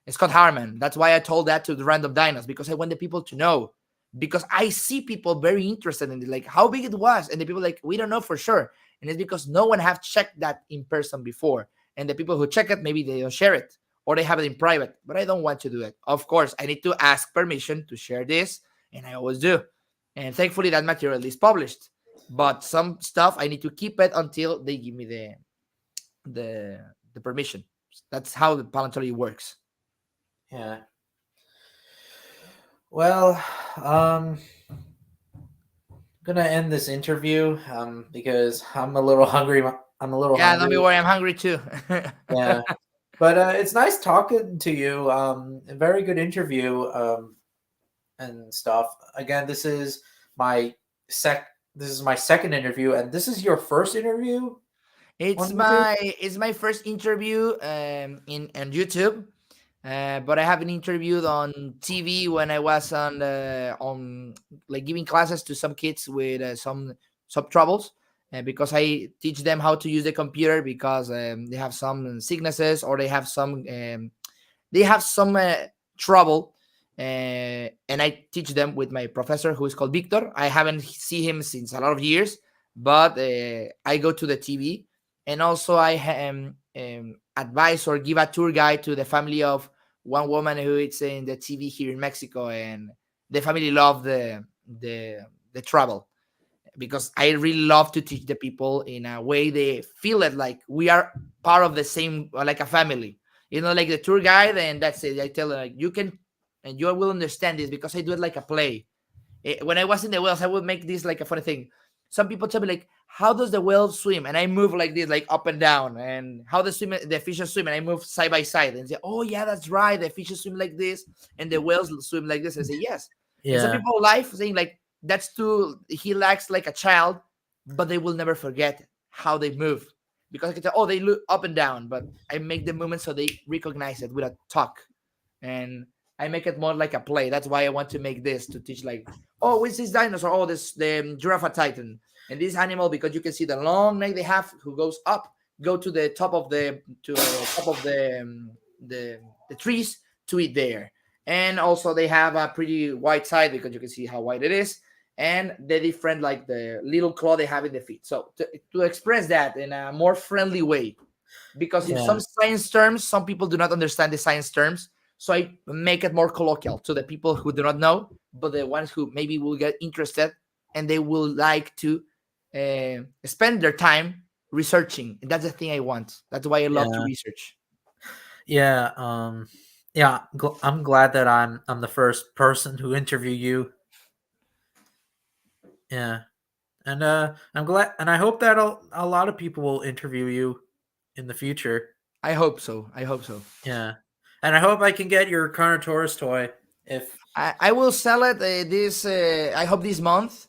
Scott Harman. That's why I told that to the random dinos because I want the people to know. Because I see people very interested in it, like how big it was, and the people like we don't know for sure, and it's because no one have checked that in person before, and the people who check it maybe they don't share it or they have it in private. But I don't want to do it. Of course, I need to ask permission to share this, and I always do. And thankfully, that material is published. But some stuff I need to keep it until they give me the the permission. That's how the paleontology works. Yeah. Well, gonna end this interview because I'm a little hungry I'm a little Yeah, don't be hungry. worried. I'm hungry too. Yeah. But it's nice talking to you. A very good interview and stuff. Again, my sec. This is my second interview, and this is your first interview on YouTube. It's my first interview in on YouTube. But I haven't interviewed on TV when I was on like giving classes to some kids with some troubles, because I teach them how to use the computer because they have some sicknesses or they have some trouble, and I teach them with my professor who is called Victor. I haven't seen him since a lot of years, but I go to the TV, and also I advise or give a tour guide to the family of one woman who is in the TV here in Mexico, and the family love the travel because I really love to teach the people in a way they feel it like we are part of the same, like a family. Like the tour guide, and that's it. I tell them like you can, and you will understand this because I do it like a play. When I was in the whales, I would make this like a funny thing. Some people tell me like, "How does the whale swim?" And I move like this, like up and down. And how the fishes swim, and I move side by side and say, "Oh yeah, that's right. The fishes swim like this, and the whales swim like this." I say yes. And some Yeah. people life saying like, "That's too." He acts like a child, but they will never forget how they move because I can tell, "Oh, they look up and down," but I make the movement so they recognize it with a talk, and I make it more like a play. That's why I want to make this to teach like, oh, which this dinosaur? Oh, this the giraffe titan, and this animal because you can see the long neck they have who goes up, go to the top of the trees to eat there, and also they have a pretty white side because you can see how white it is, and the different like the little claw they have in the feet. So to express that in a more friendly way, because in Yeah. some science terms, some people do not understand the science terms. So I make it more colloquial to the people who do not know, but the ones who maybe will get interested and they will like to spend their time researching. And that's the thing I want. That's why I love to Yeah. research. Yeah. Yeah. I'm glad that I'm the first person to interview you. Yeah. And I'm glad, and I hope that a lot of people will interview you in the future. I hope so. I hope so. Yeah. And I hope I can get your Carnotaurus toy if I will sell it I hope this month.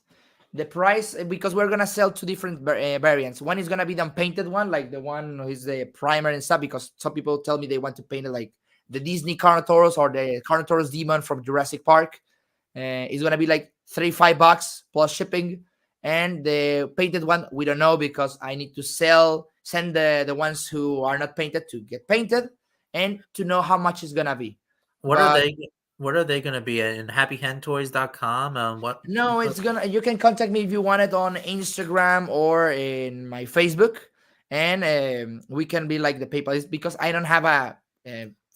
The price, because we're gonna sell two different variants. One is gonna be the unpainted one, like the one who is the primer and stuff. Because some people tell me they want to paint it like the Disney Carnotaurus or the Carnotaurus demon from Jurassic Park. It's gonna be like $35 plus shipping. And the painted one, we don't know because I need to send the ones who are not painted to get painted and to know how much it's gonna be. what are But they what are they going to be in happyhentoys.com? no, What it's gonna. You can contact me if you want it on Instagram or in my Facebook, and we can be like the PayPal. It's because I don't have a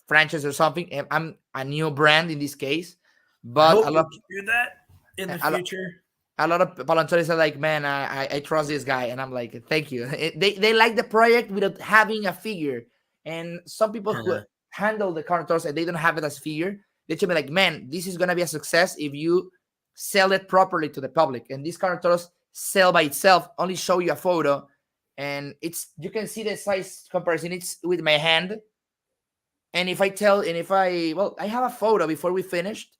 franchise or something. I'm a new brand in this case, I but hope you can do that in the a lot, future. a lot of volunteers are like, man, I trust this guy, and I'm like, thank you. They like the project without having a figure, and some people who Yeah. handle the carnivores and they don't have it as figure, they tell me like, man, this is gonna be a success if you sell it properly to the public. And these carnivores sell by itself, only show you a photo, and it's you can see the size comparison. It's with my hand, and if I well, I have a photo before we finished.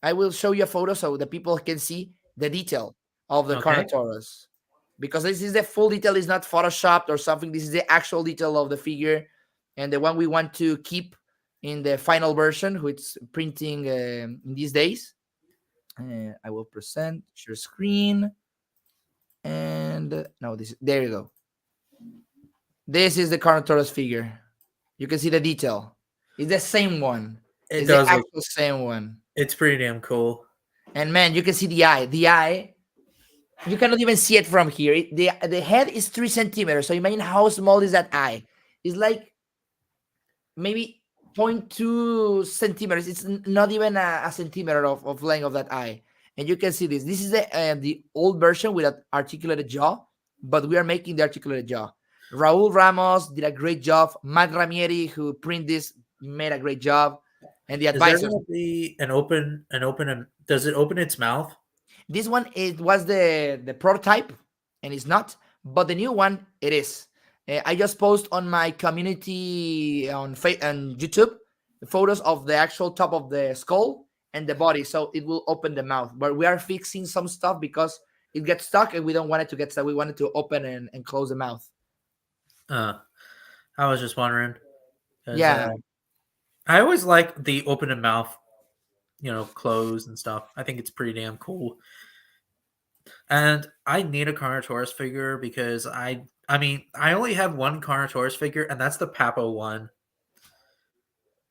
I will show you a photo so the people can see the detail of the Okay. Carnotaurus. Because this is the full detail, is not photoshopped or something. This is the actual detail of the figure and the one we want to keep in the final version, which is printing in these days. I will present your screen. And no, there you go. This is the Carnotaurus figure. You can see the detail. It's the same one. It It's the does look actual same one. it's pretty damn cool. And man, you can see the eye. The eye, you cannot even see it from here. The head is 3 centimeters. So imagine how small is that eye. It's like maybe 0.2 centimeters. It's not even a centimeter of length of that eye. And you can see this. This is the old version with an articulated jaw, but we are making the articulated jaw. Raul Ramos did a great job. Matt Ramieri, who print this, made a great job. And the Is there advisors. going to be does it open its mouth? This one it was the prototype, and it's not. But the new one, it is. I just post on my community on YouTube the photos of the actual top of the skull and the body, so it will open the mouth. But we are fixing some stuff because it gets stuck, and we don't want it to get stuck. We want it to open and close the mouth. I was just wondering because Yeah, I always like the open and mouth, closed and stuff. I think it's pretty damn cool. And I need a Carnotaurus figure because I mean, I only have one Carnotaurus figure, and that's the Papo one.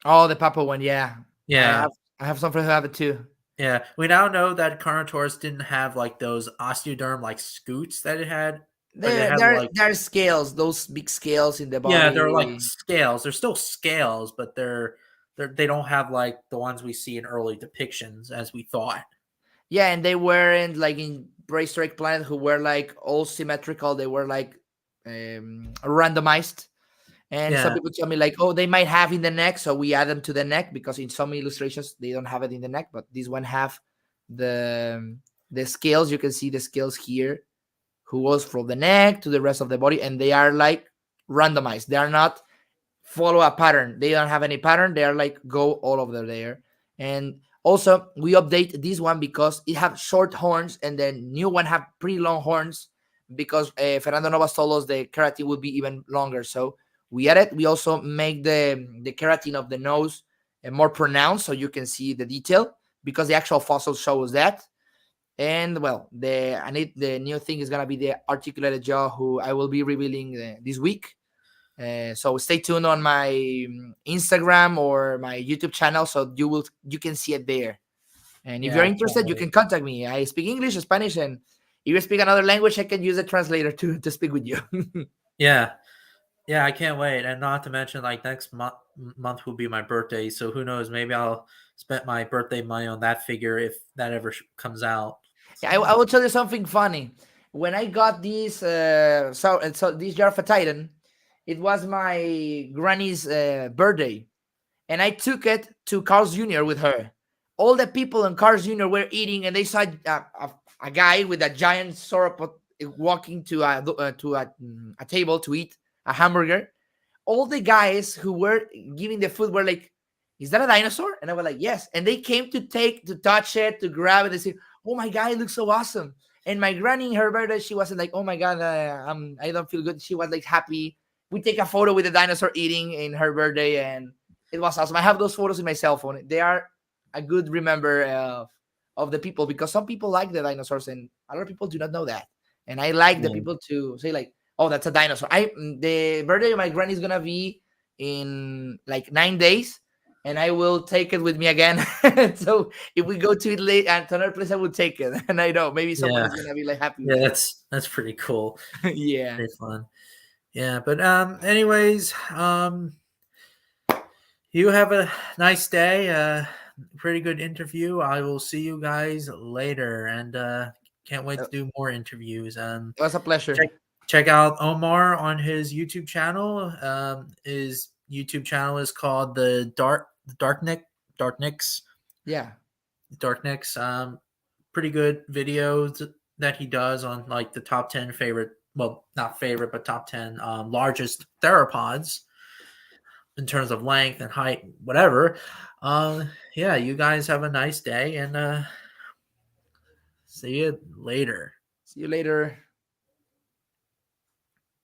oh, the Papa one. Yeah, I Yeah, have I have some friends who have it too. yeah. We now know that Carnotaurus didn't have like those osteoderm like scoots that it had, but it There, had there, like there are scales, those big scales in the yeah, they're like body. scales. They're still scales, but they don't have like the ones we see in early depictions as we thought. Yeah, and they weren't like in Prehistoric Planet, who were like all symmetrical. They were like randomized. And some Yeah, people tell me like, oh, they might have in the neck, so we add them to the neck because in some illustrations they don't have it in the neck, but this one have the scales. You can see the scales here, who goes from the neck to the rest of the body, and they are like randomized. They are not follow a pattern. They don't have any pattern. They are like go all over there. And also we update this one because it have short horns, and the new one have pretty long horns because Fernando Novas told us the keratin would be even longer. So we added. We also make the keratin of the nose more pronounced, so you can see the detail because the actual fossil shows that. And well, the new thing is gonna be the articulated jaw, who I will be revealing this week. So stay tuned on my Instagram or my YouTube channel, so you can see it there. And if yeah, you're I can't interested, you wait. can contact me. I speak English, Spanish, and if you speak another language, I can use a translator to speak with you. Yeah, yeah, I can't wait. And not to mention, like next month will be my birthday, so who knows? Maybe I'll spend my birthday money on that figure if that ever comes out. Yeah, I will tell you something funny. When I got this, so this jar of a Titan, it was my granny's birthday, and I took it to Carl's Jr. with her. All the people in Carl's Jr. were eating, and they saw a guy with a giant sauropod walking to a table to eat a hamburger. All the guys who were giving the food were like, "Is that a dinosaur?" And I was like, "Yes." And they came to touch it, to grab it. They say, "Oh my god, it looks so awesome." And my granny, her birthday, she wasn't like, "Oh my god, I don't feel good." She was like happy. We take a photo with the dinosaur eating in her birthday, and it was awesome. I have those photos in my cell phone. They are a good remember of the people, because some people like the dinosaurs and other people do not know that. And I like the Yeah. people to say like, "Oh, that's a dinosaur." The birthday of my granny is gonna be in like 9 days, and I will take it with me again. So if we go to it late and to another place, I will take it. And I know maybe someone Yeah, is gonna be like happy yeah, with it. that's pretty cool. Yeah. Pretty fun. Yeah, but anyways, you have a nice day. Pretty good interview. I will see you guys later, and can't wait It to do more interviews. was a pleasure. Check check out Omar on his YouTube channel. His YouTube channel is called the Darknix Yeah. Darknix. Pretty good videos that he does on like the top 10 favorite, well, not favorite, but top 10 largest theropods in terms of length and height, whatever. Yeah, you guys have a nice day, and see you later. See you later.